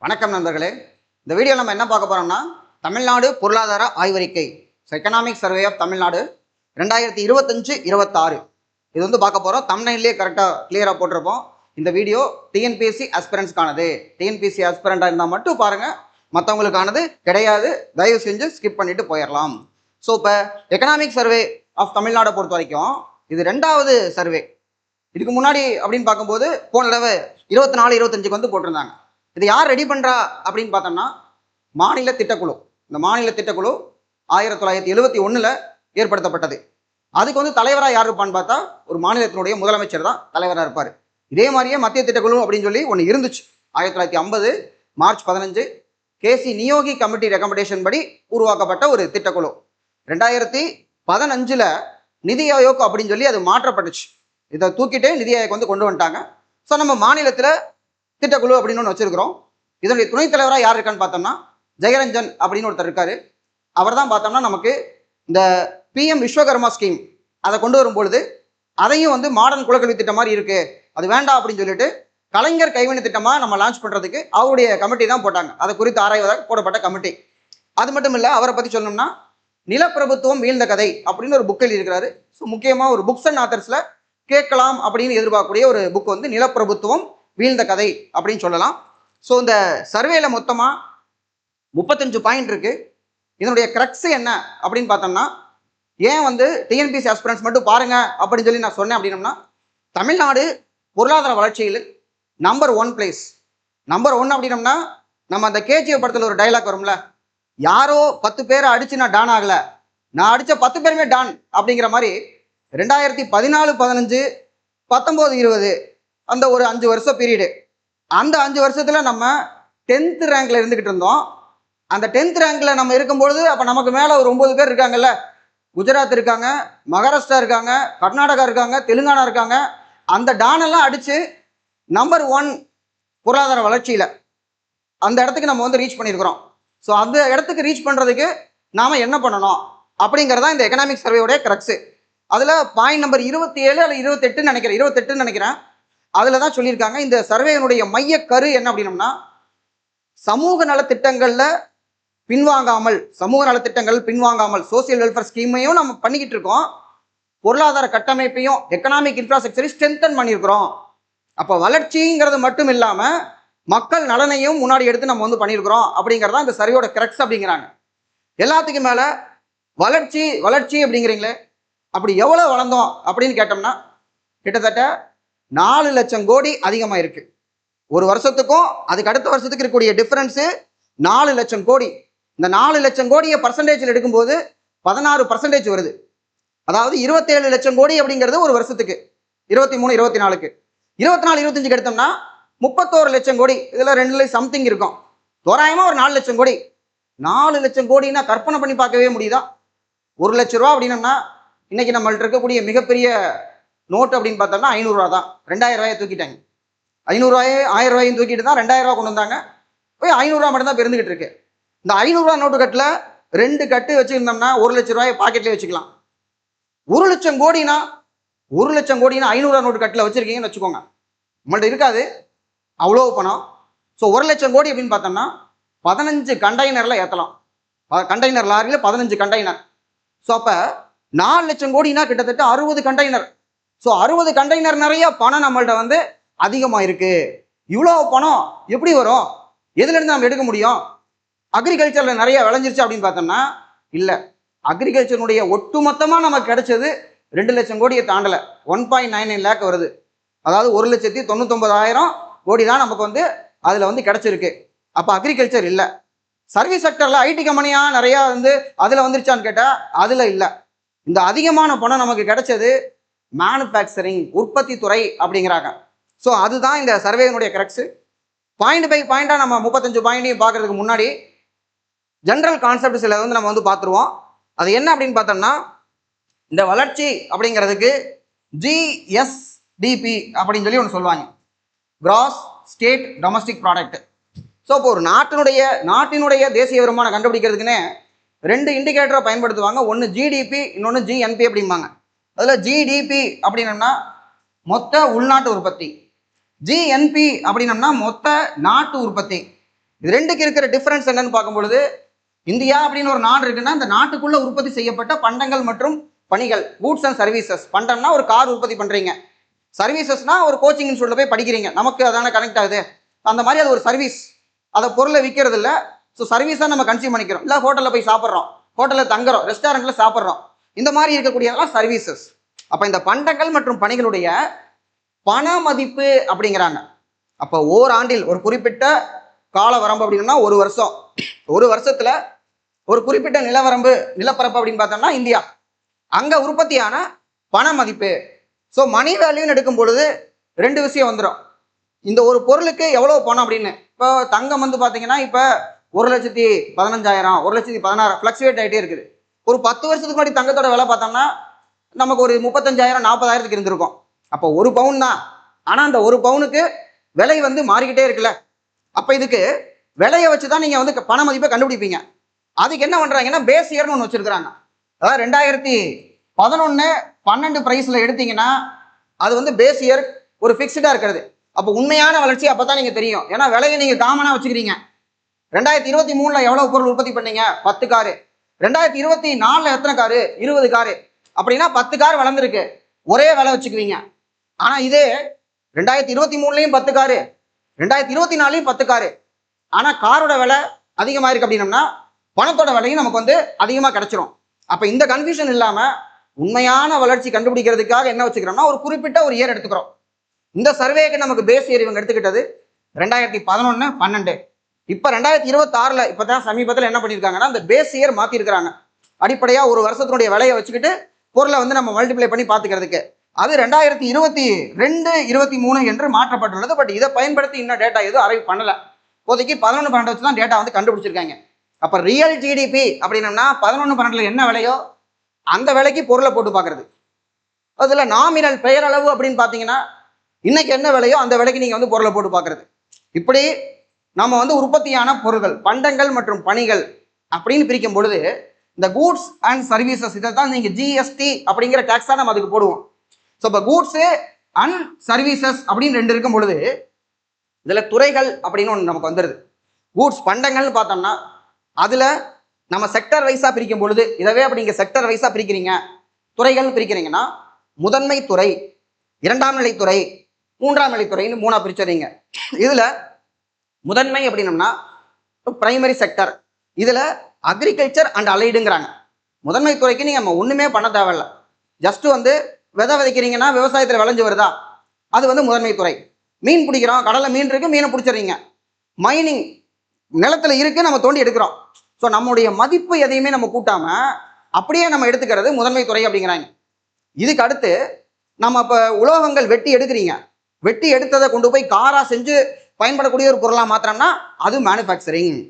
வணக்கம் நண்பர்களே. இந்த வீடியோ நம்ம என்ன பார்க்க போறோம்னா தமிழ்நாடு பொருளாதார ஆய்வறிக்கை எக்கனாமிக் சர்வே ஆஃப் தமிழ்நாடு 2025-26 இது வந்து பார்க்க போகிறோம். தம்ப்நெயிலே கரெக்டாக கிளியராக போட்டிருப்போம். இந்த வீடியோ டிஎன்பிஎஸ்சி ஆஸ்பிரண்ட்ஸ்க்கானது. டிஎன்பிஎஸ்சி ஆஸ்பிரண்டாக இருந்தால் மட்டும் பாருங்கள், மற்றவங்களுக்கானது கிடையாது. தயவு செஞ்சு ஸ்கிப் பண்ணிட்டு போயிடலாம். ஸோ இப்போ எக்கனாமிக் சர்வே ஆஃப் தமிழ்நாடை பொறுத்த வரைக்கும் இது 2வது சர்வே. இதுக்கு முன்னாடி அப்படின்னு பார்க்கும்போது போன தடவை 24-25 வந்து போட்டிருந்தாங்க. இது யார் ரெடி பண்ணுறா அப்படின்னு பார்த்தோம்னா மாநில திட்டக்குழு. இந்த மாநில திட்டக்குழு 1971 ஏற்படுத்தப்பட்டது. அதுக்கு வந்து தலைவராக யார் இருப்பான்னு பார்த்தா ஒரு மாநிலத்தினுடைய முதலமைச்சர் தான் தலைவராக இருப்பார். இதே மாதிரியே மத்திய திட்டக்குழு அப்படின்னு சொல்லி ஒன்று இருந்துச்சு. 1950 மார்ச் 15 கேசி நியோகி கமிட்டி ரெக்கமெண்டேஷன் படி உருவாக்கப்பட்ட ஒரு திட்டக்குழு. 2015 நிதி ஆயோக் அப்படின்னு சொல்லி அது மாற்றப்பட்டுச்சு. இதை தூக்கிட்டு நிதி ஆயோக் வந்து கொண்டு வந்துட்டாங்க. ஸோ நம்ம மாநிலத்தில் திட்டக்குழு அப்படின்னு ஒன்று வச்சிருக்கிறோம். இதனுடைய துணைத் தலைவராக யார் இருக்கான்னு பார்த்தோம்னா ஜெயரஞ்சன் அப்படின்னு ஒருத்தர் இருக்காரு. அவர் தான் பார்த்தோம்னா நமக்கு இந்த பிஎம் விஸ்வகர்மா ஸ்கீம் அதை கொண்டு வரும்பொழுது அதையும் வந்து மாடர்ன் குலக்கல்வி திட்டம் மாதிரி இருக்கு, அது வேண்டாம் அப்படின்னு சொல்லிட்டு கலைஞர் கைவினை திட்டமாக நம்ம லான்ச் பண்ணுறதுக்கு அவருடைய கமிட்டி தான் போட்டாங்க. அதை குறித்து ஆராய்வதாக போடப்பட்ட கமிட்டி. அது மட்டும் இல்லை, அவரை பற்றி சொல்லணும்னா நிலப்பிரபுத்துவம் வீழ்ந்த கதை அப்படின்னு ஒரு புக் எழுதியிருக்கிறாரு. ஸோ முக்கியமாக ஒரு புக்ஸ் அண்ட் ஆத்தர்ஸில் கேட்கலாம் அப்படின்னு எதிர்பார்க்கக்கூடிய ஒரு புக் வந்து நிலப்பிரபுத்துவம் வீழ்ந்த கதை அப்படின்னு சொல்லலாம். ஸோ இந்த சர்வேல மொத்தமாக 35 பாயிண்ட் இருக்கு. இதனுடைய கிரக்ஸ் என்ன அப்படின்னு பார்த்தோம்னா, ஏன் வந்து டிஎன்பிஎஸ்சி ஆஸ்பிரண்ட்ஸ் மட்டும் பாருங்க அப்படின்னு சொல்லி நான் சொன்னேன் அப்படின்னம்னா, தமிழ்நாடு பொருளாதார வளர்ச்சியில் நம்பர் 1 பிளேஸ். நம்பர் 1 அப்படின்னம்னா நம்ம அந்த கேஜிஎஃப் படத்தில் ஒரு டைலாக் வரும்ல, யாரோ 10 பேரை அடிச்சு நான் டான் ஆகல, நான் அடித்த 10 பேருமே டான் அப்படிங்கிற மாதிரி 2014-15 19-20 அந்த ஒரு 5 வருஷம் பீரியடு. அந்த 5 வருஷத்தில் நம்ம 10th ரேங்க்ல இருந்துக்கிட்டு இருந்தோம். அந்த 10th ரேங்க்ல நம்ம இருக்கும்பொழுது அப்போ நமக்கு மேலே ஒரு 9 பேர் இருக்காங்கல்ல. குஜராத் இருக்காங்க, மகாராஷ்டிரா இருக்காங்க, கர்நாடகா இருக்காங்க, தெலுங்கானா இருக்காங்க. அந்த டானெல்லாம் அடித்து நம்பர் 1 பொருளாதார வளர்ச்சியில் அந்த இடத்துக்கு நம்ம வந்து ரீச் பண்ணியிருக்கிறோம். ஸோ அந்த இடத்துக்கு ரீச் பண்ணுறதுக்கு நாம் என்ன பண்ணணும் அப்படிங்கிறதான் இந்த எக்கனாமிக் சர்வேயோடைய கிரக்ஸு. அதில் பாயிண்ட் நம்பர் 27 அல்லது 28 நினைக்கிறேன். அதில் தான் சொல்லியிருக்காங்க இந்த சர்வேனுடைய மைய கரு என்ன அப்படின்னம்னா, சமூக நலத்திட்டங்களில் பின்வாங்காமல் சோசியல் வெல்ஃபேர் ஸ்கீமையும் நம்ம பண்ணிக்கிட்டு இருக்கோம், பொருளாதார கட்டமைப்பையும் எக்கனாமிக் இன்ஃப்ராஸ்ட்ரக்சரை ஸ்ட்ரென்தன் பண்ணியிருக்கிறோம். அப்போ வளர்ச்சிங்கிறது மட்டும் இல்லாமல் மக்கள் நலனையும் முன்னாடி எடுத்து நம்ம வந்து பண்ணியிருக்கிறோம் அப்படிங்கிறதான் இந்த சர்வேயோட கிரக்ஸ் அப்படிங்கிறாங்க. எல்லாத்துக்கும் மேலே வளர்ச்சி அப்படிங்கிறீங்களே, அப்படி எவ்வளோ வளர்ந்தோம் அப்படின்னு கேட்டோம்னா கிட்டத்தட்ட 4 லட்சம் கோடி அதிகமாக இருக்கு. ஒரு வருஷத்துக்கும் அதுக்கு அடுத்த வருஷத்துக்கு இருக்கக்கூடிய டிஃபரன்ஸு 4 லட்சம் கோடி. இந்த 4 லட்சம் கோடியை பர்சன்டேஜில் எடுக்கும்போது 16% வருது. அதாவது 27 லட்சம் கோடி அப்படிங்கிறது ஒரு வருஷத்துக்கு 23-24க்கு 24-25க்கு எடுத்தோம்னா 31 லட்சம் கோடி. இதில் 2 சம்திங் இருக்கும். தோராயமாக ஒரு 4 லட்சம் கோடி. 4 லட்சம் கோடினா கற்பனை பண்ணி பார்க்கவே முடியுதா? 1 லட்ச ரூபா அப்படின்னம்னா இன்னைக்கு நம்மள்ட்ட இருக்கக்கூடிய மிகப்பெரிய நோட்டு அப்படின்னு பார்த்தோம்னா 500 ரூபா தான். 2000 ரூபாயை தூக்கிட்டாங்க. 500 ரூபாயே 1000 ரூபாயும் தூக்கிட்டு தான் 2000 ரூபா கொண்டு வந்தாங்க. போய் 500 ரூபா மட்டும் தான் இருந்துகிட்டு இருக்கு. இந்த 500 ரூபா நோட்டு கட்டில் 2 கட்டு வச்சுருந்தோம்னா 1 லட்ச ரூபாயை பாக்கெட்லேயே வச்சுக்கலாம். 1 லட்சம் கோடினா 500 ரூபா நோட்டு கட்டில் வச்சிருக்கீங்கன்னு வச்சுக்கோங்க, நம்மள்ட்ட இருக்காது அவ்வளோ பணம். ஸோ 1 லட்சம் கோடி அப்படின்னு பார்த்தோம்னா 15 கண்டெய்னரில் ஏற்றலாம். கண்டெய்னர் லாரியில் 15 கண்டெய்னர். ஸோ அப்போ 4 லட்சம் கோடினா கிட்டத்தட்ட 60 கண்டெய்னர். ஸோ 60 கண்டெய்னர் நிறைய பணம் நம்மள்ட்ட வந்து அதிகமாக இருக்கு. இவ்வளோ பணம் எப்படி வரும்? எதுலேருந்து நம்ம எடுக்க முடியும்? அக்ரிகல்ச்சரில் நிறைய விளைஞ்சிருச்சு அப்படின்னு பார்த்தோம்னா இல்லை. அக்ரிகல்ச்சருடைய ஒட்டுமொத்தமாக நமக்கு கிடைச்சது 2 லட்சம் கோடியை தாண்டலை. 1.99 லேக் வருது. அதாவது 1,99,000 கோடி தான் நமக்கு வந்து அதில் வந்து கிடைச்சிருக்கு. அப்போ அக்ரிகல்ச்சர் இல்லை. சர்வீஸ் செக்டரில் ஐடி கம்பெனியாக நிறையா வந்து அதில் வந்துருச்சான்னு கேட்டால் அதில் இல்லை. இந்த அதிகமான பணம் நமக்கு கிடைச்சது மேனுஃபேக்சரிங், உற்பத்தி துறை அப்படிங்கிறாங்க. ஸோ அதுதான் இந்த சர்வேனுடைய கரெக்ட்ஸு. பாயிண்ட் பை பாயிண்டாக நம்ம 35 பாயிண்டையும் பார்க்கறதுக்கு முன்னாடி ஜென்ரல் கான்செப்ட் சில வந்து நம்ம வந்து பார்த்துருவோம். அது என்ன அப்படின்னு பார்த்தோம்னா, இந்த வளர்ச்சி அப்படிங்கிறதுக்கு ஜிஎஸ்டிபி அப்படின்னு சொல்லி ஒன்று சொல்லுவாங்க, cross state domestic product. So இப்போ ஒரு நாட்டினுடைய தேசிய வருமானம் கண்டுபிடிக்கிறதுக்குன்னே 2 இண்டிகேட்டரை பயன்படுத்துவாங்க. ஒன்று ஜிடிபி, இன்னொன்று ஜிஎன்பி அப்படிம்பாங்க. அதில் ஜிடிபி அப்படின்னம்னா மொத்த உள்நாட்டு உற்பத்தி, ஜிஎன்பி அப்படின்னம்னா மொத்த நாட்டு உற்பத்தி. இது ரெண்டுக்கு இருக்கிற டிஃபரன்ஸ் என்னன்னு பார்க்கும்பொழுது, இந்தியா அப்படின்னு ஒரு நாடு இருக்குன்னா இந்த நாட்டுக்குள்ள உற்பத்தி செய்யப்பட்ட பண்டங்கள் மற்றும் பணிகள், கூட்ஸ் அண்ட் சர்வீசஸ். பண்டம்னா ஒரு கார் உற்பத்தி பண்றீங்க, சர்வீசஸ்னா ஒரு கோச்சிங் இன்ஸ்டியூட்ல போய் படிக்கிறீங்க, நமக்கு அதான கனெக்ட் ஆகுது. அந்த மாதிரி அது ஒரு சர்வீஸ். அதை பொருளை விற்கிறது இல்லை, ஸோ சர்வீஸாக நம்ம கன்சியூம் பண்ணிக்கிறோம். இல்லை ஹோட்டலில் போய் சாப்பிட்றோம், ஹோட்டலில் தங்குறோம், ரெஸ்டாரண்ட்டில் சாப்பிட்றோம், இந்த மாதிரி இருக்கக்கூடியதெல்லாம் சர்வீசஸ். அப்போ இந்த பண்டங்கள் மற்றும் பணிகளுடைய பண மதிப்பு அப்படிங்கிறாங்க. அப்போ ஓராண்டில் ஒரு குறிப்பிட்ட கால வரம்பு அப்படின்னா ஒரு வருஷம், ஒரு வருஷத்துல ஒரு குறிப்பிட்ட நிலவரம்பு நிலப்பரப்பு அப்படின்னு பார்த்தோம்னா இந்தியா, அங்க உற்பத்தியான பண மதிப்பு. ஸோ மணி வேல்யூன்னு எடுக்கும் பொழுது ரெண்டு விஷயம் வந்துடும். இந்த ஒரு பொருளுக்கு எவ்வளவு பணம் அப்படின்னு. இப்போ தங்கம் வந்து பார்த்தீங்கன்னா இப்போ 1,15,000 1,16,000 ஃப்ளக்சுவேட் ஆகிட்டே இருக்குது. ஒரு 10 வருஷத்துக்கு முன்னாடி தங்கத்தோட விலை பார்த்தோம்னா நமக்கு ஒரு 35,000 40,000 இருந்திருக்கும். அப்போ ஒரு பவுன் தான், ஆனால் அந்த ஒரு பவுனுக்கு விலை வந்து மாறிக்கிட்டே இருக்குல்ல. அப்போ இதுக்கு விலையை வச்சு தான் நீங்கள் வந்து பண மதிப்பை கண்டுபிடிப்பீங்க. அதுக்கு என்ன பண்ணுறாங்கன்னா பேஸ் இயர்னு ஒன்று வச்சுருக்கிறாங்க. அதாவது 2011 12 ப்ரைஸில் எடுத்தீங்கன்னா அது வந்து பேஸ் இயர் ஒரு ஃபிக்ஸ்டாக இருக்கிறது. அப்போ உண்மையான வளர்ச்சி அப்போ தான் நீங்கள் தெரியும். ஏன்னா விலையை நீங்கள் காமனாக வச்சுக்கிறீங்க. 2023 எவ்வளோ பொருள் உற்பத்தி பண்ணீங்க? 10 காரு. 2024 எத்தனை காரு? 20 காரு. அப்படின்னா 10 கார் வளர்ந்துருக்கு, ஒரே விலை வச்சுக்குவீங்க. ஆனால் இதே 2023 10 காரு, 2024 10 காரு, ஆனால் காரோட விலை அதிகமாக இருக்கு அப்படின்னம்னா பணத்தோட விலையும் நமக்கு வந்து அதிகமாக கிடைச்சிரும். அப்போ இந்த கன்ஃபியூஷன் இல்லாமல் உண்மையான வளர்ச்சி கண்டுபிடிக்கிறதுக்காக என்ன வச்சுக்கிறோம்னா ஒரு குறிப்பிட்ட ஒரு இயர் எடுத்துக்கிறோம். இந்த சர்வேக்கு நமக்கு பேஸ் இயர் இவங்க எடுத்துக்கிட்டது 2011 12. இப்போ 2026 இப்போ தான் சமீபத்தில் என்ன பண்ணியிருக்காங்கன்னா அந்த பேஸ் இயர் மாற்றிருக்கிறாங்க. அடிப்படையாக ஒரு வருஷத்தினுடைய விலையை வச்சுக்கிட்டு பொருளை வந்து நம்ம மல்டிப்ளை பண்ணி பார்த்துக்கிறதுக்கு. அது 2022 23 என்று மாற்றப்பட்டுள்ளது. பட் இதை பயன்படுத்தி இன்னும் டேட்டா எதுவும் அரைவ் பண்ணலை. இப்போதைக்கு 11 12 வச்சு தான் டேட்டா வந்து கண்டுபிடிச்சிருக்காங்க. அப்போ ரியல் ஜிடிபி அப்படின்னம்னா 11 12 என்ன விலையோ அந்த விலைக்கு பொருளை போட்டு பார்க்கறது. அதில் நாமினல் பெயரளவு அப்படின்னு பார்த்தீங்கன்னா இன்னைக்கு என்ன விலையோ அந்த விலைக்கு நீங்கள் வந்து பொருளை போட்டு பார்க்கறது. இப்படி நம்ம வந்து உற்பத்தியான பொருட்கள், பண்டங்கள் மற்றும் பணிகள் அப்படின்னு பிரிக்கும் பொழுது இந்த கூட்ஸ் அண்ட் சர்வீசஸ் இதை தான் நீங்கள் ஜிஎஸ்டி அப்படிங்கிற டேக்ஸ் தான் நம்ம அதுக்கு போடுவோம். ஸோ இப்போ கூட்ஸு அண்ட் சர்வீசஸ் அப்படின்னு ரெண்டு இருக்கும் பொழுது இதில் துறைகள் அப்படின்னு ஒன்று நமக்கு வந்துடுது. கூட்ஸ் பண்டங்கள்னு பார்த்தோம்னா அதில் நம்ம செக்டர் வைஸாக பிரிக்கும் பொழுது இதவே அப்படி நீங்கள் செக்டர் வைஸாக பிரிக்கிறீங்க, துறைகள்னு பிரிக்கிறீங்கன்னா முதன்மை துறை, இரண்டாம் நிலைத்துறை, மூன்றாம் நிலைத்துறைன்னு 3ஆக பிரிச்சுறீங்க. இதில் முதன்மை அப்படின்னம்னா பிரைமரி செக்டர், இதில் அக்ரிகல்ச்சர் அண்ட் அலைடுங்கிறாங்க. முதன்மை துறைக்கு நீங்கள் நம்ம ஒன்றுமே பண்ண தேவையில்லை, ஜஸ்ட் வந்து விதை விதைக்கிறீங்கன்னா விவசாயத்தில் விளைஞ்சு வருதா அது வந்து முதன்மை துறை. மீன் பிடிக்கிறோம், கடலில் மீன் இருக்குது, மீனை பிடிச்சிடுறீங்க. மைனிங் நிலத்தில் இருக்குது, நம்ம தோண்டி எடுக்கிறோம். ஸோ நம்முடைய மதிப்பு எதையுமே நம்ம கூட்டாமல் அப்படியே நம்ம எடுத்துக்கிறது முதன்மை துறை அப்படிங்கிறாங்க. இதுக்கு அடுத்து நம்ம இப்போ உலோகங்கள் வெட்டி எடுக்கிறீங்க, வெட்டி எடுத்ததை கொண்டு போய் காராக செஞ்சு பயன்படக்கூடிய ஒரு பொருளாக மாத்திரம்னா அது மேனுஃபேக்சரிங்.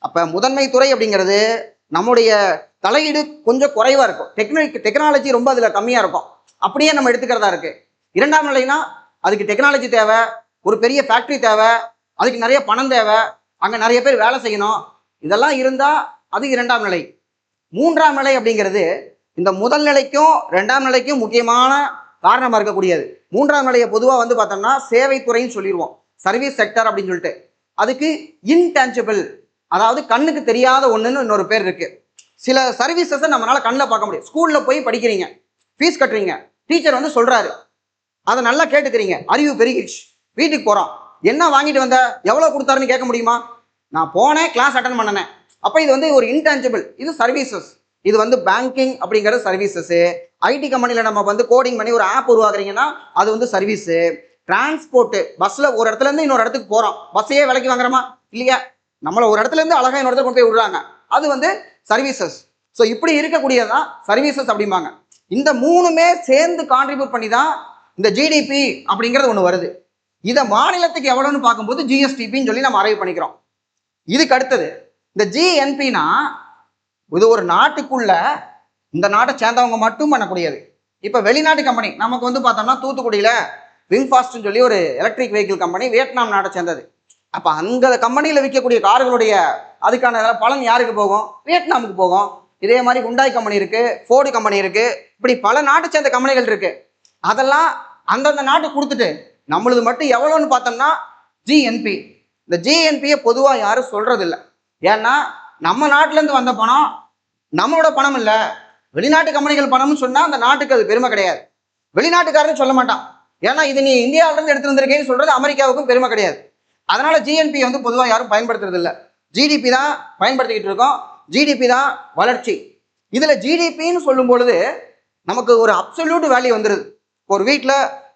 அப்போ முதன்மை துறை அப்படிங்கிறது நம்முடைய தலையீடு கொஞ்சம் குறைவாக இருக்கும், டெக்னாலஜி ரொம்ப அதில் கம்மியாக இருக்கும், அப்படியே நம்ம எடுத்துக்கிறதா இருக்கு. இரண்டாம் நிலைனா அதுக்கு டெக்னாலஜி தேவை, ஒரு பெரிய ஃபேக்ட்ரி தேவை, அதுக்கு நிறைய பணம் தேவை, அங்கே நிறைய பேர் வேலை செய்யணும், இதெல்லாம் இருந்தால் அது இரண்டாம் நிலை. மூன்றாம் நிலை அப்படிங்கிறது இந்த முதல் நிலைக்கும் ரெண்டாம் நிலைக்கும் முக்கியமான காரணமாக இருக்கக்கூடியது. மூன்றாம் நிலையை பொதுவாக வந்து பார்த்தோம்னா சேவைத்துறைன்னு சொல்லிடுவோம், சர்வீஸ் செக்டர் அப்படின்னு சொல்லிட்டு. அதுக்கு இன்டான்ஜிபிள், அதாவது கண்ணுக்கு தெரியாத ஒன்றுன்னு இன்னொரு பேர் இருக்கு. சில சர்வீசஸை நம்மளால கண்ணில் பார்க்க முடியும். ஸ்கூலில் போய் படிக்கிறீங்க, ஃபீஸ் கட்டுறீங்க, டீச்சர் வந்து சொல்றாரு, அதை நல்லா கேட்டுக்கிறீங்க, அறிவு பெருகிடுச்சு, வீட்டுக்கு போகிறோம், என்ன வாங்கிட்டு வந்த, எவ்வளோ கொடுத்தாருன்னு கேட்க முடியுமா? நான் போனேன், கிளாஸ் அட்டன் பண்ணனேன். அப்போ இது வந்து ஒரு இன்டான்ஜிபிள், இது சர்வீசஸ். இது வந்து பேங்கிங் அப்படிங்கிறது சர்வீசஸ்ஸு. ஐடி கம்பெனியில் நம்ம வந்து கோடிங் பண்ணி ஒரு ஆப் உருவாக்குறீங்கன்னா அது வந்து சர்வீஸு. டிரான்ஸ்போர்ட்டு, பஸ்ஸில் ஒரு இடத்துல இருந்து இன்னொரு இடத்துக்கு போகிறோம், பஸ்ஸையே விலைக்கு வாங்குறோமா இல்லையா? நம்மளை ஒரு இடத்துல இருந்து அழகாக இன்னொரு இடத்துல கொண்டு போய் விடுறாங்க, அது வந்து சர்வீசஸ். ஸோ இப்படி இருக்கக்கூடியதான் சர்வீசஸ் அப்படிம்பாங்க. இந்த மூணுமே சேர்ந்து கான்ட்ரிபியூட் பண்ணி தான் இந்த ஜிடிபி அப்படிங்கிறது ஒன்று வருது. இதை மாநிலத்துக்கு எவ்வளோன்னு பார்க்கும்போது ஜிஎஸ்டிபின்னு சொல்லி நம்ம அரைவ் பண்ணிக்கிறோம். இதுக்கு அடுத்தது இந்த ஜிஎன்பினா இது ஒரு நாட்டுக்குள்ள இந்த நாட்டை சேர்ந்தவங்க மட்டும் பண்ணக்கூடியது. இப்போ வெளிநாட்டு கம்பெனி நமக்கு வந்து பார்த்தோம்னா தூத்துக்குடியில் விங்ஃபாஸ்ட்னு சொல்லி ஒரு எலக்ட்ரிக் வெஹிக்கிள் கம்பெனி வியட்நாம் நாட்டை சேர்ந்தது. அப்போ அந்த கம்பெனியில் விற்கக்கூடிய கார்களுடைய அதுக்கான பலன் யாருக்கு போகும்? வியட்நாமுக்கு போகும். இதே மாதிரி ஹுண்டாய் கம்பெனி இருக்கு, ஃபோர்டு கம்பெனி இருக்கு, இப்படி பல நாட்டை சேர்ந்த கம்பெனிகள் இருக்கு. அதெல்லாம் அந்தந்த நாட்டுக்கு கொடுத்துட்டு நம்மளது மட்டும் எவ்வளோன்னு பார்த்தோம்னா ஜிஎன்பி. இந்த ஜிஎன்பியை பொதுவாக யாரும் சொல்றது இல்லை. ஏன்னா நம்ம நாட்டிலேருந்து வந்த பணம் நம்மளோட பணம் இல்லை, வெளிநாட்டு கம்பெனிகள் பணம்னு சொன்னால் அந்த நாட்டுக்கு அது பெருமை கிடையாது, வெளிநாட்டுக்காரன்னு சொல்ல மாட்டான். ஏன்னா இது நீ இந்தியாவிலேருந்து எடுத்து வந்திருக்கேன்னு சொல்றது அமெரிக்காவுக்கும் பெருமை கிடையாது. அதனால ஜிஎன்பி வந்து பொதுவாக யாரும் பயன்படுத்துறது இல்லை. ஜிடிபி தான் பயன்படுத்திக்கிட்டு இருக்கோம். ஜிடிபி தான் வளர்ச்சி. இதுல ஜிடிபின்னு சொல்லும் பொழுது நமக்கு ஒரு அப்சல்யூட் வேல்யூ வந்துருது. ஒரு வீட்டில்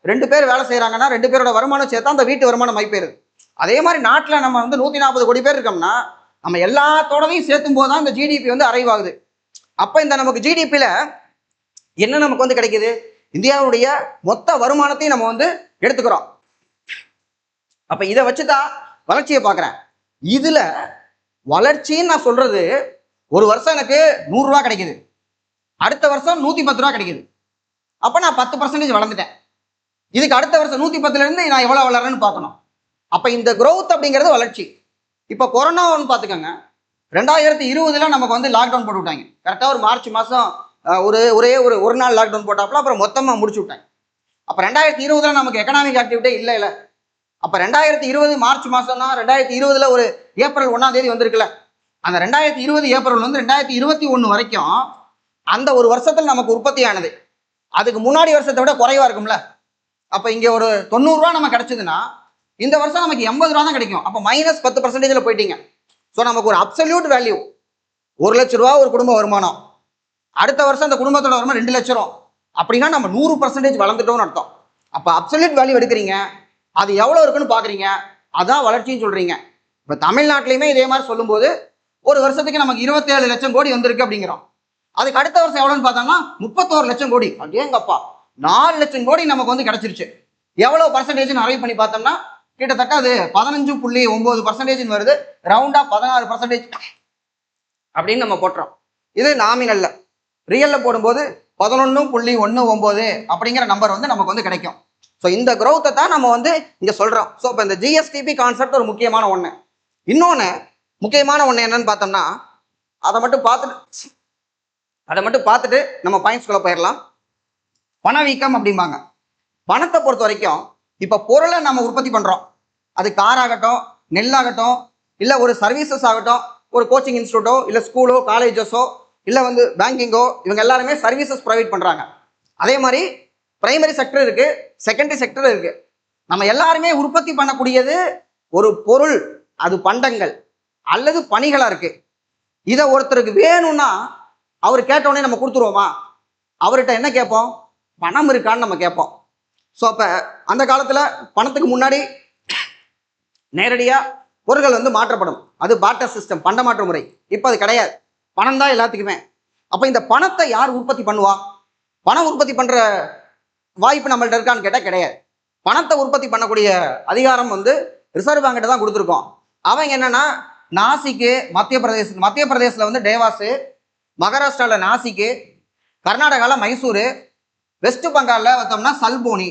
2 பேர் வேலை செய்யறாங்கன்னா 2 பேரோட வருமானம் சேர்த்தா அந்த வீட்டு வருமானம் மைப்பேருது. அதே மாதிரி நாட்டில் நம்ம வந்து 140 கோடி பேர் இருக்கோம்னா நம்ம எல்லாத்தோடவையும் சேர்த்தும் போது தான் இந்த ஜிடிபி வந்து அரைவ் ஆகுது. அப்ப இந்த நமக்கு ஜிடிபியில என்ன நமக்கு வந்து கிடைக்குது? இந்தியாவுடைய மொத்த வருமானத்தையும் நம்ம வந்து எடுத்துக்கிறோம். அப்ப இதை வச்சுதான் வளர்ச்சியை பார்க்குறேன். இதுல வளர்ச்சின்னு நான் சொல்றது, ஒரு வருஷம் எனக்கு 100 ரூபா கிடைக்குது, அடுத்த வருஷம் 110 ரூபா கிடைக்குது. அப்ப நான் 10% வளர்ந்துட்டேன். இதுக்கு அடுத்த வருஷம் 110ல இருந்து நான் எவ்வளவு வளர்றேன்னு பார்க்கணும். அப்ப இந்த growth அப்படிங்கிறது வளர்ச்சி. இப்ப கொரோனான்னு பாத்துக்கோங்க. 2020ல நமக்கு வந்து லாக்டவுன் போட்டு விட்டாங்க. கரெக்டா ஒரு மார்ச் மாசம் ஒரே ஒரு நாள் லாக்டவுன் போட்டாப்புல, அப்புறம் மொத்தமா முடிச்சு விட்டாங்க. அப்ப 2020ல நமக்கு எக்கனாமிக் ஆக்டிவிட்டி இல்ல. அப்ப 2020 மார்ச் மாசம்னா 2020ல ஒரு ஏப்ரல் 1ஆம் தேதி வந்திருக்குல்ல, அந்த 2020 ஏப்ரல் வந்து 2021 வரைக்கும் அந்த ஒரு வருஷத்துல நமக்கு உற்பத்தி ஆனது அதுக்கு முன்னாடி வருஷத்தை விட குறைவா இருக்கும்ல. அப்ப இங்க ஒரு 90 ரூபா நம்ம கிடைச்சதுன்னா இந்த வருஷம் நமக்கு 80 ரூபா தான் கிடைக்கும். அப்ப -10% போயிட்டீங்க. ஸோ நமக்கு ஒரு அப்சல்யூட் வேல்யூ 1 லட்ச ரூபா ஒரு குடும்ப வருமானம், அடுத்த வருஷம் அந்த குடும்பத்தோட வருமானம் 2 லட்சம் ரூபா, அப்படின்னா நம்ம 100% வளர்ந்துட்டோம்னு அர்த்தம். அப்ப அப்சல்யூட் வேல்யூ எடுக்கிறீங்க, அது எவ்வளவு இருக்குன்னு பாக்குறீங்க, அதான் வளர்ச்சின்னு சொல்றீங்க. இப்ப தமிழ்நாட்டிலையுமே இதே மாதிரி சொல்லும்போது ஒரு வருஷத்துக்கு நமக்கு 27 லட்சம் கோடி வந்திருக்கு அப்படிங்கிறோம். அதுக்கு அடுத்த வருஷம் எவ்வளவுன்னு பார்த்தோம்னா 31 லட்சம் கோடி. அதேங்கப்பா, 4 லட்சம் கோடி நமக்கு வந்து கிடைச்சிருச்சு. எவ்வளவு பர்சன்டேஜ் அரைவ் பண்ணி பார்த்தோம்னா கிட்டத்தட்ட அது 15.9% வருது. ரவுண்டா 16% அப்படின்னு நம்ம போட்டுறோம். இது நாமினல்ல. ரியல்ல போடும்போது 11.19 அப்படிங்கிற நம்பர் வந்து நமக்கு வந்து கிடைக்கும். ஸோ இந்த growth தான் நம்ம வந்து இங்க சொல்றோம். ஸோ இப்போ இந்த ஜிஎஸ்டிபி கான்செப்ட் ஒரு முக்கியமான ஒண்ணு. இன்னொன்னு முக்கியமான ஒண்ணு என்னன்னு பார்த்தோம்னா அதை மட்டும் பார்த்துட்டு நம்ம பாயிண்ட்ஸ்குள்ள போயிடலாம். பணவீக்கம் அப்படிம்பாங்க. பணத்தை பொறுத்த வரைக்கும் இப்ப பொருளை நம்ம உற்பத்தி பண்றோம், அது கார் ஆகட்டும், நெல்லாகட்டும், இல்ல ஒரு சர்வீசஸ் ஆகட்டும், ஒரு கோச்சிங் இன்ஸ்டியூட்டோ இல்ல ஸ்கூலோ காலேஜஸோ இல்ல வந்து பேங்கிங்கோ, இவங்க எல்லாருமே சர்வீசஸ் ப்ரொவைட் பண்றாங்க. அதே மாதிரி பிரைமரி செக்டர் இருக்கு, செகண்டரி செக்டர் இருக்கு. நம்ம எல்லாருமே உற்பத்தி பண்ணக்கூடியது ஒரு பொருள், அது பண்டங்கள் அல்லது பணிகளா இருக்கு. இதை ஒருத்தருக்கு வேணும்னா அவர் கேட்டவுடனே நம்ம கொடுத்துருவோமா? அவர்கிட்ட என்ன கேட்போம்? பணம் இருக்கான்னு நம்ம கேட்போம். ஸோ அப்ப அந்த காலத்துல பணத்துக்கு முன்னாடி நேரடியா பொருட்கள் வந்து மாற்றப்படும், அது பார்ட்டர் சிஸ்டம், பண்ட மாற்ற முறை. இப்போ அது கிடையாது, பணம் தான் எல்லாத்துக்குமே. அப்ப இந்த பணத்தை யார் உற்பத்தி பண்ணுவா? பணம் உற்பத்தி பண்ற வாய்ப்பு நம்மள்ட்ட இருக்கான்னு கேட்டால் கிடையாது. பணத்தை உற்பத்தி பண்ணக்கூடிய அதிகாரம் வந்து ரிசர்வ் பேங்கிட்ட தான் கொடுத்துருக்கோம். அவங்க என்னன்னா நாசிக்கு, மத்திய பிரதேசத்தில் வந்து டேவாஸு, மகாராஷ்டிராவில் நாசிக்கு, கர்நாடகாவில் மைசூரு, வெஸ்ட் பெங்காலில் பார்த்தோம்னா சல்போனி,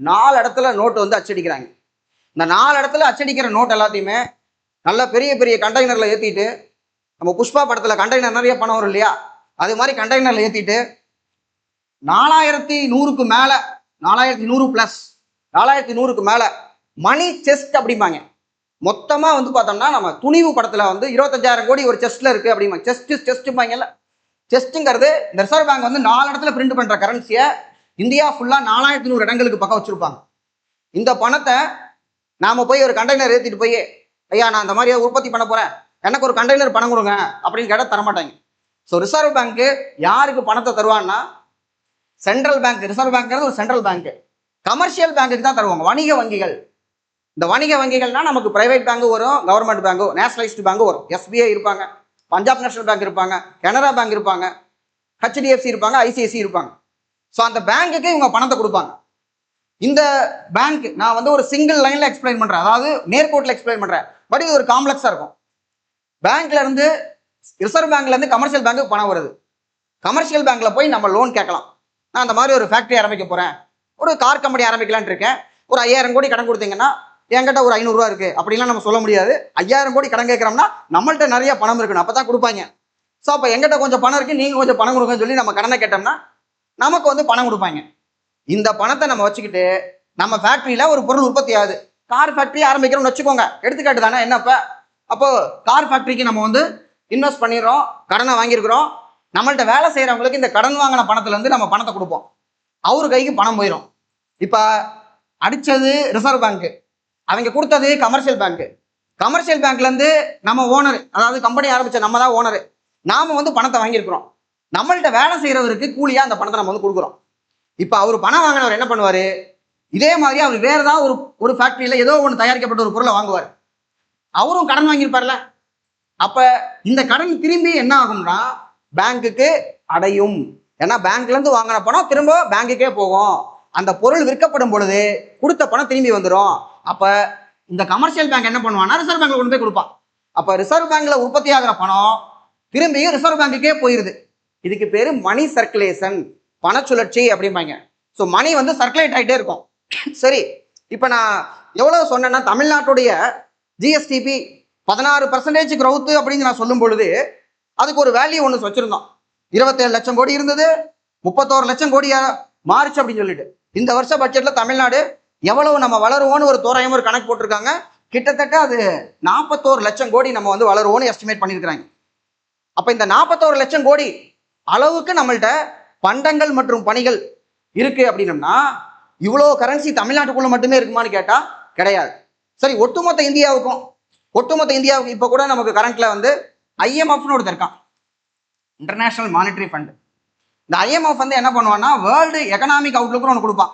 4 இடத்துல நோட்டு வந்து அச்சடிக்கிறாங்க. இந்த 4 இடத்துல அச்சடிக்கிற நோட் எல்லாத்தையுமே நல்ல பெரிய பெரிய கண்டெய்னரில் ஏற்றிட்டு, நம்ம புஷ்பா படத்தில் கண்டெய்னர் நிறைய பணம் வரும் இல்லையா, அது மாதிரி கண்டெய்னரில் ஏற்றிட்டு 4100க்கு மேலே, 4100 ப்ளஸ் 4100க்கு மேலே மணி செஸ்ட் அப்படிம்பாங்க. மொத்தமாக வந்து பார்த்தோம்னா நம்ம துணிவு படத்தில் வந்து 25,000 கோடி ஒரு செஸ்ட்ல இருக்கு அப்படிம்பாங்க. செஸ்ட்டுப்பாங்கல்ல, செஸ்ட்டுங்கிறது இந்த ரிசர்வ் பேங்க் வந்து 4 இடத்துல பிரிண்ட் பண்ற கரன்சியை இந்தியா ஃபுல்லா 4100 இடங்களுக்கு பக்கம் வச்சிருப்பாங்க. இந்த பணத்தை நாம போய் ஒரு கண்டெய்னர் ஏற்றிட்டு போய், ஐயா நான் இந்த மாதிரி உற்பத்தி பண்ண போறேன், எனக்கு ஒரு கண்டெய்னர் பணம் கொடுங்க அப்படின்னு கேட்டால் தரமாட்டாங்க. ஸோ ரிசர்வ் பேங்க் யாருக்கு பணத்தை தருவான்னா சென்ட்ரல் பேங்க். ரிசர்வ் பேங்க்ங்கிறது ஒரு சென்ட்ரல் பேங்க். கமர்ஷியல் பேங்க்குக்கு தான் தருவாங்க, வணிக வங்கிகள். இந்த வணிக வங்கிகள்னா நமக்கு பிரைவேட் பேங்கு வரும், கவர்மெண்ட் பேங்கு, நேஷனலைஸ்டு பேங்கு வரும். எஸ்பிஐ இருப்பாங்க, பஞ்சாப் நேஷனல் பேங்க் இருப்பாங்க, கனரா பேங்க் இருப்பாங்க, ஹெச்டிஎஃப்சி இருப்பாங்க, ஐசிஐசி இருப்பாங்க. ஸோ அந்த பேங்க்குக்கு இவங்க பணத்தை கொடுப்பாங்க. இந்த பேங்க் நான் வந்து ஒரு சிங்கிள் லைன்ல எக்ஸ்பிளைன் பண்றேன், அதாவது நேர்கோட்டில் எக்ஸ்பிளைன் பண்றேன், பட் இது ஒரு காம்ப்ளெக்ஸா இருக்கும். பேங்க்ல இருந்து, ரிசர்வ் பேங்க்ல இருந்து கமர்ஷியல் பேங்க்கு பணம் வருது. கமர்ஷியல் பேங்க்ல போய் நம்ம லோன் கேட்கலாம். நான் அந்த மாதிரி ஒரு ஃபேக்டரி ஆரம்பிக்க போறேன், ஒரு கார் கம்பெனி ஆரம்பிக்கலான்னு இருக்கேன், ஒரு 5000 கோடி கடன் கொடுத்தீங்கன்னா என்கிட்ட ஒரு 500 ரூபா இருக்கு அப்படின்லாம் நம்ம சொல்ல முடியாது. 5000 கோடி கடன் கேட்கறோம்னா நம்மள்ட்ட நிறைய பணம் இருக்கணும், அப்பதான் கொடுப்பாங்க. ஸோ அப்போ எங்கிட்ட கொஞ்சம் பணம் இருக்கு, நீங்க கொஞ்சம் பணம் கொடுங்கன்னு சொல்லி நம்ம கடனை கேட்டோம்னா நமக்கு வந்து பணம் கொடுப்பாங்க. இந்த பணத்தை நம்ம வச்சுக்கிட்டு நம்ம ஃபேக்டரியில ஒரு பொருள் உற்பத்தி ஆகுது, கார் ஃபேக்டரி ஆரம்பிக்கிறோம்னு வச்சுக்கோங்க, எடுத்துக்காட்டு தானே என்னப்ப. அப்போ கார் ஃபேக்டரிக்கு நம்ம வந்து இன்வெஸ்ட் பண்ணிடுறோம், கடனை வாங்கியிருக்கிறோம். நம்மள்ட்ட வேலை செய்யறவங்களுக்கு இந்த கடன் வாங்கின பணத்துல இருந்து நம்ம பணத்தை கொடுப்போம், அவரு கைக்கு பணம் போயிடும். இப்ப அடிச்சது ரிசர்வ் பேங்க், அவங்க கொடுத்தது கமர்ஷியல் பேங்க். கமர்ஷியல் பேங்க்ல இருந்து நம்ம ஓனர், அதாவது கம்பெனி ஆரம்பிச்ச நம்ம தான் ஓனர், நாம வந்து பணத்தை வாங்கியிருக்கிறோம். நம்மள்ட்ட வேலை செய்யறவருக்கு கூலியா அந்த பணத்தை நம்ம வந்து கொடுக்குறோம். இப்ப அவர் பணம் வாங்கினவர் என்ன பண்ணுவாரு, இதே மாதிரி அவர் வேற ஏதாவது ஒரு ஃபேக்டரியில ஏதோ ஒன்று தயாரிக்கப்பட்ட ஒரு பொருளை வாங்குவார், அவரும் கடன் வாங்கியிருப்பார்ல. அப்ப இந்த கடன் திரும்பி என்ன ஆகும்னா பேங்குக்கு அடையும். ஏன்னா பேங்க்ல இருந்து வாங்கின பணம் திரும்ப பேங்குக்கே போகும். அந்த பொருள் விற்கப்படும் பொழுது கொடுத்த பணம் திரும்பி வந்துடும். அப்ப இந்த கமர்ஷியல் பேங்க் என்ன பண்ணுவான்னா ரிசர்வ் பேங்க்ல கொண்டு போய் கொடுப்பான். அப்ப ரிசர்வ் பேங்க்ல உற்பத்தி ஆகிற பணம் திரும்பியும் ரிசர்வ் பேங்குக்கே போயிருது. இதுக்கு பேரு மணி சர்க்குலேஷன், பணச்சுழற்சி அப்படிம்பாங்க. ஸோ மணி வந்து சர்க்குலேட் ஆகிட்டே இருக்கும். சரி, இப்போ நான் எவ்வளவு சொன்னேன்னா தமிழ்நாட்டுடைய ஜிஎஸ்டிபி 16% growth அப்படின்னு நான் சொல்லும் பொழுது அதுக்கு ஒரு வேல்யூ ஒன்று வச்சிருந்தோம். 27 லட்சம் கோடி இருந்தது, 31 லட்சம் கோடி மாறுச்சு அப்படின்னு சொல்லிட்டு. இந்த வருஷ பட்ஜெட்ல தமிழ்நாடு எவ்வளவு நம்ம வளருவோன்னு ஒரு தோராயமா ஒரு கணக்கு போட்டிருக்காங்க. கிட்டத்தட்ட அது 41 லட்சம் கோடி நம்ம வந்து வளருவோன்னு எஸ்டிமேட் பண்ணியிருக்கிறாங்க. அப்ப இந்த 41 லட்சம் கோடி அளவுக்கு நம்மள்ட்ட பண்டங்கள் மற்றும் பணிகள் இருக்கு அப்படின்னம்னா இவ்வளோ கரன்சி தமிழ்நாட்டுக்குள்ள மட்டுமே இருக்குமான்னு கேட்டா கிடையாது. சரி, ஒட்டுமொத்த இந்தியாவுக்கு இப்ப கூட நமக்கு கரண்ட்ல வந்து ஐஎம்எஃப்னு ஒருத்தர் இருக்கான், இன்டர்நேஷனல் மானிட்டரி ஃபண்ட். இந்த ஐஎம்எஃப் வந்து என்ன பண்ணுவான்னா வேர்ல்டு எக்கனாமிக் அவுட்லுக்னு ஒன்று கொடுப்பான்.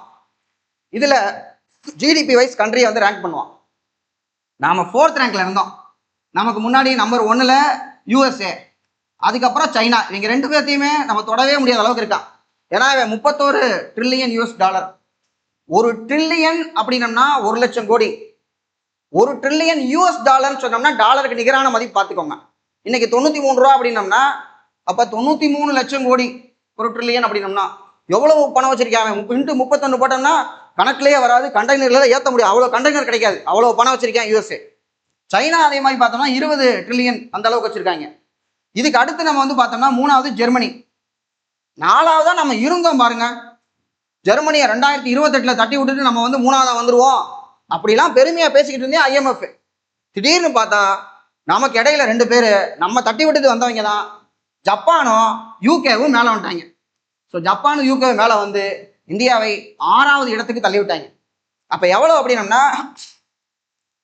இதுல ஜிடிபி வைஸ் கண்ட்ரியை வந்து ரேங்க் பண்ணுவான். நாம 4th ரேங்க்ல இருந்தோம். நமக்கு முன்னாடி நம்பர் 1ல யூஎஸ்ஏ, அதுக்கப்புறம் சைனா. இவங்க ரெண்டு பேர்த்தையுமே நம்ம தொடவே முடியாத அளவுக்கு இருக்கான். ஏன்னா 31 ட்ரில்லியன் யூஎஸ் டாலர். 1 ட்ரில்லியன் அப்படின்னம்னா 1 லட்சம் கோடி. 1 ட்ரில்லியன் யூஎஸ் டாலர் சொன்னோம்னா டாலருக்கு நிகரான மதிப்பு பார்த்துக்கோங்க. இன்னைக்கு 93 ரூபா அப்படின்னம்னா அப்ப 93 லட்சம் கோடி 1 ட்ரில்லியன் அப்படின்னம்னா எவ்வளவு பணம் வச்சிருக்காங்க. இன்ட்டு 31 போட்டோம்னா கணக்குலேயே வராது, கண்டெய்னர்ல ஏற்ற முடியும், அவ்வளோ கண்டெய்னர் கிடைக்காது, அவ்வளோ பணம் வச்சிருக்கேன் யூஎஸ்ஏ. சைனா அதே மாதிரி பார்த்தோம்னா 20 ட்ரில்லியன் அந்த அளவுக்கு வச்சிருக்காங்க. இதுக்கு அடுத்து நம்ம வந்து பார்த்தோம்னா 3வது ஜெர்மனி, 4வதா நம்ம இருந்தோம் பாருங்க. ஜெர்மனியை 2028ல தட்டி விட்டுட்டு நம்ம வந்து 3வதா வந்துருவோம் அப்படிலாம் பெருமையா பேசிக்கிட்டு இருந்தேன் ஐஎம்எஃப். திடீர்னு பார்த்தா நமக்கு இடையில 2 பேர் நம்ம தட்டி விட்டுட்டு வந்தவங்க தான் ஜப்பானும் யூகேவும் மேலே வந்துட்டாங்க. ஸோ ஜப்பானும் யூகேவும் மேலே வந்து இந்தியாவை 6வது இடத்துக்கு தள்ளி விட்டாங்க. அப்ப எவ்வளவு அப்படின்னம்னா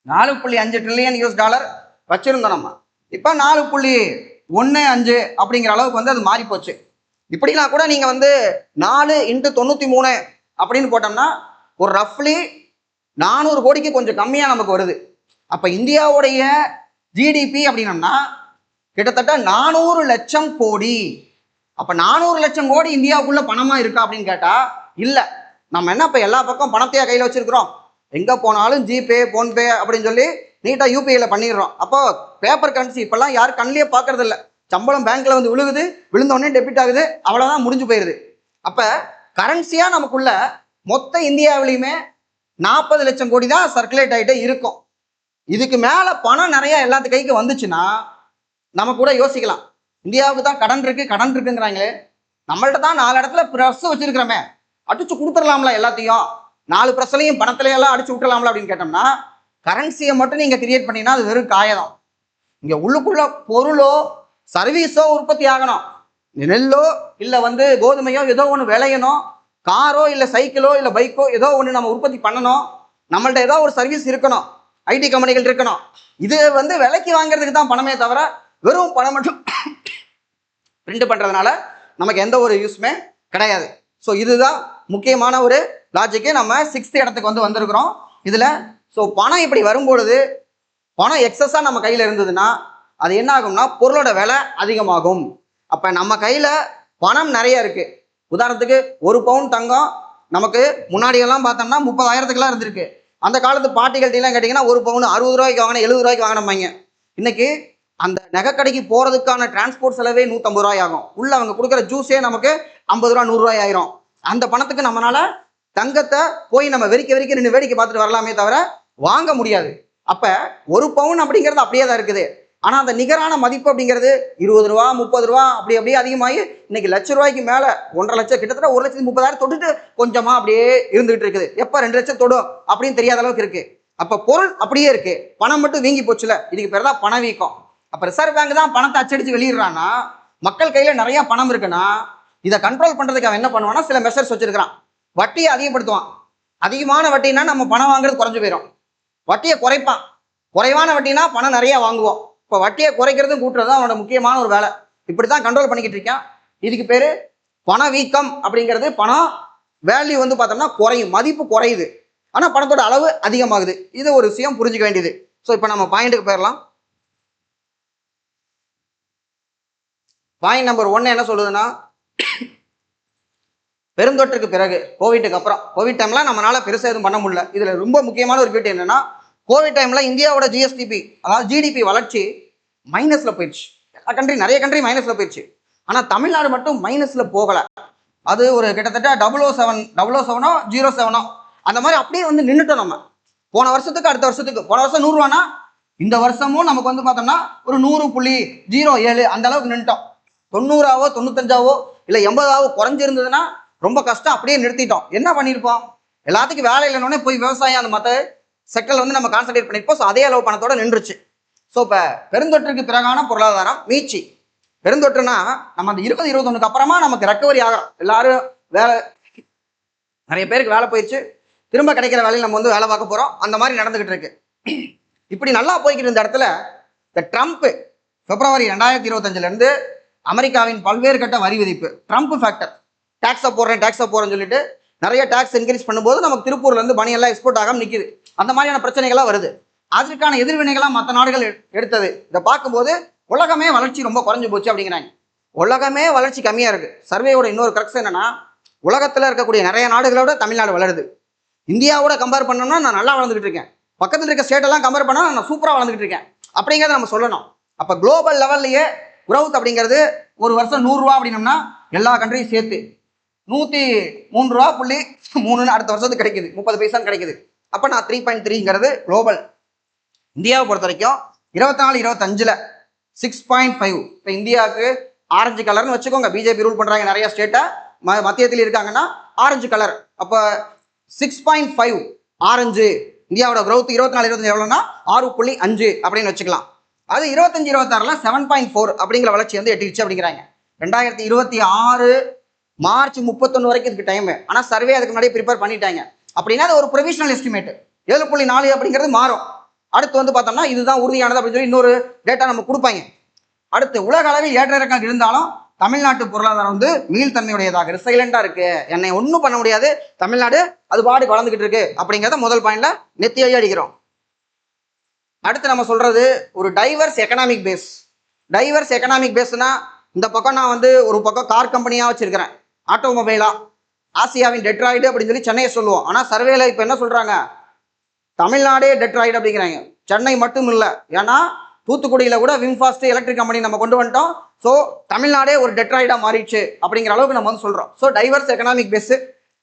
4.5 ட்ரில்லியன் யூஎஸ் டாலர் வச்சிருந்தோம் நம்ம. இப்ப 4.15 அப்படிங்கிற அளவுக்கு வந்து அது மாறி போச்சு. இப்படிலாம் கூட நீங்க வந்து 4 × 93 அப்படின்னு போட்டோம்னா ஒரு ரஃப்லி 400 கோடிக்கு கொஞ்சம் கம்மியா நமக்கு வருது. அப்ப இந்தியாவுடைய ஜிடிபி அப்படின்னம்னா கிட்டத்தட்ட 400 லட்சம் கோடி. அப்ப 400 லட்சம் கோடி இந்தியாவுக்குள்ள பணமா இருக்கா அப்படின்னு கேட்டா இல்ல. நம்ம என்ன இப்ப எல்லா பக்கம் பணத்தையா கையில வச்சிருக்கிறோம், எங்க போனாலும் ஜிபே போன்பே அப்படின்னு சொல்லி நீட்டா யூபிஐல பண்ணிடுறோம். அப்போ பேப்பர் கரன்சி இப்பெல்லாம் யாரும் கண்ணிலேயே பாக்குறது இல்லை. சம்பளம் பேங்க்ல வந்து விழுகுது, விழுந்த உடனே டெபிட் ஆகுது, அவ்வளவுதான், முடிஞ்சு போயிருது. அப்ப கரன்சியா நமக்குள்ள மொத்த இந்தியாவிலையுமே 40 லட்சம் கோடி தான் சர்க்குலேட் ஆகிட்டே இருக்கும். இதுக்கு மேல பணம் நிறைய எல்லாத்து கைக்கு வந்துச்சுன்னா நம்ம கூட யோசிக்கலாம், இந்தியாவுக்கு தான் கடன் இருக்குங்கிறாங்களே, நம்மள்ட்ட தான் 4 இடத்துல ப்ரெஸ் வச்சிருக்கிறோமே, அடிச்சு கொடுத்துடலாம்ல எல்லாத்தையும், 4 ப்ரெஸ்லையும் பணத்திலையெல்லாம் அடிச்சு விட்டுலாம்ல அப்படின்னு கேட்டோம்னா கரன்சியை மட்டும் நீங்க கிரியேட் பண்ணீங்கன்னா அது வெறும் காயதான். இங்க உள்ளுக்குள்ள பொருளோ சர்வீஸோ உற்பத்தி ஆகணும். நெல்லோ இல்ல வந்து கோதுமையோ ஏதோ ஒன்று விளையணும், காரோ இல்ல சைக்கிளோ இல்ல பைக்கோ ஏதோ ஒன்று நம்ம உற்பத்தி பண்ணணும், நம்மள்ட்ட ஏதோ ஒரு சர்வீஸ் இருக்கணும், ஐடி கம்பெனிகள் இருக்கணும். இது வந்து விலைக்கு வாங்குறதுக்கு தான் பணமே தவிர வெறும் பணம் மட்டும் பிரிண்ட் பண்றதுனால நமக்கு எந்த ஒரு யூஸ்மே கிடையாது. ஸோ இதுதான் முக்கியமான ஒரு லாஜிக்கு. நம்ம 6th இடத்துக்கு வந்து வந்திருக்கிறோம் இதுல. ஸோ பணம் இப்படி வரும்பொழுது, பணம் எக்ஸஸா நம்ம கையில இருந்ததுன்னா அது என்ன ஆகும்னா பொருளோட விலை அதிகமாகும். அப்ப நம்ம கையில பணம் நிறைய இருக்கு. உதாரணத்துக்கு 1 பவுன் தங்கம் நமக்கு முன்னாடி எல்லாம் பார்த்தோம்னா 30,000க்குலாம் இருந்திருக்கு. அந்த காலத்து பாட்டிகள்லாம் கேட்டீங்கன்னா 1 பவுன் 60 ரூபாய்க்கு வாங்கின 70 ரூபாய்க்கு வாங்கினமாங்க. இன்னைக்கு அந்த நகைக்கடைக்கு போறதுக்கான டிரான்ஸ்போர்ட் செலவே 150 ரூபாய் ஆகும். உள்ள அவங்க கொடுக்குற ஜூஸே நமக்கு 50 ரூபா 100 ரூபாய் ஆயிரும். அந்த பணத்துக்கு நம்மளால தங்கத்தை போய் நம்ம வெறிக்க நின்று வேடிக்கை பார்த்துட்டு வரலாமே தவிர வாங்க முடியாது. அப்ப 1 பவுன் அப்படிங்கிறது அப்படியே தான் இருக்குது. ஆனா அந்த நிகரான மதிப்பு அப்படிங்கிறது 20 ரூபா 30 ரூபா அப்படியே அதிகமாகி இன்னைக்கு லட்ச ரூபாய்க்கு மேல 1.5 லட்சம், கிட்டத்தட்ட 1,30,000 தொட்டுட்டு கொஞ்சமா அப்படியே இருந்துகிட்டு இருக்குது. எப்ப 2 லட்சம் தொடும் அப்படின்னு தெரியாத அளவுக்கு இருக்கு. அப்ப பொருள் அப்படியே இருக்கு, பணம் மட்டும் வீங்கி போச்சுல, இதுக்கு பேர் தான் பணவீக்கம். அப்ப ரிசர்வ் பேங்க் தான் பணத்தை அச்சடிச்சு வெளியிடுறான்னா, மக்கள் கையில நிறைய பணம் இருக்குன்னா, இதை கண்ட்ரோல் பண்றதுக்கு அவன் என்ன பண்ணுவான்னா சில மெஷர்ஸ் வச்சிருக்கிறான். வட்டியை அதிகப்படுத்துவான். அதிகமான வட்டினா நம்ம பணம் வாங்குறது குறைஞ்சு போயிடும். வட்டியை குறைப்பான். குறைவான வட்டினா பணம் நிறைய வாங்குவோம். இப்போ வட்டியை குறைக்கிறதும் கூட்டுறதும் அவனோட முக்கியமான ஒரு வேலை. இப்படித்தான் கண்ட்ரோல் பண்ணிக்கிட்டு இருக்கான். இதுக்கு பேரு பணவீக்கம் அப்படிங்கிறது. பணம் வேல்யூ வந்து பார்த்தோம்னா குறையும், மதிப்பு குறையுது, ஆனா பணத்தோட அளவு அதிகமாகுது. இது ஒரு விஷயம் புரிஞ்சுக்க வேண்டியது. ஸோ இப்போ நம்ம பாயிண்ட்டுக்கு போயிடலாம். பாயிண்ட் நம்பர் 1 என்ன சொல்லுதுன்னா, பெருந்தொற்றுக்கு பிறகு கோவிட்டுக்கு அப்புறம், கோவிட் டைம்ல நம்மளால பெருசாக எதுவும் பண்ண முடியல. இதுல ரொம்ப முக்கியமான ஒரு பியூட்டி என்னன்னா, கோவிட் டைம்ல இந்தியாவோட ஜிஎஸ்டிபி அதாவது ஜிடிபி வளர்ச்சி மைனஸ்ல போயிடுச்சு. எல்லா கண்ட்ரி, நிறைய கண்ட்ரி மைனஸ்ல போயிடுச்சு. ஆனா தமிழ்நாடு மட்டும் மைனஸ்ல போகல. அது ஒரு கிட்டத்தட்ட 007 அந்த மாதிரி அப்படியே வந்து நின்றுட்டோம். நம்ம போன வருஷத்துக்கு அடுத்த வருஷத்துக்கு, போன வருஷம் 100 ரூபானா இந்த வருஷமும் நமக்கு வந்து பார்த்தோம்னா ஒரு 100.07 அந்த அளவுக்கு நின்றுட்டோம். 90ஆவோ 95ஆவோ இல்லை 80ஆவோ குறைஞ்சிருந்ததுன்னா ரொம்ப கஷ்டம். அப்படியே நிறுத்திட்டோம். என்ன பண்ணியிருப்போம்? எல்லாத்துக்கும் வேலை இல்லைன்னொடனே போய் விவசாயம் அந்த மற்ற செக்டர்ல வந்து நம்ம கான்சன்ட்ரேட் பண்ணியிருப்போம். ஸோ அதே அளவு பணத்தோட நின்றுச்சு. ஸோ இப்போ பெருந்தொற்றுக்கு பிறகான பொருளாதாரம் மீட்சி. பெருந்தொற்றுனா நம்ம அந்த 2021 அப்புறமா நமக்கு ரெக்கவரி ஆகிறோம். எல்லாரும் வேலை, நிறைய பேருக்கு வேலை போயிடுச்சு, திரும்ப கிடைக்கிற வேலையில் நம்ம வந்து வேலை பார்க்க போறோம். அந்த மாதிரி நடந்துகிட்டு இருக்கு. இப்படி நல்லா போய்கிட்டு இருந்த இடத்துல இந்த ட்ரம்ப் பிப்ரவரி 2025 இருந்து அமெரிக்காவின் பல்வேறு கட்ட வரி விதிப்பு, ட்ரம்ப் ஃபேக்டர், டாக்ஸை போறேன்னு சொல்லிட்டு நிறைய டாக்ஸ் இன்க்ரீஸ் பண்ணும்போது நமக்கு திருப்பூர்ல இருந்து பனியெல்லாம் எக்ஸ்போர்ட் ஆகாம நிற்குது. அந்த மாதிரியான பிரச்சனைகள்லாம் வருது. அதற்கான எதிர்வினைகளாக மற்ற நாடுகள் எடுத்தது. இதை பார்க்கும்போது உலகமே வளர்ச்சி ரொம்ப குறைஞ்சு போச்சு அப்படிங்கிறாங்க. உலகமே வளர்ச்சி கம்மியா இருக்கு. சர்வேயோட இன்னொரு கரெக்ஷன் என்னன்னா, உலகத்துல இருக்கக்கூடிய நிறைய நாடுகளோட தமிழ்நாடு வளருது. இந்தியாவோட கம்பேர் பண்ணோம்னா நான் நல்லா வளர்ந்துகிட்டு இருக்கேன், பக்கத்தில் இருக்க ஸ்டேட் எல்லாம் கம்பேர் பண்ணா நான் சூப்பரா வளர்ந்துகிட்டு இருக்கேன் அப்படிங்கிறத நம்ம சொல்லணும். அப்ப குளோபல் லெவல்லையே growth அப்படிங்கிறது ஒரு வருஷம் 100 ரூபா அப்படின்னம்னா எல்லா கண்ட்ரியும் சேர்த்து 103.3 அடுத்த வருஷத்துக்கு கிடைக்குது, 30 பைசா கிடைக்குது. அப்ப நான் 3.3ங்கிறது குளோபல். இந்தியாவை பொறுத்த வரைக்கும் 24-25ல 6.5. இப்போ இந்தியாவுக்கு ஆரஞ்சு கலர்னு வச்சுக்கோங்க. பிஜேபி ரூல் பண்றாங்க நிறைய ஸ்டேட்டை, மத்தியத்தில் இருக்காங்கன்னா ஆரஞ்சு கலர். அப்போ 6.5 ஆரஞ்சு. இந்தியாவோட growth 24-25 எவ்வளோன்னா 6.5 அப்படின்னு வச்சுக்கலாம். அது 25-26ல 7.4 அப்படிங்கிற வளர்ச்சி வந்து எட்டிடுச்சு அப்படிங்கிறாங்க. 2026 மார்ச் 31 வரைக்கும் இதுக்கு டைம். ஆனால் சர்வே அதுக்கு முன்னாடி ப்ரிப்பேர் பண்ணிட்டாங்க. அப்படின்னா அது ஒரு ப்ரொவிஷனல் எஸ்டிமேட். 7.4 அப்படிங்கிறது மாறும். அடுத்து வந்து பார்த்தோம்னா இதுதான் உறுதியானது அப்படின்னு சொல்லி இன்னொரு டேட்டா நம்ம கொடுப்பாங்க. அடுத்து உலக அளவில் ஏற்ற இறக்கம் இருந்தாலும் தமிழ்நாட்டு பொருளாதாரம் வந்து மீள்தன்மையுடையதாக ரிசைலண்டா இருக்கு. என்னை ஒன்றும் பண்ண முடியாது, தமிழ்நாடு அது பாட்டுக்கு வளர்ந்துகிட்டு இருக்கு அப்படிங்கிறத முதல் பாயிண்ட்ல நெத்தியடி அடிக்கிறோம். அடுத்து நம்ம சொல்றது ஒரு diverse economic base. Diverse economic பேஸ்னா இந்த பக்கம் நான் வந்து ஒரு பக்கம் கார் கம்பெனியா வச்சிருக்கிறேன், ஆட்டோமொபைலா, ஆசியாவின் டெட்ராய்டு அப்படின்னு சொல்லி சென்னையை சொல்லுவோம். ஆனா சர்வேல இப்ப என்ன சொல்றாங்க, தமிழ்நாடே டெட்ராய்டு அப்படிங்கிறாங்க. சென்னை மட்டும் இல்லை, ஏன்னா தூத்துக்குடியில கூட விம்ஃபாஸ்ட் எலக்ட்ரிக் கம்பெனி நம்ம கொண்டு வந்துட்டோம். ஸோ தமிழ்நாடே ஒரு டெட்ராய்டா மாறிடுச்சு அப்படிங்கிற அளவுக்கு நம்ம வந்து சொல்றோம். So diverse economic base.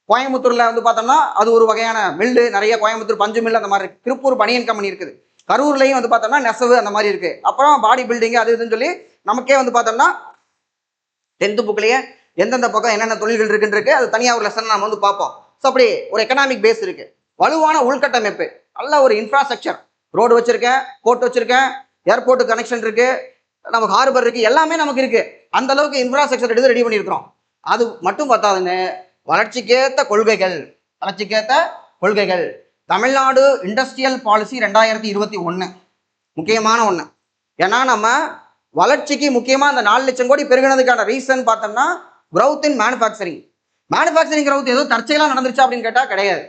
கோயம்புத்தூர்ல வந்து பார்த்தோம்னா அது ஒரு வகையான மில்லு, நிறைய கோயம்புத்தூர் பஞ்சு மில் அந்த மாதிரி இருக்கு. திருப்பூர் பனியன் கம்பெனி இருக்குது. கரூர்லையும் வந்து பார்த்தோம்னா நெசவு அந்த மாதிரி இருக்கு. அப்புறம் பாடி பில்டிங் அது இதுன்னு சொல்லி நமக்கே வந்து பார்த்தோம்னா 10th புக்லயே எந்தெந்த பக்கம் என்னென்ன தொழில்கள் இருக்குன்னு இருக்கு. அது தனியாக ஒரு லெசன் நம்ம வந்து பார்ப்போம். ஸோ அப்படி ஒரு எக்கனாமிக் பேஸ் இருக்கு. வலுவான உள்கட்டமைப்பு, நல்ல ஒரு இன்ஃப்ராஸ்ட்ரக்சர், ரோடு வச்சிருக்கேன், போர்ட் வச்சிருக்கேன், ஏர்போர்ட் கனெக்ஷன் இருக்கு, நமக்கு ஹார்பர் இருக்கு, எல்லாமே நமக்கு இருக்கு. அந்த அளவுக்கு இன்ஃப்ராஸ்ட்ரக்சர் எடுத்து ரெடி பண்ணியிருக்கிறோம். அது மட்டும் பார்த்தாதுன்னு வளர்ச்சிக்கேற்ற கொள்கைகள். தமிழ்நாடு இண்டஸ்ட்ரியல் பாலிசி 2021 முக்கியமான ஒன்று. ஏன்னா நம்ம வளர்ச்சிக்கு முக்கியமாக அந்த 4 லட்சம் கோடி பெருகினதுக்கான ரீசன் பார்த்தோம்னா growth in மேனுஃபேக்சரிங் growth ஏதோ தற்செயலாக நடந்துருச்சா அப்படின்னு கேட்டால் கிடையாது.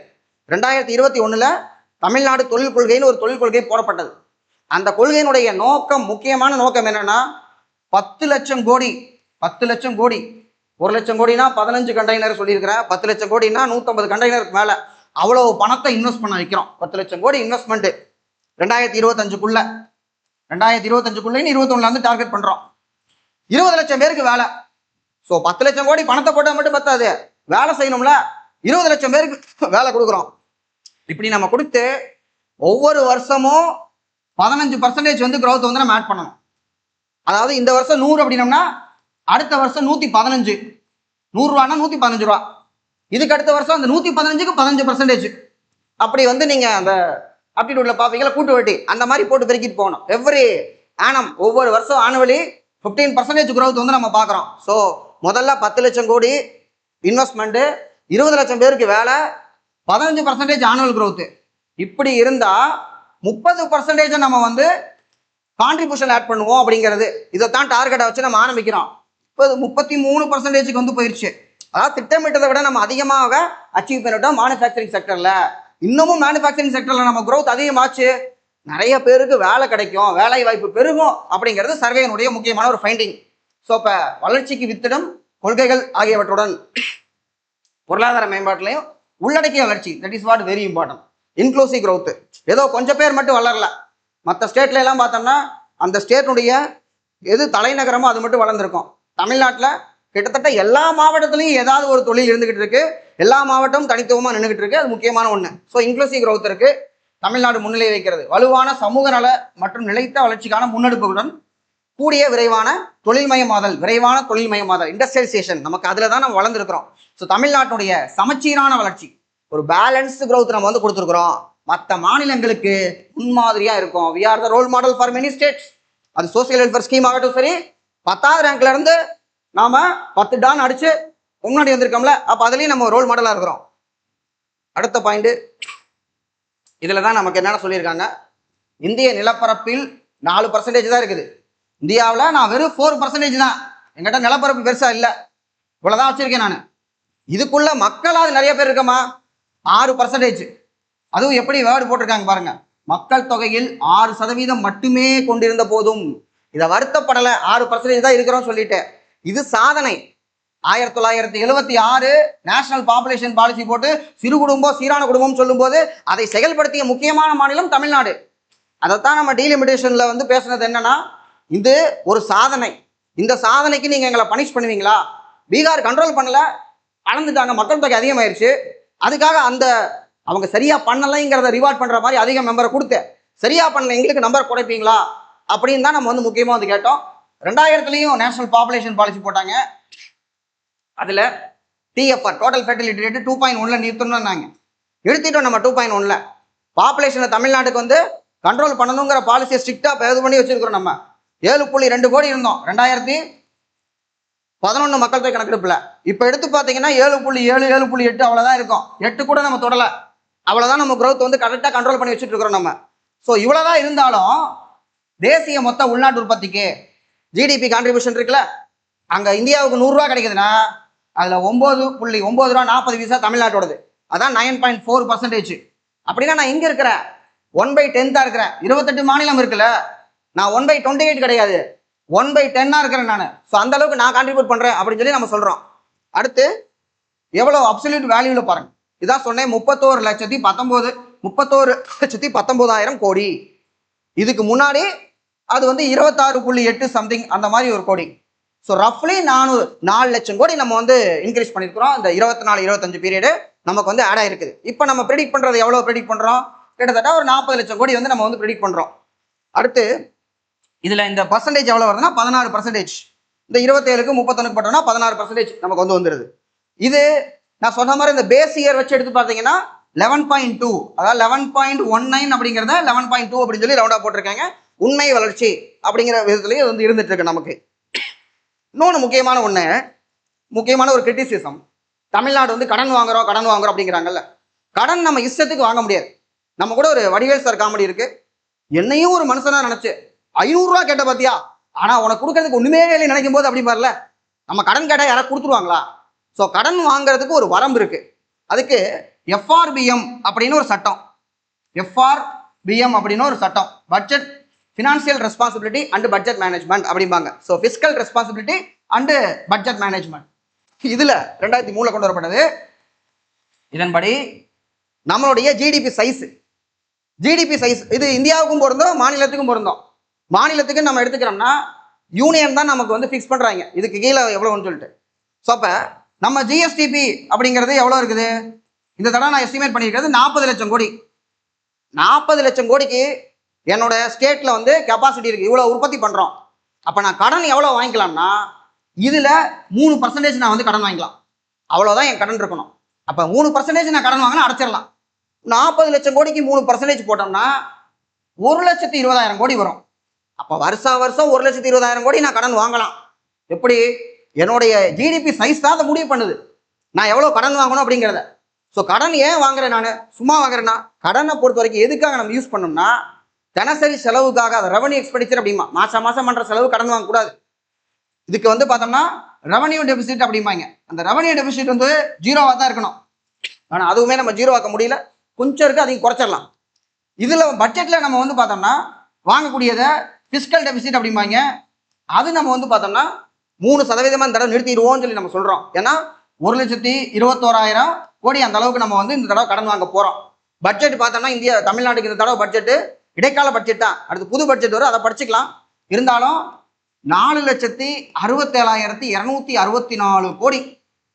2021ல் தமிழ்நாடு தொழில் கொள்கைன்னு ஒரு தொழில் கொள்கை போடப்பட்டது. அந்த கொள்கையினுடைய நோக்கம், முக்கியமான நோக்கம் என்னன்னா 10 லட்சம் கோடி. 1 லட்சம் கோடினா 15 கண்டெய்னர் சொல்லியிருக்கிறேன், 10 லட்சம் கோடினா 150 கண்டெய்னருக்கு மேல அவ்வளவு பணத்தை இன்வெஸ்ட் பண்ண வைக்கிறோம். 10 லட்சம் கோடி இன்வெஸ்ட்மெண்ட் 2025க்குள்ள 21ல வந்து டார்கெட் பண்றோம். 20 லட்சம் பேருக்கு வேலை. ஸோ 10 லட்சம் கோடி பணத்தை போட்டால் மட்டும் பத்தாது, வேலை செய்யணும்ல. 20 லட்சம் பேருக்கு வேலை கொடுக்குறோம். இப்படி நம்ம கொடுத்து ஒவ்வொரு வருஷமும் 15% வந்து growth வந்து நம்ம ஆட் பண்ணணும். அதாவது இந்த வருஷம் 100 அப்படின்னம்னா அடுத்த வருஷம் 115. 100 ரூபான்னா 115 ரூபா. இதுக்கு அடுத்த வருஷம் அந்த 115க்கு 15% அப்படி வந்து நீங்க அந்த ஆப்டிடியூட்ல பார்ப்பீங்களா, கூட்டு வட்டி அந்த மாதிரி போட்டு பெருக்கிட்டு போகணும். எவ்ரி ஆனம், ஒவ்வொரு வருஷம் ஆனுவலி 15% growth வந்து நம்ம பார்க்குறோம். ஸோ முதல்ல 10 லட்சம் கோடி இன்வெஸ்ட்மெண்ட், 20 லட்சம் பேருக்கு வேலை, 15% ஆனுவல் growth. இப்படி இருந்தா 30% நம்ம வந்து கான்ட்ரிபியூஷன் ஆட் பண்ணுவோம் அப்படிங்கிறது. இதைத்தான் டார்கெட்டை வச்சு நம்ம ஆரம்பிக்கிறோம். இப்போ 33% வந்து போயிடுச்சு. அதாவது திட்டமிட்டதை விட நம்ம அதிகமாக அச்சீவ் பண்ணிட்டோம் மேனுஃபேக்சரிங் செக்டர்ல. இன்னமும் மேனுஃபேக்சரிங் செக்டர்ல நம்ம growth அதிகமாச்சு, நிறைய பேருக்கு வேலை கிடைக்கும், வேலை வாய்ப்பு பெருகும் அப்படிங்கிறது சர்வேனுடைய முக்கியமான ஒரு ஃபைண்டிங். ஸோ இப்போ வளர்ச்சிக்கு வித்திடும் கொள்கைகள் ஆகியவற்றுடன் பொருளாதார மேம்பாட்டிலையும் உள்ளடக்கிய வளர்ச்சி, that is what very important. Inclusive growth. ஏதோ கொஞ்சம் பேர் மட்டும் வளரல. மற்ற ஸ்டேட்ல எல்லாம் பார்த்தோம்னா அந்த ஸ்டேட்டுடைய எது தலைநகரமோ அது மட்டும் வளர்ந்துருக்கும். தமிழ்நாட்டில் கிட்டத்தட்ட எல்லா மாவட்டத்திலையும் ஏதாவது ஒரு தொழில் இருந்துகிட்டு இருக்கு, எல்லா மாவட்டமும் தனித்துவமாக நின்றுகிட்டு இருக்கு. அது முக்கியமான ஒன்று. ஸோ இன்க்ளூசிவ் growth இருக்கு. தமிழ்நாடு முன்னிலை வைக்கிறது. வலுவான சமூக நல மற்றும் நிலைத்த வளர்ச்சிக்கான முன்னெடுப்புகளுடன் கூடிய விரைவான தொழில்மயமாதல், இண்டஸ்ட்ரியலைசேஷன், நமக்கு அதில் தான் நம்ம வளர்ந்துருக்கிறோம். ஸோ தமிழ்நாட்டுடைய சமச்சீரான வளர்ச்சி, ஒரு பேலன்ஸ்டு growth நம்ம வந்து கொடுத்துருக்குறோம். மற்ற மாநிலங்களுக்கு முன்மாதிரியா இருக்கும். We are the role model for many states. அது சோசியல் வெல்ஃபேர் ஸ்கீம் ஆகட்டும் சரி, 10வது ரேங்க்ல இருந்து நாம 10 டான் அடிச்சு முன்னாடி வந்திருக்கோம்ல, அப்ப அதுலயும் நம்ம ரோல் மாடலா இருக்கிறோம். அடுத்த பாயிண்ட், இதுல தான் நமக்கு என்னென்ன சொல்லியிருக்காங்க, இந்திய நிலப்பரப்பில் 4% தான் இருக்குது. இந்தியாவில் நான் வெறும் 4% தான், எங்கிட்ட நிலப்பரப்பு பெருசா இல்லை, இவ்வளவுதான் வச்சிருக்கேன் நான். இதுக்குள்ள மக்களாவது நிறைய பேர் இருக்கமா, 6%. அதுவும் எப்படி வேர்டு போட்டிருக்காங்க பாருங்க, மக்கள் தொகையில் 6% மட்டுமே கொண்டிருந்த போதும். இதை வருத்தப்படலை, 6% தான் இருக்கிறோம் சொல்லிட்டு. இது சாதனை. 1976 நேஷனல் பாப்புலேஷன் பாலிசி போட்டு சிறு குடும்பம் சீரான குடும்பம் சொல்லும் போது அதை செயல்படுத்திய முக்கியமான மாநிலம் தமிழ்நாடு. அதைத்தான் நம்ம டீலிமிட்டேஷன்ல வந்து பேசுனது என்னன்னா, இது ஒரு சாதனை. இந்த சாதனைக்கு நீங்க எங்களை பனிஷ் பண்ணுவீங்களா? பீகார் கண்ட்ரோல் பண்ணல, அளந்துட்டாங்க, மக்கள் தொகை அதிகமாயிருச்சு. அதுக்காக அந்த அவங்க சரியா பண்ணலைங்கிறத ரிவார்ட் பண்ற மாதிரி அதிக மெம்பரை கொடுத்து சரியா பண்ணல எங்களுக்கு நம்பர் குறைப்பீங்களா அப்படின்னு தான் நம்ம வந்து முக்கியமா வந்து கேட்டோம். 2000 நேஷனல் பாப்புலேஷன் பாலிசி போட்டாங்க. அதுல டிஎஃப்ஆர், டோட்டல் ஃபெர்டிலிட்டி ரேட் 2.1ல நிறுத்தணும்னாங்க. நிறுத்திட்டோம் நம்ம 2.1ல. பாப்புலேஷனை தமிழ்நாட்டுக்கு வந்து கண்ட்ரோல் பண்ணணுங்கிற பாலிசியை ஸ்ட்ரிக்டா இது பண்ணி வச்சிருக்கிறோம். நம்ம 7.2 கோடி இருந்தோம் 2011 மக்கள் தொகை கணக்கெடுப்புல. இப்ப எடுத்து பாத்தீங்கன்னா 7.7, 7.8 அவ்வளவுதான் இருக்கும். 8 கூட நம்ம தொடல. அவ்வளவுதான் நம்ம growth வந்து கரெக்டா கண்ட்ரோல் பண்ணி வச்சுட்டு இருக்கிறோம் நம்ம. ஸோ இவ்வளவுதான் இருந்தாலும் தேசிய மொத்த உள்நாட்டு உற்பத்திக்கு ஜிடிபி கான்ட்ரிபியூஷன் இருக்குல்ல, அங்க இந்தியாவுக்கு 100 ரூபா கிடைக்குதுன்னா அதுல 9.9 ரூபா 40 பைசா தமிழ்நாட்டோடது. அதான் 9.4%. அப்படின்னா நான் எங்க இருக்கிறேன், 1/10 தான் இருக்கிறேன். 28 மாநிலம் இருக்குல்ல, நான் 1/28 கிடையாது, 1/10 இருக்கிறேன் நான். ஸோ அந்த அளவுக்கு நான் கான்ட்ரிபியூட் பண்றேன் அப்படின்னு சொல்லி நம்ம சொல்றோம். அடுத்து எவ்வளவு அப்சல்யூட் வேல்யூல பாருங்க. இதான் சொன்னேன், 31,19,000 கோடி. இதுக்கு முன்னாடி அது வந்து 26.8 சம்திங் அந்த மாதிரி ஒரு கோடி. ஸோ ரஃப்லி 4 லட்சம் கோடி நம்ம வந்து இன்க்ரீஸ் பண்ணியிருக்கிறோம். இந்த 24-25 பீரியடு நமக்கு வந்து ஆட் ஆயிருக்குது. இப்போ நம்ம ப்ரெடிக்ட் பண்றது எவ்வளவு ப்ரெடிக்ட் பண்றோம், கிட்டத்தட்ட ஒரு 40 லட்சம் கோடி வந்து நம்ம வந்து ப்ரெடிக்ட் பண்றோம். அடுத்து இதுல இந்த பர்சன்டேஜ் எவ்வளவு வருதுன்னா 16%. இந்த 27க்கு 31க்கு போட்டோம்னா 16% நமக்கு வந்து வந்துருது. இது நான் சொன்ன மாதிரி இந்த பேஸ் இயர் வச்சு எடுத்து பார்த்தீங்கன்னா 11.2, அதாவது 11.19 அப்படிங்கிறத 11.2 அப்படின்னு சொல்லி ரவுண்டா போட்டிருக்காங்க. உண்மை வளர்ச்சி அப்படிங்கிற விதத்துலயும் வந்து இருந்துட்டு இருக்கு நமக்கு. இன்னொன்று முக்கியமான ஒரு கிரிட்டிசிசம், தமிழ்நாடு வந்து கடன் வாங்குறோம் அப்படிங்கிறாங்கல்ல. கடன் நம்ம இஷ்டத்துக்கு வாங்க முடியாது. நம்ம கூட ஒரு வடிவேல் சார் காமெடி இருக்கு, என்னையும் ஒரு மனுஷனா நினைச்சு 500 ரூபா கேட்ட பாத்தியா, ஆனா உனக்கு கொடுக்கறதுக்கு ஒண்ணுமே இல்லை நினைக்கும் போது அப்படி பாருல, நம்ம கடன் கேட்டா யாராவது கொடுத்துருவாங்களா? ஸோ கடன் வாங்குறதுக்கு ஒரு வரம்பு இருக்கு. அதுக்கு எஃப்ஆர்பிஎம் அப்படின்னு ஒரு சட்டம், budget financial responsibility and budget management அப்படிம்பாங்க. So fiscal responsibility and budget management இதுல 2003 கொண்டு வரப்பட்டது. இதன்படி நம்மளுடைய ஜிடிபி சைஸ் இது இந்தியாவுக்கும் பொருந்தோம், மாநிலத்துக்கும் பொருந்தோம். மாநிலத்துக்கு நம்ம எடுத்துக்கிறோம்னா யூனியன் தான் நமக்கு வந்து ஃபிக்ஸ் பண்றாங்க இதுக்கு கீழே எவ்வளவுன்னு சொல்லிட்டு. ஸோ அப்ப நம்ம ஜிஎஸ்டிபி அப்படிங்கிறது எவ்வளவு இருக்குது, இந்த தடவை நான் எஸ்டிமேட் பண்ணியிருக்கிறது 40 லட்சம் கோடி. 40 லட்சம் கோடிக்கு என்னோட ஸ்டேட்ல வந்து கெப்பாசிட்டி இருக்கு, இவ்வளவு உற்பத்தி பண்றோம். அப்ப நான் கடன் எவ்வளவு வாங்கிக்கலாம்னா இதுல 3% நான் வந்து கடன் வாங்கிக்கலாம், அவ்வளவுதான் என் கடன் இருக்கணும். அப்ப 3% நான் கடன் வாங்கினா அடைச்சிடலாம். 40 லட்சம் கோடிக்கு 3% போட்டோம்னா 1,20,000 கோடி வரும். அப்போ வருஷம் 1,20,000 கோடி நான் கடன் வாங்கலாம். எப்படி? என்னுடைய ஜிடிபி சைஸ் தான் அதை முடிவு பண்ணுது நான் எவ்வளோ கடன் வாங்கணும் அப்படிங்கிறத. ஸோ கடன் ஏன் வாங்குறேன்? நான் சும்மா வாங்குறேன்னா, கடனை பொறுத்த வரைக்கும் எதுக்காக நம்ம யூஸ் பண்ணோம்னா தினசரி செலவுக்காக, அதை ரெவன்யூ எக்ஸ்பெண்டிச்சர் அப்படிமா. மாசம் மாசம் பண்ற செலவு கடன் வாங்கக்கூடாது. இதுக்கு வந்து பார்த்தோம்னா ரெவன்யூ டெபிசிட் அப்படிம்பாங்க. அந்த ரெவன்யூ டெபிசிட் வந்து 0வா தான் இருக்கணும். ஆனால் அதுவுமே நம்ம 0 ஆக்க முடியல, கொஞ்சம் இருக்கு, அதையும் குறைச்சிடலாம். இதுல பட்ஜெட்ல நம்ம வந்து பார்த்தோம்னா வாங்கக்கூடியதை பிஸ்கல் டெபிசிட் அப்படிம்பாங்க. அது நம்ம வந்து பார்த்தோம்னா 3% இந்த தடவை நிறுத்திடுவோம்னு சொல்லி நம்ம சொல்றோம். ஏன்னா 1,21,000 கோடி அந்த அளவுக்கு நம்ம வந்து இந்த தடவை கடன் வாங்க போறோம். பட்ஜெட் பார்த்தோம்னா இந்தியா தமிழ்நாட்டுக்கு இந்த தடவை பட்ஜெட்டு இடைக்கால பட்ஜெட் தான். அடுத்து புது பட்ஜெட் வரும், அதை படிச்சுக்கலாம். இருந்தாலும் 4,67,264 கோடி.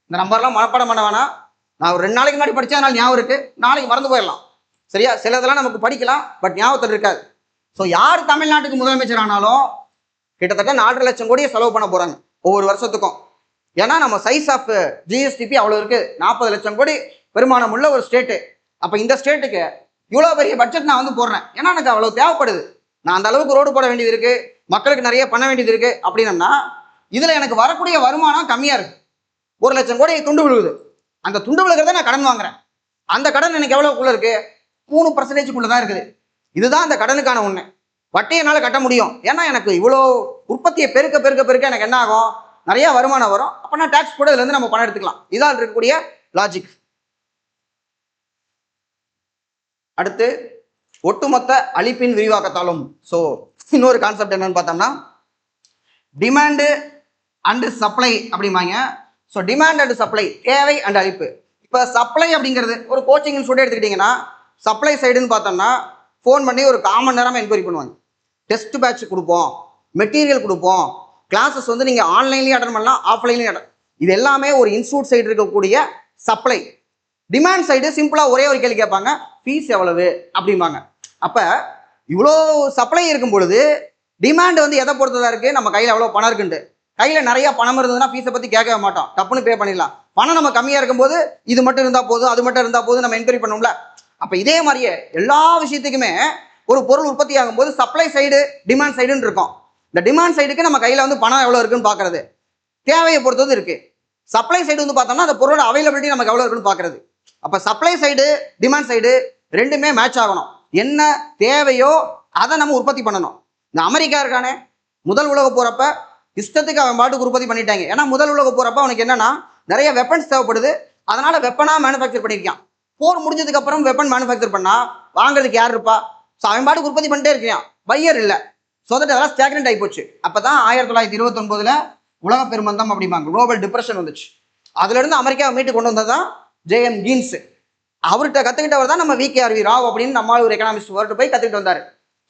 இந்த நம்பர்லாம் மனப்பாடம் பண்ண வேணாம். நான் ஒரு 2 நாளைக்கு முன்னாடி படித்தேன், அதனால ஞாபகம் இருக்கு. நாளைக்கு மறந்து போயிடலாம். சரியா? சிலதெல்லாம் நமக்கு படிக்கலாம், பட் ஞாபகத்தில் இருக்காது. ஸோ யார் தமிழ்நாட்டுக்கு முதலமைச்சர் ஆனாலும் கிட்டத்தட்ட 4.5 லட்சம் கோடியை செலவு பண்ண போறாங்க ஒவ்வொரு வருஷத்துக்கும். ஏன்னா நம்ம சைஸ் ஆஃப் ஜிஎஸ்டிபி அவ்வளோ இருக்கு. 40 லட்சம் கோடி பெருமானம் உள்ள ஒரு ஸ்டேட்டு. அப்போ இந்த ஸ்டேட்டுக்கு இவ்வளோ பெரிய பட்ஜெட் நான் வந்து போடுறேன். ஏன்னா எனக்கு அவ்வளோ தேவைப்படுது. நான் அந்த அளவுக்கு ரோடு போட வேண்டியது இருக்கு, மக்களுக்கு நிறைய பண்ண வேண்டியது இருக்கு. அப்படின்னா இதுல எனக்கு வரக்கூடிய வருமானம் கம்மியா இருக்கு. 1 லட்சம் கோடி துண்டு விழுகுது. அந்த துண்டு விழுகிறத நான் கடன் வாங்குறேன். அந்த கடன் எனக்கு எவ்வளவுக்குள்ள இருக்கு? 3% தான் இருக்குது. இதுதான் அந்த கடனுக்கான ஒண்ணு. வட்டியினால கட்ட முடியும். ஏன்னா எனக்கு இவ்வளோ உற்பத்தியை பெருக்க பெருக்க பெருக்க எனக்கு என்ன ஆகும்? நிறைய வருமானம் வரும். அப்ப நான் டாக்ஸ் கூட இதுல இருந்து நம்ம பணம் எடுத்துக்கலாம். இதான் இருக்கக்கூடிய லாஜிக். அடுத்து ஒட்டுமொத்த அளிப்பின் விரிவாக்கத்தாலும். ஸோ இன்னொரு கான்செப்ட் என்னன்னு பார்த்தோம்னா டிமாண்டு அண்ட் சப்ளை அப்படிம்பாங்க. ஸோ டிமாண்ட் அண்ட் சப்ளை, தேவை அண்ட் அளிப்பு. இப்போ சப்ளை அப்படிங்கிறது ஒரு கோச்சிங் இன்ஸ்டியூட் எடுத்துக்கிட்டிங்கன்னா சப்ளை சைடுன்னு பார்த்தோம்னா ஃபோன் பண்ணி ஒரு 1/4 மணி நேரம் என்கொயரி பண்ணுவாங்க. டெஸ்ட் பேட்ச் கொடுப்போம், மெட்டீரியல் கொடுப்போம், கிளாஸஸ் வந்து நீங்கள் ஆன்லைன்லேயும் அட்டன் பண்ணலாம், ஆஃப்லைன்லேயும் அட்டன். இது எல்லாமே ஒரு இன்ஸ்டியூட் சைடு இருக்கக்கூடிய சப்ளை. டிமாண்ட் சைடு சிம்பிளாக ஒரே ஒரு கேள்வி கேட்பாங்க, ஃபீஸ் எவ்வளவு அப்படிம்பாங்க. அப்போ இவ்வளோ சப்ளை இருக்கும் பொழுது டிமாண்ட் வந்து எதை பொறுத்ததாக இருக்குது? நம்ம கையில் எவ்வளோ பணம் இருக்குன்ட்டு. கையில் நிறைய பணம் இருந்ததுன்னா ஃபீஸை பற்றி கேட்கவே மாட்டோம், டப்புன்னு பே பண்ணிடலாம். பணம் நம்ம கம்மியாக இருக்கும்போது இது மட்டும் இருந்தால் போதும், அது மட்டும் இருந்தால் போதும், நம்ம என்கொயரி பண்ணுவோம்ல. அப்போ இதே மாதிரியே எல்லா விஷயத்துக்குமே ஒரு பொருள் உற்பத்தி ஆகும்போது சப்ளை சைடு டிமாண்ட் சைடுன்னு இருக்கும். இந்த டிமாண்ட் சைடுக்கு நம்ம கையில் வந்து பணம் எவ்வளோ இருக்குன்னு பார்க்கறது, தேவையை பொறுத்தது இருக்கு. சப்ளை சைடு வந்து பார்த்தோம்னா அந்த பொருளோட அவைலபிலிட்டி நமக்கு எவ்வளோ இருக்குன்னு பார்க்கறது. அப்போ சப்ளை சைடு டிமாண்ட் சைடு ரெண்டுமே மேட்ச் ஆகணும். என்ன தேவையோ அதை நம்ம உற்பத்தி பண்ணணும். இந்த அமெரிக்கா இருக்கானே, முதல் உலக போறப்ப இஷ்டத்துக்கு அவன் பாட்டுக்கு உற்பத்தி பண்ணிட்டாங்க. ஏன்னா முதல் உலக போறப்ப அவனுக்கு என்னன்னா நிறைய வெப்பன்ஸ் தேவைப்படுது, அதனால வெப்பனா மேனுஃபேக்சர் பண்ணியிருக்கான். போர் முடிஞ்சதுக்கு அப்புறம் வெப்பன் மேனுஃபேக்சர் பண்ணா வாங்குறதுக்கு யார் இருப்பா? ஸோ அவன் பாட்டுக்கு உற்பத்தி பண்ணிட்டே இருக்கான், பையர் இல்லை. ஸோ தட் அதெல்லாம் ஸ்டாக்னெண்ட் ஆகி போச்சு. அப்பதான் 1929 உலக பெருமந்தம் அப்படிம்பாங்க, குளோபல் டிப்ரெஷன் வந்துச்சு. அதுல இருந்து அமெரிக்காவை மீட்டு கொண்டு வந்ததுதான் ஜேஎம் கீன்ஸ். அவர்கிட்ட கத்துக்கிட்டவர் தான் நம்ம விகேஆர்வி ராவ் அப்படின்னு நம்மளால ஒரு எக்கனாமிஸ்ட் அவர்கிட்ட போய் கத்துக்கிட்டு வந்தாரு.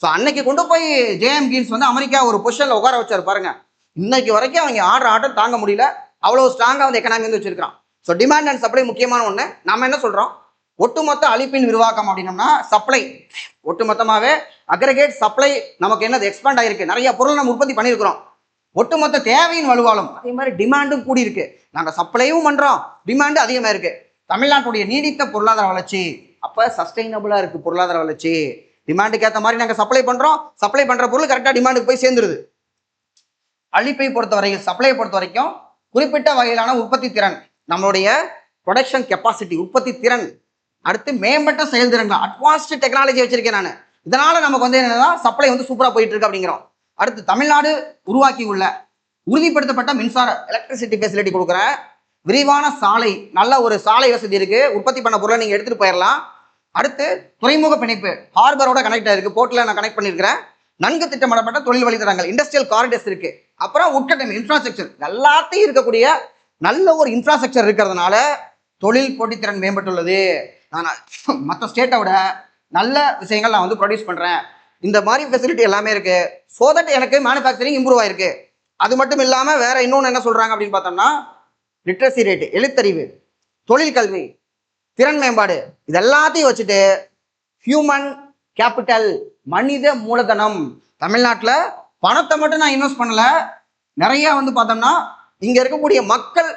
ஸோ அன்னைக்கு கொண்டு போய் ஜேஎம் கீன்ஸ் வந்து அமெரிக்கா ஒரு பொசிஷன்ல உட்கார வச்சாரு பாருங்க. இன்னைக்கு வரைக்கும் அவங்க ஆர்டர் தாங்க முடியல, அவ்வளவு ஸ்ட்ராங்கா வந்து எக்கனாமி வந்து வச்சிருக்கான். ஸோ டிமாண்ட் அண்ட் சப்ளை முக்கியமான ஒண்ணு. நம்ம என்ன சொல்றோம்? ஒட்டுமொத்த அளிப்பின் விரிவாக்கம் அப்படின்னம்னா சப்ளை. ஒட்டுமொத்தமாவே அக்ரிகேட் சப்ளை நமக்கு என்னது எக்ஸ்பேண்ட் ஆயிருக்கு, நிறைய பொருள் நம்ம உற்பத்தி பண்ணியிருக்கிறோம். ஒட்டுமொத்த தேவையின் வலுவாலும் அதே மாதிரி டிமாண்டும் கூடி இருக்கு. நாங்க சப்ளையும் பண்றோம், டிமாண்டு அதிகமா இருக்கு. தமிழ்நாட்டுடைய நீடித்த பொருளாதார வளர்ச்சி அப்ப சஸ்டைனபிளா இருக்கு. பொருளாதார வளர்ச்சி டிமாண்டுக்கு ஏற்ற மாதிரி நாங்க சப்ளை பண்றோம், சப்ளை பண்ற பொருள் கரெக்டா டிமாண்டுக்கு போய் சேர்ந்துருது. அளிப்பை பொறுத்த வரைக்கும், சப்ளையை பொறுத்த வரைக்கும் குறிப்பிட்ட வகையிலான உற்பத்தி திறன், நம்மளுடைய ப்ரொடக்ஷன் கெப்பாசிட்டி, உற்பத்தி திறன். அடுத்து மேம்பட்ட செயல்திறன்கள், அட்வான்ஸ்டு டெக்னாலஜி வச்சிருக்கேன் நான். இதனால நமக்கு வந்து என்னன்னா சப்ளை வந்து சூப்பரா போயிட்டு இருக்கு அப்படிங்கிறோம். அடுத்து தமிழ்நாடு உருவாக்கி உள்ள உறுதிப்படுத்தப்பட்ட மின்சார எலக்ட்ரிசிட்டி ஃபெசிலிட்டி கொடுக்குறேன். விரிவான சாலை, நல்ல ஒரு சாலை வசதி இருக்கு, உற்பத்தி பண்ண பொருளை நீங்க எடுத்துட்டு போயிடலாம். அடுத்து துறைமுக பிணைப்பு, ஹார்பரோட கனெக்ட் ஆயிருக்கு, போர்ட்ல நான் கனெக்ட் பண்ணியிருக்கிறேன். நன்கு திட்டமிடப்பட்ட தொழில் வழித்தடங்கள், இண்டஸ்ட்ரியல் காரிடர்ஸ் இருக்கு. அப்புறம் உட்கட்டமை இன்ஃப்ராஸ்ட்ரக்சர், எல்லாத்தையும் இருக்கக்கூடிய நல்ல ஒரு இன்ஃப்ராஸ்ட்ரக்சர் இருக்கிறதுனால தொழில் போட்டித்திறன் மேம்பட்டுள்ளது. நான் மற்ற ஸ்டேட்டை விட நல்ல விஷயங்கள் நான் வந்து ப்ரொடியூஸ் பண்றேன். இந்த மாதிரி ஃபெசிலிட்டி எல்லாமே இருக்கு. ஸோ தட் எனக்கு மேனுஃபேக்சரிங் இம்ப்ரூவ் ஆயிருக்கு. அது மட்டும் இல்லாம வேற இன்னொன்று என்ன சொல்றாங்க அப்படின்னு பார்த்தோம்னா லிட்ரஸி ரேட், எழுத்தறிவு, தொழில் கல்வி, திறன் மேம்பாடு, இது எல்லாத்தையும் வச்சுட்டு ஹியூமன் கேபிட்டல், மனித மூலதனம். தமிழ்நாட்டில் பணத்தை மட்டும் நான் இன்வெஸ்ட் பண்ணல, நிறைய வந்து பார்த்தோம்னா இங்க இருக்கக்கூடிய மக்கள்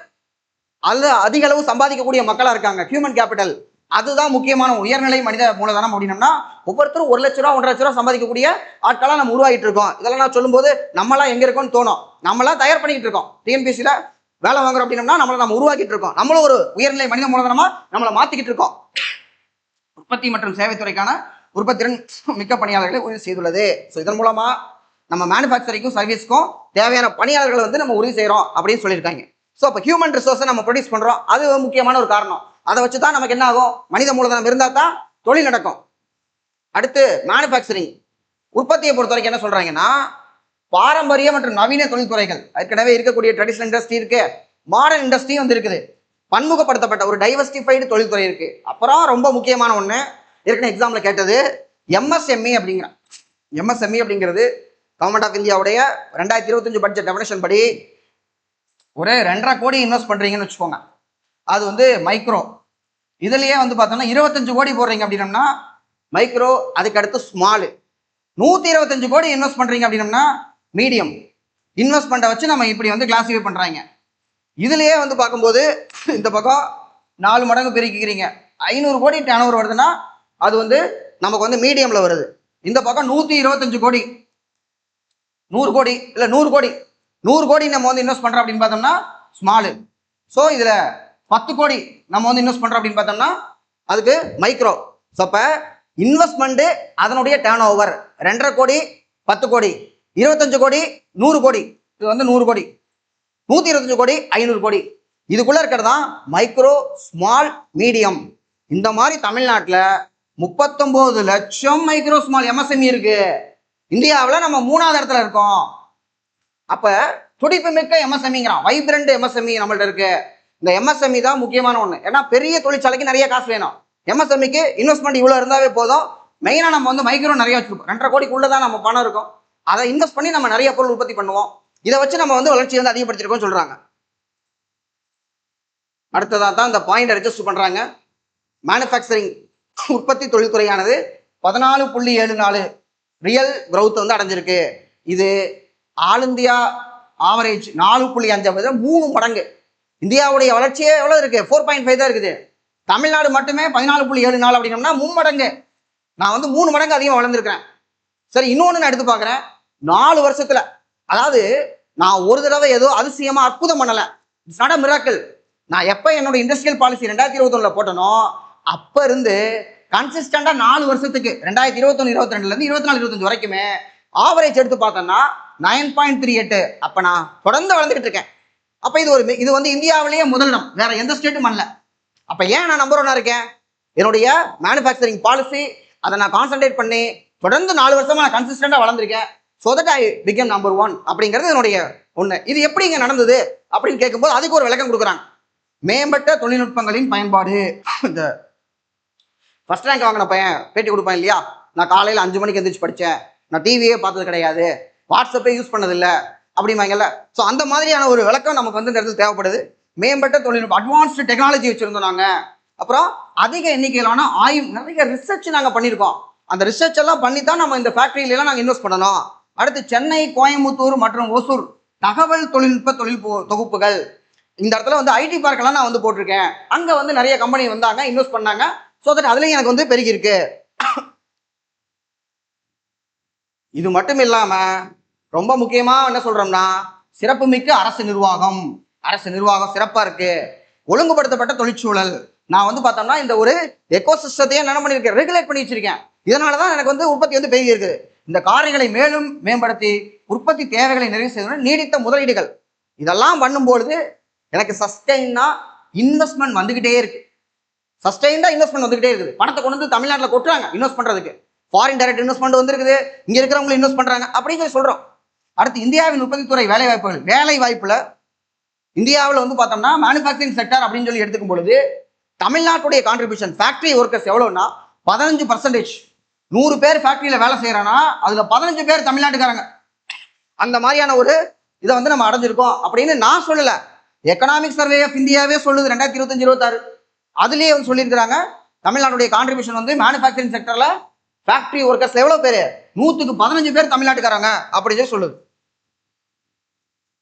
அல்ல அதிக அளவு சம்பாதிக்கக்கூடிய மக்களா இருக்காங்க. ஹியூமன் கேபிட்டல் அதுதான் முக்கியமான உயர்நிலை மனித மூலதனம் அப்படின்னம்னா ஒவ்வொருத்தரும் 1 லட்ச ரூபா 1.5 லட்ச ரூபா சம்பாதிக்கக்கூடிய ஆட்களா நம்ம உருவாகிட்டு இருக்கோம். இதெல்லாம் நான் சொல்லும்போது நம்மளாம் எங்க இருக்கோம்னு தோணும். நம்மளாம் தயார் பண்ணிக்கிட்டு இருக்கோம். டிஎன்பிசியில வேலை வாங்குறோம் அப்படின்னம்னா நம்ம உருவாக்கிட்டு இருக்கோம். நம்மளும் ஒரு உயர்நிலை மனித மூலதனமா நம்மளை மாத்திக்கிட்டு இருக்கோம். உற்பத்தி மற்றும் சேவைத்துறைக்கான உற்பத்திறன் மிக்க பணியாளர்களை உறுதி செய்துள்ளது. ஸோ இதன் மூலமா நம்ம மேனுஃபேக்சரிங்கும் சர்வீஸ்க்கும் தேவையான பணியாளர்களை வந்து நம்ம உறுதி செய்யறோம் அப்படின்னு சொல்லியிருக்காங்க. ஸோ அப்போ ஹியூமன் ரிசோர்ஸை நம்ம ப்ரொடியூஸ் பண்றோம். அது முக்கியமான ஒரு காரணம். அதை வச்சு தான் நமக்கு என்ன ஆகும், மனித மூலதனம் இருந்தால் தான் தொழில் நடக்கும். அடுத்து மேனுஃபேக்சரிங் உற்பத்தியை பொறுத்த வரைக்கும் என்ன சொல்றாங்கன்னா, பாரம்பரிய மற்றும் நவீன தொழில்துறைகள் ஏற்கனவே இருக்கக்கூடிய ட்ரெடிஷனல் இண்டஸ்ட்ரி இருக்கு, மாடர்ன் இண்டஸ்ட்ரி வந்து இருக்குது, பன்முகப்படுத்தப்பட்ட ஒரு டைவர்சிஃபைடு தொழில்துறை இருக்கு. அப்புறம் ரொம்ப முக்கியமான ஒன்று ஏற்கனவே எக்ஸாம்ல கேட்டது எம்எஸ்எம்இ அப்படிங்கிற எம்எஸ்எம்இ அப்படிங்கிறது கவர்மெண்ட் ஆஃப் இந்தியாவுடைய 2025 பட்ஜெட் டெஃபினேஷன் படி ஒரு 2.5 கோடி இன்வெஸ்ட் பண்றீங்கன்னு வச்சுக்கோங்க, அது வந்து மைக்ரோ. இதுலயே வந்து பார்த்தோம்னா 25 கோடி போடுறீங்க அப்படின்னம்னா மைக்ரோ, அதுக்கு அடுத்து ஸ்மாலு. 125 கோடி இன்வெஸ்ட் பண்றீங்க அப்படின்னம்னா மீடியம். இன்வெஸ்ட்மெண்ட்டை வச்சு நம்ம இப்படி வந்து கிளாசிஃபை பண்றாங்க. இதுலயே வந்து பார்க்கும்போது இந்த பக்கம் 4 மடங்கு பெருக்கிக்கிறீங்க, 500 கோடி டர்ன் வருதுன்னா அது வந்து நமக்கு வந்து மீடியம்ல வருது. இந்த பக்கம் 125 கோடி 100 கோடி இல்லை 100 கோடி நம்ம வந்து இன்வெஸ்ட் பண்றோம் அப்படின்னு பார்த்தோம்னா ஸ்மாலு. ஸோ இதுல 10 கோடி நம்ம வந்து இன்வெஸ்ட் பண்றோம் அப்படின்னு பார்த்தோம்னா அதுக்கு மைக்ரோ. ஸோ அப்போ இன்வெஸ்ட்மெண்ட் அதனுடைய டர்ன் ஓவர் 2.5 கோடி 10 கோடி 25 கோடி 100 கோடி, இது வந்து 100 கோடி 125 கோடி 500 கோடி, இதுக்குள்ள இருக்கிறது தான் மைக்ரோ ஸ்மால் மீடியம். இந்த மாதிரி தமிழ்நாட்டில் 39 லட்சம் மைக்ரோ ஸ்மால் எம்எஸ்எம்இ இருக்கு. இந்தியாவில் நம்ம 3ஆவது இடத்துல இருக்கோம். அப்ப துடிப்பு மிக்க எம்எஸ்எம்இங்கிறான், வைப்ரண்ட் எம்எஸ்எம்இ நம்மள்ட்ட இருக்கு. இந்த எம்எஸ்எம்இ தான் முக்கியமான ஒன்று. ஏன்னா பெரிய தொழிற்சாலைக்கு நிறைய காசு வேணும். எம்எஸ்எம்இக்கு இன்வெஸ்ட்மெண்ட் இவ்வளோ இருந்தாவே போதும். மெயினாக நம்ம வந்து மைக்ரோ நிறைய வச்சிருப்போம், 2.5 கோடிக்குள்ள தான் நம்ம பணம் இருக்கும். அதை இன்வெஸ்ட் பண்ணி நம்ம நிறைய பொருள் உற்பத்தி பண்ணுவோம். இதை வச்சு நம்ம வந்து வளர்ச்சி வந்து அதிகப்படுத்திருக்கோம்னு சொல்றாங்க. அடுத்ததாக தான் இந்த பாயிண்ட் ரெஜிஸ்டர் பண்றாங்க. மேனுஃபேக்சரிங் உற்பத்தி தொழில்துறையானது 14.74 ரியல் கிரவுத் வந்து அடைஞ்சிருக்கு. இது ஆல் இந்தியா ஆவரேஜ் 4.5 3 மடங்கு. இந்தியாவுடைய வளர்ச்சியே எவ்வளவு இருக்கு, 4.5 தான் இருக்குது. தமிழ்நாடு மட்டுமே 14.74 அப்படின்னம்னா 3 மடங்கு. நான் வந்து 3 மடங்கு அதிகம் வளர்ந்துருக்கிறேன். சரி, இன்னொன்று நான் எடுத்து பார்க்குறேன். 4 வருஷத்துல, அதாவது நான் ஒரு தடவை ஏதோ அதிசயமா அற்புதம் பண்ணல, இட்ஸ் நாட் அ மிராக்கிள். நான் எப்போ என்னோட இண்டஸ்ட்ரியல் பாலிசி 2021 போட்டனோ அப்ப இருந்து கன்சிஸ்டண்டா 4 வருஷத்துக்கு 2021 22 24 25 வரைக்குமே ஆவரேஜ் எடுத்து பார்த்தோம்னா 9.38. அப்ப நான் தொடர்ந்து வளர்ந்துகிட்டு இருக்கேன். அப்ப இது வந்து இந்தியாவிலேயே முதலிடம், வேற எந்த ஸ்டேட்டும் பண்ணல. அப்ப ஏன் நான் நம்பர் 1 இருக்கேன்? என்னுடைய மேனுஃபேக்சரிங் பாலிசி, அதை நான் கான்சென்ட்ரேட் பண்ணி தொடர்ந்து 4 வருஷமா நான் கன்சிஸ்டண்டா வளர்ந்துருக்கேன். So that I become number 1 அப்படிங்கிறது என்னுடைய ஒன்று. இது எப்படி இங்க நடந்தது அப்படின்னு கேட்கும்போது அதுக்கு ஒரு விளக்கம் கொடுக்குறாங்க. மேம்பட்ட தொழில்நுட்பங்களின் பயன்பாடு. இந்த ஃபர்ஸ்ட் ரேங்க் வாங்கின பையன் பேட்டி கொடுப்பான் இல்லையா, நான் காலையில் 5 மணிக்கு எந்திரிச்சு படித்தேன், நான் டிவியே பார்த்தது கிடையாது, வாட்ஸ்அப்பே யூஸ் பண்ணதில்லை அப்படிம்பாங்கல்ல. ஸோ அந்த மாதிரியான ஒரு விளக்கம் நமக்கு வந்து இந்த இடத்துல தேவைப்படுது. மேம்பட்ட தொழில்நுட்பம், அட்வான்ஸ்டு டெக்னாலஜி வச்சுருந்தோம் நாங்கள். அப்புறம் அதிக எண்ணிக்கையிலான ஆய்வு, நிறைய ரிசர்ச் நாங்கள் பண்ணியிருக்கோம். அந்த ரிசர்ச் எல்லாம் பண்ணி தான் நம்ம இந்த ஃபேக்ட்ரியிலாம் நாங்கள் இன்வெஸ்ட் பண்ணணும். அடுத்து சென்னை, கோயம்புத்தூர் மற்றும் ஓசூர் தகவல் தொழில்நுட்ப தொகுப்புகள், இந்த இடத்துல வந்து ஐடி பார்க்கெல்லாம் நான் வந்து போட்டிருக்கேன். அங்கே வந்து நிறைய கம்பெனி வந்தாங்க, இன்வெஸ்ட் பண்ணாங்க. ஸோ தட் அதுலேயும் எனக்கு வந்து பெருகி இருக்கு. இது மட்டும் இல்லாம ரொம்ப முக்கியமா என்ன சொல்றோம்னா, சிறப்பு மிக்க அரசு நிர்வாகம் சிறப்பா இருக்கு. ஒழுங்குபடுத்தப்பட்ட தொழிற்சூழல், நான் வந்து பார்த்தோம்னா இந்த ஒரு எக்கோசிஸ்டத்தையே என்ன பண்ணியிருக்கேன், ரெகுலேட் பண்ணி வச்சிருக்கேன். இதனாலதான் எனக்கு வந்து உற்பத்தி வந்து பெருகி இருக்குது. இந்த காரியங்களை மேலும் மேம்படுத்தி உற்பத்தி தேவைகளை நிறைவு செய்வது, நீடித்த முதலீடுகள், இதெல்லாம் பண்ணும்பொழுது எனக்கு சஸ்டெயினா இன்வெஸ்ட்மெண்ட் வந்துகிட்டே இருக்கு. சஸ்டெயின்டா இன்வெஸ்ட்மெண்ட் வந்துகிட்டே இருக்குது. பணத்தை கொண்டு வந்து தமிழ்நாட்டில் கொட்டுறாங்க இன்வெஸ்ட் பண்றதுக்கு. ஃபாரின் டைரக்ட் இன்வெஸ்ட்மெண்ட் வந்துருக்குது, இங்க இருக்கிறவங்களும் இன்வெஸ்ட் பண்றாங்க அப்படின்னு சொல்லி சொல்றோம். அடுத்து இந்தியாவின் உற்பத்தி துறை வேலை வாய்ப்புல இந்தியாவில் வந்து பார்த்தோம்னா மேனுஃபேக்சரிங் செக்டர் அப்படின்னு சொல்லி எடுத்துக்கும் பொழுது தமிழ்நாட்டுடைய கான்ட்ரிபியூஷன் ஃபேக்டரி ஒர்க்கர்ஸ் எவ்வளவுன்னா 15%. 100 பேர் ஃபேக்டரியில வேலை செய்யறானா அதுல 15 பேர் தமிழ்நாட்டுக்காரங்க. அந்த மாதிரியான ஒரு இதை வந்து நம்ம அடைஞ்சிருக்கோம் அப்படின்னு நான் சொல்லல, எக்கனாமிக் சர்வே ஆஃப் இந்தியாவே சொல்லுது 2025-26. அதுலயே வந்து சொல்லியிருக்கிறாங்க தமிழ்நாட்டுடைய கான்ட்ரிபியூஷன் வந்து மேனுஃபேக்சரிங் செக்டர்ல ஃபேக்டரி ஒர்க்கர்ஸ் எவ்வளவு பேர், 100க்கு 15 பேர் தமிழ்நாட்டுக்காரங்க அப்படின்னு சொல்லுது.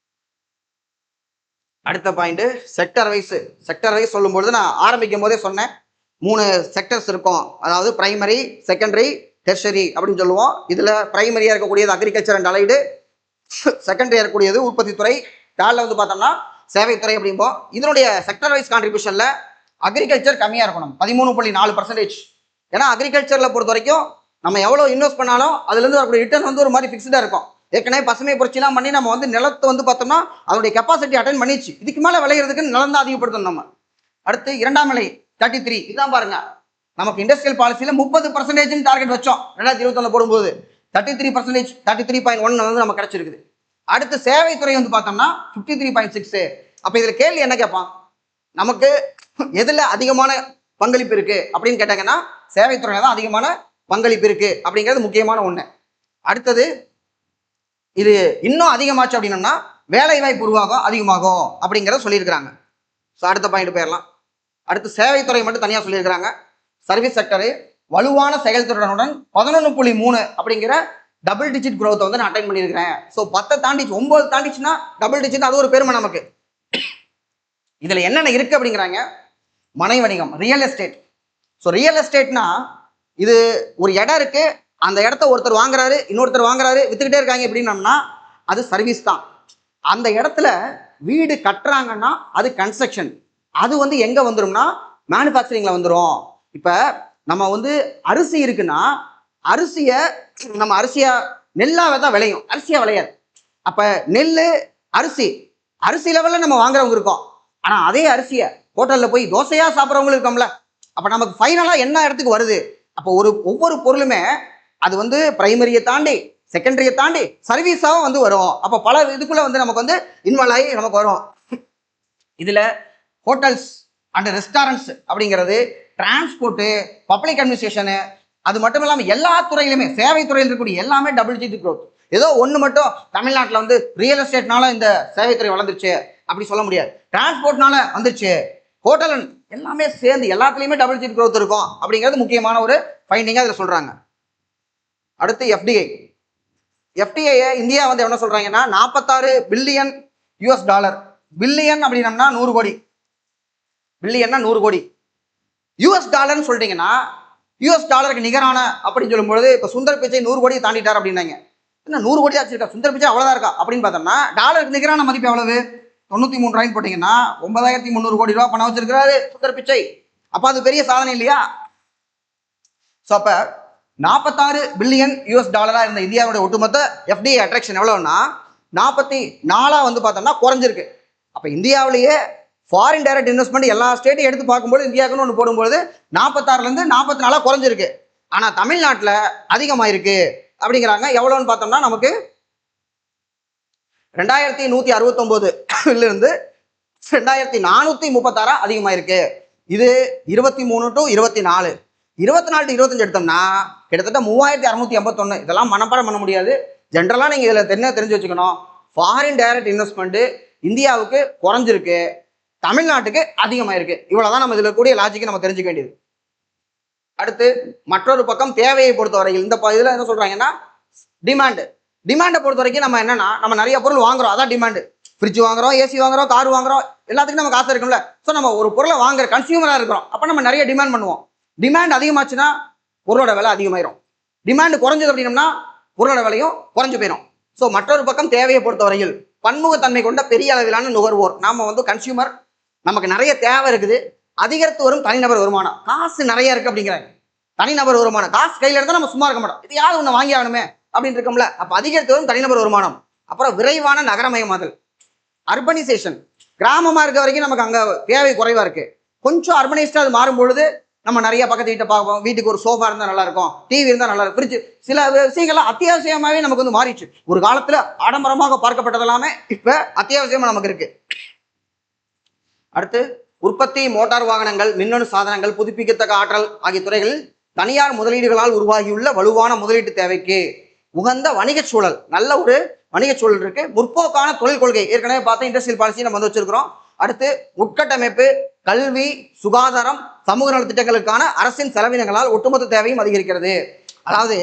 அடுத்த பாயிண்ட் செக்டர் வைஸ் சொல்லும்பொழுது நான் ஆரம்பிக்கும் போதே சொன்னேன், 3 செக்டர்ஸ் இருக்கும். அதாவது பிரைமரி, செகண்டரி, டெர்ஷரி அப்படின்னு சொல்லுவோம். இதில் பிரைமரியாக இருக்கக்கூடியது அக்ரிகல்ச்சர் அண்ட் அலைடு, செகண்டரியாக இருக்கக்கூடியது உற்பத்தி துறை, தேர்டில் வந்து பார்த்தோம்னா சேவைத்துறை அப்படிம்போம். இதனுடைய செக்டர் வைஸ் கான்ட்ரிபியூஷனில் அக்ரிகல்ச்சர் கம்மியாக இருக்கணும், 13.4%. ஏன்னா அக்ரிகல்ச்சரில் பொறுத்த வரைக்கும் நம்ம எவ்வளோ இன்வெஸ்ட் பண்ணாலும் அதுலேருந்து வரக்கூடிய ரிட்டர்ன் வந்து ஒரு மாதிரி ஃபிக்ஸ்டாக இருக்கும். ஏற்கனவே பசுமை புரட்சிலாம் பண்ணி நம்ம வந்து நிலத்தை வந்து பார்த்தோம்னா அதோடைய கெப்பாசிட்டி அட்டைன் பண்ணிச்சு. இதுக்கு மேலே விளையிறதுக்கு நிலம் தான் அதிகப்படுத்தணும் நம்ம. அடுத்து 2ஆம் நிலை 33, இதுதான் பாருங்க, நமக்கு இண்டஸ்ட்ரியல் பாலிசியில் 30% டார்கெட் வச்சோம் 2021 போடும்போது 33%, 33.1 வந்து நமக்கு கிடைச்சிருக்குது. அடுத்து சேவைத்துறை வந்து பார்த்தோம்னா 53.6. அப்போ இதில் கேள்வி என்ன கேட்பான், நமக்கு எதில் அதிகமான பங்களிப்பு இருக்கு அப்படின்னு கேட்டாங்கன்னா சேவைத்துறையில தான் அதிகமான பங்களிப்பு இருக்கு அப்படிங்கிறது முக்கியமான ஒன்று. அடுத்தது இது இன்னும் அதிகமாச்சு அப்படின்னோம்னா வேலை வாய்ப்பு உருவாகும் அதிகமாகும் அப்படிங்கிறத சொல்லியிருக்கிறாங்க. ஸோ அடுத்த பாயிண்ட் போயிடலாம். அடுத்து சேவைத்துறை மட்டும் தனியாக சொல்லியிருக்கிறாங்க. சர்வீஸ் செக்டரு வலுவான செயல்திறனுடன் 11.3 அப்படிங்கிற டபுள் டிஜிட் growth வந்து நான் அட்டைன் பண்ணியிருக்கிறேன். ஸோ 10 தாண்டிச்சு, 9 தாண்டிச்சுன்னா டபுள் டிஜிட், அது ஒரு பெருமை நமக்கு. இதில் என்னென்ன இருக்கு அப்படிங்கிறாங்க. மனை வணிகம், ரியல் எஸ்டேட். ஸோ ரியல் எஸ்டேட்னா இது ஒரு இடம் இருக்கு, அந்த இடத்த ஒருத்தர் வாங்குறாரு, இன்னொருத்தர் வாங்குறாரு, வித்துக்கிட்டே இருக்காங்க எப்படின்னம்னா அது சர்வீஸ் தான். அந்த இடத்துல வீடு கட்டுறாங்கன்னா அது கன்ஸ்ட்ரக்ஷன். அது வந்து எங்கே வந்துடும்னா மேனுஃபேக்சரிங்கில் வந்துடும். இப்போ நம்ம வந்து அரிசி இருக்குன்னா அரிசியை நெல்லாவே தான் விளையும், அரிசியாக விளையாது. அப்போ நெல் அரிசி லெவலில் நம்ம வாங்குறவங்க இருக்கோம். ஆனால் அதே அரிசியை ஹோட்டலில் போய் தோசையாக சாப்பிட்றவங்களும் இருக்கோம்ல. அப்போ நமக்கு ஃபைனலாக என்ன இடத்துக்கு வருது, அப்போ ஒவ்வொரு பொருளுமே அது வந்து பிரைமரியை தாண்டி செகண்டரியை தாண்டி சர்வீஸாகவும் வந்து வரும். அப்போ பல இதுக்குள்ளே வந்து நமக்கு வந்து இன்வால்வ் ஆகி நமக்கு வரும். இதில் ஹோட்டல்ஸ் அண்ட் ரெஸ்டாரண்ட்ஸ் அப்படிங்கிறது, டிரான்ஸ்போர்ட்டு, பப்ளிக் அட்மினிஸ்ட்ரேஷனு, அது மட்டும் இல்லாமல் எல்லா துறையிலுமே சேவை துறையில் இருக்கக்கூடிய எல்லாமே டபுள் டிஜிட் growth. ஏதோ ஒன்று மட்டும் தமிழ்நாட்டில் வந்து ரியல் எஸ்டேட்னால இந்த சேவைத்துறை வளர்ந்துருச்சு அப்படி சொல்ல முடியாது. டிரான்ஸ்போர்ட்னால வந்துருச்சு, ஹோட்டல் எல்லாமே சேர்ந்து எல்லாத்துலேயுமே டபுள் டிஜிட் growth இருக்கும் அப்படிங்கிறது முக்கியமான ஒரு ஃபைண்டிங்காக இதில் சொல்கிறாங்க. அடுத்து எஃப்டிஐ இந்தியா வந்து என்ன சொல்கிறாங்கன்னா 46 பில்லியன் US$. பில்லியன் அப்படின்னம்னா 100 கோடி, பில்லியன்னா 100 கோடி. US$ன்னு சொல்லிட்டீங்கன்னா US$க்கு நிகரான அப்படின்னு சொல்லும்போது இப்போ சுந்தர் பிச்சை 100 கோடியை தாண்டிட்டார் அப்படின்னாங்க. என்ன 100 கோடி ஆச்சு இருக்கா, சுந்தர் பிச்சை அவ்வளோதான் இருக்கா அப்படின்னு பார்த்தோம்னா டாலருக்கு நிகரான மதிப்பு எவ்வளவு, 93 போட்டிங்கன்னா 9300 கோடி ரூபா பணம் வச்சிருக்கிறாரு சுந்தர் பிச்சை. அப்போ அது பெரிய சாதனை இல்லையா? ஸோ அப்போ 46 பில்லியன் US$ இருந்த இந்தியாவுடைய ஒட்டுமொத்த எஃப்டிஐ அட்ராக்ஷன் எவ்வளோன்னா 44 வந்து பார்த்தோம்னா குறைஞ்சிருக்கு. அப்போ இந்தியாவிலேயே ஃபாரின் டைரக்ட் இன்வெஸ்ட்மெண்ட் எல்லா ஸ்டேட்டையும் எடுத்து பார்க்கும்போது இந்தியாவுக்குன்னு ஒன்று போடும்போது 46லேருந்து 44 குறைஞ்சிருக்கு. ஆனால் தமிழ்நாட்டில் அதிகமாயிருக்கு அப்படிங்கிறாங்க. எவ்வளோன்னு பார்த்தோம்னா நமக்கு 2169 2436 அதிகமாயிருக்கு. இது 23 to 24, 24 to 25 எடுத்தோம்னா கிட்டத்தட்ட 3681. இதெல்லாம் மனப்பாடம் பண்ண முடியாது. ஜென்ரலாக நீங்கள் இதில் என்ன தெரிஞ்சு வச்சுக்கணும், ஃபாரின் டைரக்ட் இன்வெஸ்ட்மெண்ட்டு இந்தியாவுக்கு குறைஞ்சிருக்கு, தமிழ்நாட்டுக்கு அதிகமாயிருக்கு. இவ்வளோதான் நம்ம இதில் கூடிய லாஜிக்கு நம்ம தெரிஞ்சுக்க வேண்டியது. அடுத்து மற்றொரு பக்கம் தேவையை பொறுத்த வரைக்கும் இந்த இதில் என்ன சொல்கிறாங்கன்னா டிமாண்டை பொறுத்த வரைக்கும் நம்ம என்னன்னா நம்ம நிறைய பொருள் வாங்குறோம், அதான் டிமாண்டு. ஃப்ரிட்ஜ் வாங்குறோம், ஏசி வாங்குறோம், கார் வாங்குறோம், எல்லாத்துக்கும் நமக்கு ஆசை இருக்கும்ல. ஸோ நம்ம ஒரு பொருளை வாங்குற கன்சியூமராக இருக்கிறோம், அப்போ நம்ம நிறைய டிமாண்ட் பண்ணுவோம். டிமாண்ட் அதிகமாச்சுன்னா பொருளோட விலை அதிகமாயிரும், டிமாண்ட் குறைஞ்சது அப்படின்னம்னா பொருளோட விலையும் குறைஞ்சு போயிடும். ஸோ மற்றொரு பக்கம் தேவையை பொறுத்த வரையில் பன்முகத்தன்மை கொண்ட பெரிய அளவிலான நுகர்வோர் நாம வந்து கன்சியூமர், நமக்கு நிறைய தேவை இருக்குது, அதிகரித்து வரும் தனிநபர் வருமானம், காசு நிறைய இருக்கு அப்படிங்கிறாங்க. தனிநபர் வருமானம், காசு கையில் இருந்தால் நம்ம சும்மா இருக்க மாட்டோம், இது யாரும் ஒன்று வாங்கி ஆகணுமே அப்படின்னு இருக்கோம்ல. அப்போ அதிகரித்து வரும் தனிநபர் வருமானம். அப்புறம் விரைவான நகரமயமாதல், அர்பனைசேஷன். கிராமமாக இருக்க வரைக்கும் நமக்கு அங்கே தேவை குறைவாக இருக்கு, கொஞ்சம் அர்பனைஸ்டாக அது மாறும்பொழுது நம்ம நிறைய பக்கத்து வீட்டை பார்ப்போம், வீட்டுக்கு ஒரு சோஃபா இருந்தால் நல்லா இருக்கும், டிவி இருந்தால் நல்லா இருக்கும், ஃப்ரிட்ஜ், சில விஷயங்கள்லாம் அத்தியாவசியமாகவே நமக்கு வந்து மாறிடுச்சு. ஒரு காலத்தில் ஆடம்பரமாக பார்க்கப்பட்டதெல்லாமே இப்போ அத்தியாவசியமாக நமக்கு இருக்கு. அடுத்து உற்பத்தி, மோட்டார் வாகனங்கள், மின்னணு சாதனங்கள், புதுப்பிக்கத்தக்க ஆற்றல் ஆகிய துறைகளில் தனியார் முதலீடுகளால் உருவாகியுள்ள வலுவான முதலீட்டு தேவைக்கு உகந்த வணிக சூழல், நல்ல ஒரு வணிக சூழல் இருக்கு. முற்போக்கான தொழில் கொள்கை, ஏற்கனவே பார்த்து இண்டஸ்ட்ரியல் பாலிசி நம்ம வந்து வச்சிருக்கிறோம். அடுத்து உட்கட்டமைப்பு, கல்வி, சுகாதாரம், சமூக நல திட்டங்களுக்கான அரசின் செலவினங்களால் ஒட்டுமொத்த தேவையும் அதிகரிக்கிறது. அதாவது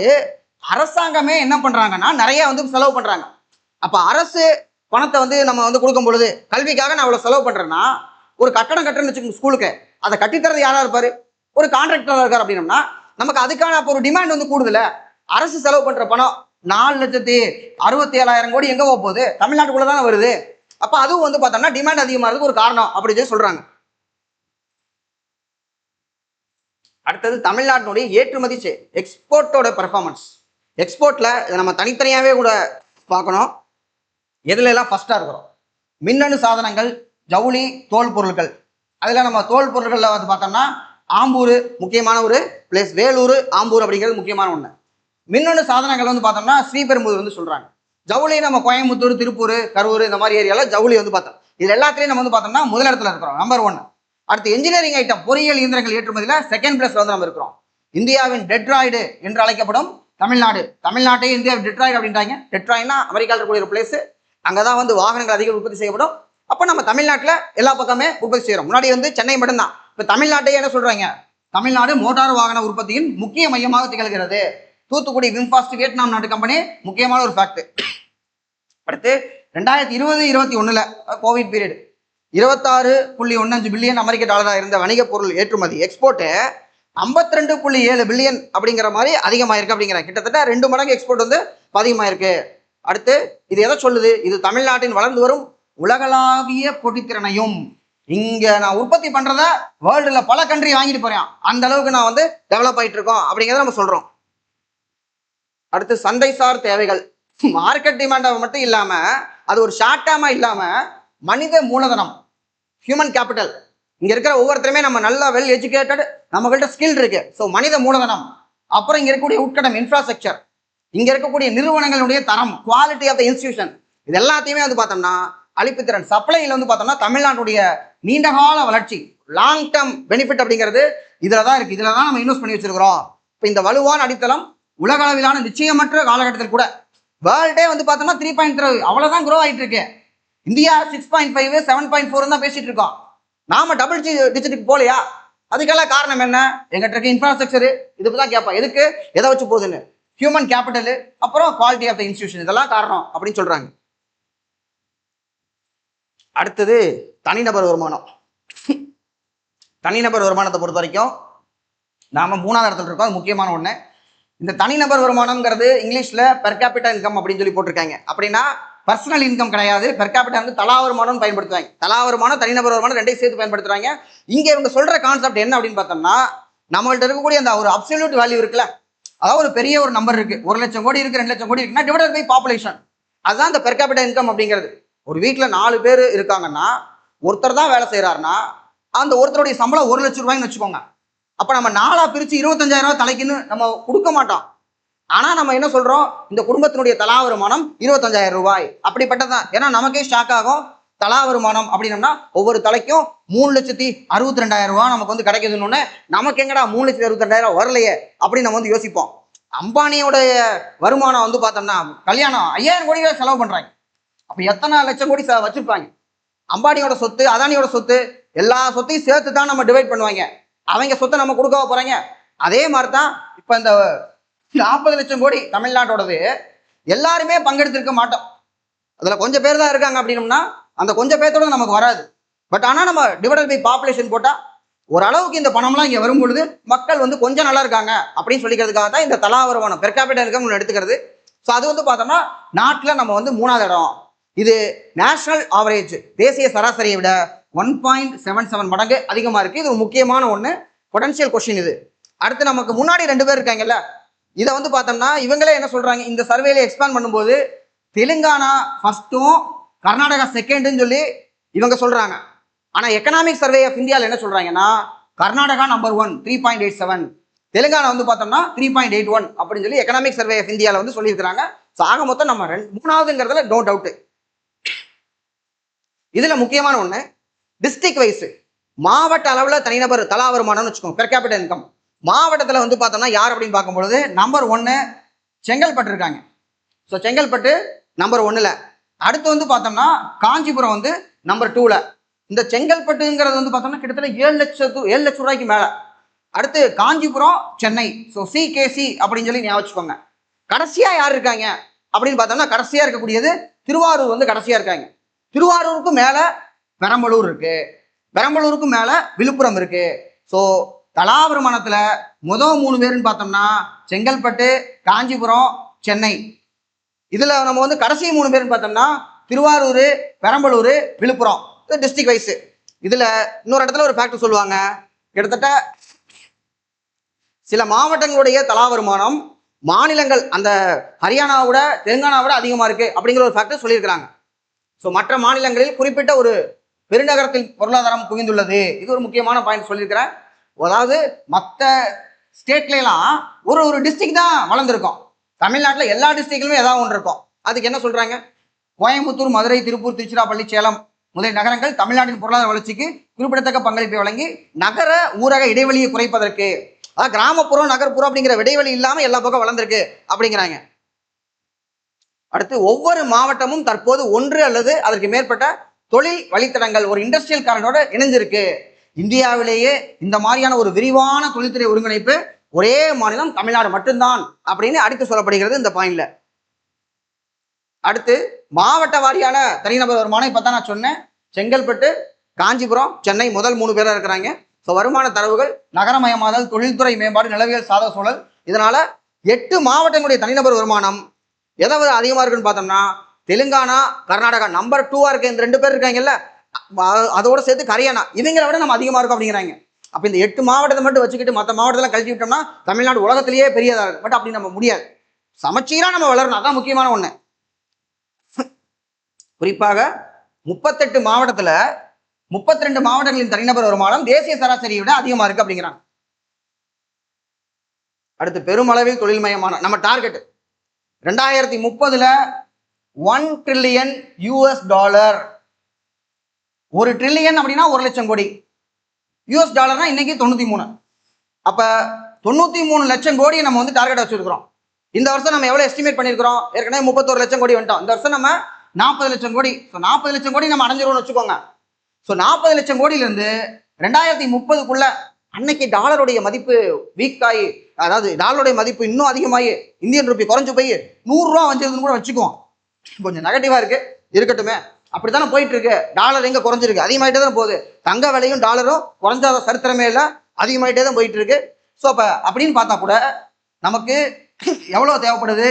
அரசாங்கமே என்ன பண்றாங்கன்னா நிறைய வந்து செலவு பண்றாங்க. அப்ப அரசு பணத்தை வந்து நம்ம வந்து கொடுக்கும் பொழுது கல்விக்காக நான் அவ்வளவு செலவு பண்றேன்னா, ஒரு கட்டடம் கட்டுறேன்னு வச்சுக்கோங்க ஸ்கூலுக்கு, அதை கட்டித்தரது யாரா இருப்பாரு, ஒரு கான்ட்ராக்டர் இருக்கார் அப்படின்னம்னா நமக்கு அதுக்கான அப்போ ஒரு டிமாண்ட் வந்து கூடுதல. அரசு செலவு பண்ற பணம் 4,67,000 கோடி எங்க போகுது? தமிழ்நாட்டுக்குள்ள தானே வருது. அப்ப அதுவும் வந்து பார்த்தோம்னா டிமாண்ட் அதிகமா இருக்கு ஒரு காரணம் அப்படின்னு சொல்லி சொல்றாங்க. அடுத்தது தமிழ்நாட்டினுடைய ஏற்றுமதி எக்ஸ்போர்ட்டோட பெர்ஃபார்மன்ஸ். எக்ஸ்போர்ட்ல நம்ம தனித்தனியாவே கூட பார்க்கணும். எதுல எல்லாம் ஃபர்ஸ்டா இருக்கிறோம்? மின்னணு சாதனங்கள், ஜவுளி, தோல் பொருட்கள். அதுல நம்ம தோல் பொருட்கள்ல வந்து பார்த்தோம்னா ஆம்பூர் முக்கியமான ஒரு பிளேஸ். வேலூர், ஆம்பூர் அப்படிங்கிறது முக்கியமான ஒண்ணு. மின்னணு சாதனங்கள் வந்து பார்த்தோம்னா ஸ்ரீபெரும்புதூர் வந்து சொல்றாங்க. ஜவுளி நம்ம கோயம்புத்தூர், திருப்பூர், கரூர் இந்த மாதிரி ஏரியால ஜவுளி வந்து பார்த்தோம். இது எல்லாத்துலயும் நம்ம வந்து பார்த்தோம்னா முதலிடத்துல இருக்கிறோம், நம்பர் 1. அடுத்து என்ஜினியரிங் ஐட்டம், பொறியியல் இயந்திரங்கள் ஏற்றுமதியில செகண்ட் பிளேஸ்ல வந்து நம்ம இருக்கிறோம். இந்தியாவின் டெட்ராய்டு என்று அழைக்கப்படும் தமிழ்நாடு. தமிழ்நாட்டை இந்தியாவின் டெட்ராய்டு அப்படின்றாங்க. டெட்ராய்ட்னா அமெரிக்காவில் இருக்கக்கூடிய ஒரு பிளேஸ். அங்கதான் வந்து வாகனங்கள் அதிகம் உற்பத்தி செய்யப்படும். அப்ப நம்ம தமிழ்நாட்டுல எல்லா பக்கமே உற்பத்தி செய்யறோம். முன்னாடி வந்து சென்னை மட்டும்தான். இப்ப தமிழ்நாட்டையே என்ன சொல்றாங்க? தமிழ்நாடு மோட்டார் வாகன உற்பத்தியின் முக்கிய மையமாக திகழ்கிறது. தூத்துக்குடி விம்பாஸ்ட் வியட்நாம் நாட்டு கம்பெனி முக்கியமான ஒரு ஃபேக்ட். அடுத்து 2020-21 கோவிட் பீரியட் 26.15 பில்லியன் அமெரிக்க டாலராக இருந்த வணிக பொருள் ஏற்றுமதி எக்ஸ்போர்ட்டு 52.7 பில்லியன் அப்படிங்கிற மாதிரி அதிகமாயிருக்கு அப்படிங்கிறாங்க. கிட்டத்தட்ட 2 மடங்கு எக்ஸ்போர்ட் வந்து அதிகமாயிருக்கு. அடுத்து இது எதை சொல்லுது? இது தமிழ்நாட்டின் வளர்ந்து வரும் உலகளாவிய போட்டித்திறனையும், இங்க நான் உற்பத்தி பண்றத வேர்ல்டுல பல கண்ட்ரி வாங்கிட்டு போறேன், அந்த அளவுக்கு நான் வந்து டெவலப் ஆயிட்டு இருக்கோம் அப்படிங்கிறத நம்ம சொல்றோம். அடுத்து சந்தைசார் தேவைகள். மார்க்கெட் டிமாண்ட் மட்டும் இல்லாம அது ஒரு ஷார்ட் டேர்மா இல்லாம மனித மூலதனம், ஹியூமன் கேபிட்டல். இங்க இருக்கிற ஒவ்வொருத்தருமே நம்ம நல்லா வெல் எஜுகேட்டட், நம்மகிட்ட ஸ்கில் இருக்கு. ஸோ மனித மூலதனம், அப்புறம் இங்க இருக்கக்கூடிய உட்கடம் இன்ஃப்ராஸ்ட்ரக்சர், இங்க இருக்கக்கூடிய நிறுவனங்களுடைய தரம், குவாலிட்டி ஆஃப் த இன்ஸ்டிடியூஷன், இது எல்லாத்தையுமே வந்து பார்த்தோம்னா அளிப்புத்திறன் சப்ளைல வந்து பார்த்தோம்னா தமிழ்நாட்டுடைய நீண்டகால வளர்ச்சி, லாங் டேர்ம் பெனிஃபிட் அப்படிங்கிறது இதுல தான் இருக்கு. இதுல தான் நம்ம இன்வெஸ்ட் பண்ணி வச்சிருக்கிறோம். இப்போ இந்த வலுவான அடித்தளம் உலக அளவிலான நிச்சயமற்ற காலகட்டத்தில் கூட வேர்ல்டே வந்து பார்த்தோம்னா 3.3 அவ்வளவுதான் க்ரோ ஆயிட்டு இருக்கு. இந்தியா 6.5 7.4 தான் பேசிட்டு இருக்கோம். நாம டபுள் டிஜிட்டுக்கு போலையா? அதுக்கெல்லாம் காரணம் என்ன? எங்கிட்ட இருக்க இன்ஃப்ராஸ்ட்ரக்சர். இதுக்கு தான் கேட்பா, எதுக்கு எதை வச்சு போகுதுன்னு. ஹியூமன் கேபிட்டல், அப்புறம் குவாலிட்டி ஆஃப் த இன்ஸ்டிடியூஷன், இதெல்லாம் காரணம் அப்படின்னு சொல்றாங்க. அடுத்தது தனிநபர் வருமானம். தனிநபர் வருமானத்தை பொறுத்த வரைக்கும் நாம 3வது இடத்துல இருக்கோம். அது முக்கியமான ஒண்ணு. இந்த தனிநபர் வருமானம்ங்கிறது இங்கிலீஷ்ல பெர் கேபிட்டா இன்கம் அப்படின்னு சொல்லி போட்டிருக்காங்க. அப்படின்னா பர்சனல் இன்கம் கிடையாது, பெர் கேபிட்டா வந்து தலா வருமானம் பயன்படுத்துவாங்க. தலா வருமானம், தனிநபர் வருமானம் ரெண்டையும் சேர்த்து பயன்படுத்துறாங்க. இங்க இவங்க சொல்ற கான்செப்ட் என்ன அப்படின்னு பார்த்தோம்னா, நம்மள்ட்ட இருக்கக்கூடிய அந்த ஒரு அப்சல்யூட் வேல்யூ இருக்குல்ல, அதாவது ஒரு பெரிய ஒரு நம்பர் இருக்கு, 1 லட்சம் கோடி இருக்கு, 2 லட்சம் கோடி இருக்குன்னா டிவைடட் பை பாப்புலேஷன், அதுதான் இந்த பெர் கேபிட்டா இன்கம் அப்படிங்கிறது. ஒரு வீட்டில் 4 பேர் இருக்காங்கன்னா ஒருத்தர் தான் வேலை செய்யறாருன்னா அந்த ஒருத்தருடைய சம்பளம் 1 லட்சம் ரூபாய்ன்னு வச்சுக்கோங்க. அப்ப நம்ம 4ஆ பிரிச்சு 25,000 ரூபாய் தலைக்குன்னு நம்ம கொடுக்க மாட்டோம். ஆனா நம்ம என்ன சொல்றோம்? இந்த குடும்பத்தினுடைய தலா வருமானம் 25,000 ரூபாய். அப்படிப்பட்டதான். ஏன்னா நமக்கே ஷாக் ஆகும். தலா வருமானம் அப்படின்னம்னா ஒவ்வொரு தலைக்கும் 3,62,000 ரூபாய் நமக்கு வந்து கிடைக்குதுன்னு, நமக்கு எங்கடா 3,62,000 வரலையே அப்படின்னு நம்ம வந்து யோசிப்போம். அம்பானியோட வருமானம் வந்து பார்த்தோம்னா கல்யாணம் 5,000 கோடி செலவு பண்றாங்க. அப்ப எத்தனை லட்சம் கோடி வச்சிருப்பாங்க? அம்பானியோட சொத்து, அதானியோட சொத்து, எல்லா சொத்தையும் சேர்த்து தான் நம்ம டிவைட் பண்ணுவாங்க. அவங்க சொத்தை நம்ம கொடுக்க போறாங்க. அதே மாதிரி தான் இப்ப இந்த 40 லட்சம் கோடி தமிழ்நாட்டோடது எல்லாருமே பங்கெடுத்திருக்க மாட்டோம். அதுல கொஞ்சம் பேர் தான் இருக்காங்க அப்படின்னம்னா அந்த கொஞ்சம் பேர்த்தோட நமக்கு வராது. பட் ஆனா நம்ம டிவைடட் பை பாப்புலேஷன் போட்டா ஓரளவுக்கு இந்த பணம்லாம் இங்க வரும் பொழுது மக்கள் வந்து கொஞ்சம் நல்லா இருக்காங்க அப்படின்னு சொல்லிக்கிறதுக்காக தான் இந்த தலா வருமானம் பெர் கேபிட்டா இன்கம் எடுத்துக்கிறது. ஸோ அது வந்து பார்த்தோம்னா நாட்டில் நம்ம வந்து 3வது இடம். இது நேஷனல் ஆவரேஜ், தேசிய சராசரியை விட 1.77 மடங்கு அதிகமா இருக்கு. இது ஒரு முக்கியமான ஒண்ணு, பொட்டன்ஷியல் கொஸ்டின் இது. அடுத்து நமக்கு முன்னாடி 2 பேர் இருக்காங்கல்ல, இதை வந்து பார்த்தோம்னா இவங்களே என்ன சொல்றாங்க, இந்த சர்வேல எக்ஸ்பேண்ட் பண்ணும்போது தெலுங்கானா ஃபர்ஸ்ட்டும் கர்நாடகா செகண்ட்னு சொல்லி இவங்க சொல்றாங்க. ஆனா எக்கனாமிக் சர்வே ஆஃப் இந்தியாவில் என்ன சொல்றாங்கன்னா கர்நாடகா நம்பர் 1 3.87, தெலுங்கானா வந்து பார்த்தோம்னா 3.81 அப்படின்னு சொல்லி எக்கனாமிக் சர்வே ஆஃப் இந்தியாவில் வந்து சொல்லியிருக்கிறாங்க. ஆக மொத்தம் நம்ம 3வதுங்கிறதுல நோ டவுட். இதுல முக்கியமான ஒண்ணு டிஸ்ட்ரிக்ட் வைஸ் மாவட்ட அளவில் தனிநபர் தலா வருமானம்னு வச்சுக்கோங்க, பெர் கேபிட்டல் இன்கம். மாவட்டத்தில் வந்து பார்த்தோம்னா யார் அப்படின்னு பார்க்கும்பொழுது நம்பர் 1 செங்கல்பட்டு இருக்காங்க. ஸோ செங்கல்பட்டு நம்பர் 1ல. அடுத்து வந்து பார்த்தோம்னா காஞ்சிபுரம் வந்து நம்பர் 2ல. இந்த செங்கல்பட்டுங்கிறது வந்து பார்த்தோம்னா கிட்டத்தட்ட 7 லட்சம் ரூபாய்க்கு மேல. அடுத்து காஞ்சிபுரம், சென்னை. ஸோ சிகேசி அப்படின்னு சொல்லி ஞாபகம் வச்சுக்கோங்க. கடைசியா யார் இருக்காங்க அப்படின்னு பார்த்தோம்னா கடைசியா இருக்கக்கூடியது திருவாரூர் வந்து கடைசியா இருக்காங்க. திருவாரூருக்கு மேல பெரம்பலூர் இருக்கு, பெரம்பலூருக்கு மேல விழுப்புரம் இருக்கு. ஸோ தலா வருமானத்துல முதல் 3 பேருன்னு பார்த்தோம்னா செங்கல்பட்டு, காஞ்சிபுரம், சென்னை. இதுல நம்ம வந்து கடைசி 3 பேருன்னு பார்த்தோம்னா திருவாரூர், பெரம்பலூர், விழுப்புரம். District wise. இதுல இன்னொரு இடத்துல ஒரு ஃபேக்ட் சொல்லுவாங்க, கிட்டத்தட்ட சில மாவட்டங்களுடைய தலா வருமானம் மாநிலங்கள் அந்த ஹரியானாவோட தெலுங்கானாவோட அதிகமா இருக்கு அப்படிங்கிற ஒரு ஃபேக்டர் சொல்லியிருக்கிறாங்க. ஸோ மற்ற மாநிலங்களில் குறிப்பிட்ட ஒரு பெருநகரத்தில் பொருளாதாரம் குவிந்துள்ளது. இது ஒரு முக்கியமான பாயிண்ட் சொல்லியிருக்கிறேன். அதாவது மற்ற ஸ்டேட்லாம் ஒரு டிஸ்ட்ரிக்ட் தான் வளர்ந்துருக்கும். தமிழ்நாட்டில் எல்லா டிஸ்ட்ரிக்ட்லுமே ஏதாவது ஒன்று இருக்கும். அதுக்கு என்ன சொல்றாங்க? கோயம்புத்தூர், மதுரை, திருப்பூர், திருச்சிராப்பள்ளி, சேலம் முதலிய நகரங்கள் தமிழ்நாட்டின் பொருளாதார வளர்ச்சிக்கு குறிப்பிடத்தக்க பங்களிப்பை வழங்கி நகர ஊரக இடைவெளியை குறைப்பதற்கு, அதாவது கிராமப்புறம் நகர்ப்புறம் அப்படிங்கிற இடைவெளி இல்லாம எல்லா பக்கம் வளர்ந்துருக்கு அப்படிங்கிறாங்க. அடுத்து ஒவ்வொரு மாவட்டமும் தற்போது ஒன்று அல்லது அதற்கு மேற்பட்ட தொழில் வழித்தடங்கள் ஒரு இண்டஸ்ட்ரியல் காரனோட இணைஞ்சிருக்கு. இந்தியாவிலேயே இந்த மாதிரியான ஒரு விரிவான தொழில்துறை ஒருங்கிணைப்பு ஒரே மாநிலம் தமிழ்நாடு மட்டும்தான் அப்படின்னு அடுத்து சொல்லப்படுகிறது இந்த பாயிண்ட்ல. அடுத்து மாவட்ட வாரியான தனிநபர் வருமானம் இப்பதான் நான் சொன்னேன். செங்கல்பட்டு, காஞ்சிபுரம், சென்னை முதல் 3 பேரா இருக்கிறாங்க. ஸோ வருமான தரவுகள், நகரமயமாதல், தொழில்துறை மேம்பாடு, நிலவியல் சாதக சூழல், இதனால 8 மாவட்டங்களுடைய தனிநபர் வருமானம் எதாவது அதிகமா இருக்குன்னு பார்த்தோம்னா தெலுங்கானா, கர்நாடகா நம்பர் 2 இருக்கு. இந்த 2 பேர் இருக்காங்கல்ல, அதோட சேர்த்து ஹரியானா, இவங்களை விட நம்ம அதிகமா இருக்கும் அப்படிங்கிறாங்க. அப்ப இந்த 8 மாவட்டத்தை மட்டும் வச்சுக்கிட்டு மற்ற மாவட்டத்தெல்லாம் கழிச்சு விட்டோம்னா தமிழ்நாடு உலகத்திலேயே பெரியதா இருக்கு. பட் அப்படி நம்ம முடியாது. சமச்சீரா நம்ம வளரணும், அதான் முக்கியமான ஒண்ணு. குறிப்பாக 38 மாவட்டத்துல 32 மாவட்டங்களின் தனிநபர் வருமானம் தேசிய சராசரியை விட அதிகமா இருக்கு அப்படிங்கிறாங்க. அடுத்து பெருமளவில் தொழில்மயமான நம்ம டார்கெட் 2030 $1 trillion. $1 trillion அப்படின்னா 1 லட்சம் கோடி. US டாலர்னா இன்னைக்கு 93. அப்ப 93 லட்சம் கோடியை நம்ம வந்து டார்கெட் வச்சிருக்கிறோம். இந்த வருஷம் நம்ம எவ்வளவு எஸ்டிமேட் பண்ணிருக்கிறோம்? ஏற்கனவே 31 லட்சம் கோடி வந்துட்டோம். இந்த வருஷம் நம்ம 40 லட்சம் கோடி. 40 லட்சம் கோடி நம்ம அடைஞ்சிருவோம்னு வச்சுக்கோங்க. ஸோ 40 லட்சம் கோடியில இருந்து 2030க்குள்ள அன்னைக்கு டாலருடைய மதிப்பு வீக் ஆகி, அதாவது டாலருடைய மதிப்பு இன்னும் அதிகமாகி இந்தியன் ரூபி குறைஞ்சு போய் 100 ரூபா வந்துருதுன்னு கூட வச்சுக்குவோம். கொஞ்சம் நெகட்டிவா இருக்கு, இருக்கட்டுமே. அப்படித்தானே போயிட்டு இருக்கு. டாலர் எங்க குறைஞ்சிருக்கு? அதிகமாயிட்டே தான் போகுது. தங்க விலையும் டாலரும் குறைஞ்சாத சரித்திரமே இல்லை, அதிகமாயிட்டே தான் போயிட்டு இருக்கு. ஸோ அப்ப அப்படின்னு பார்த்தா கூட நமக்கு எவ்வளவு தேவைப்படுது?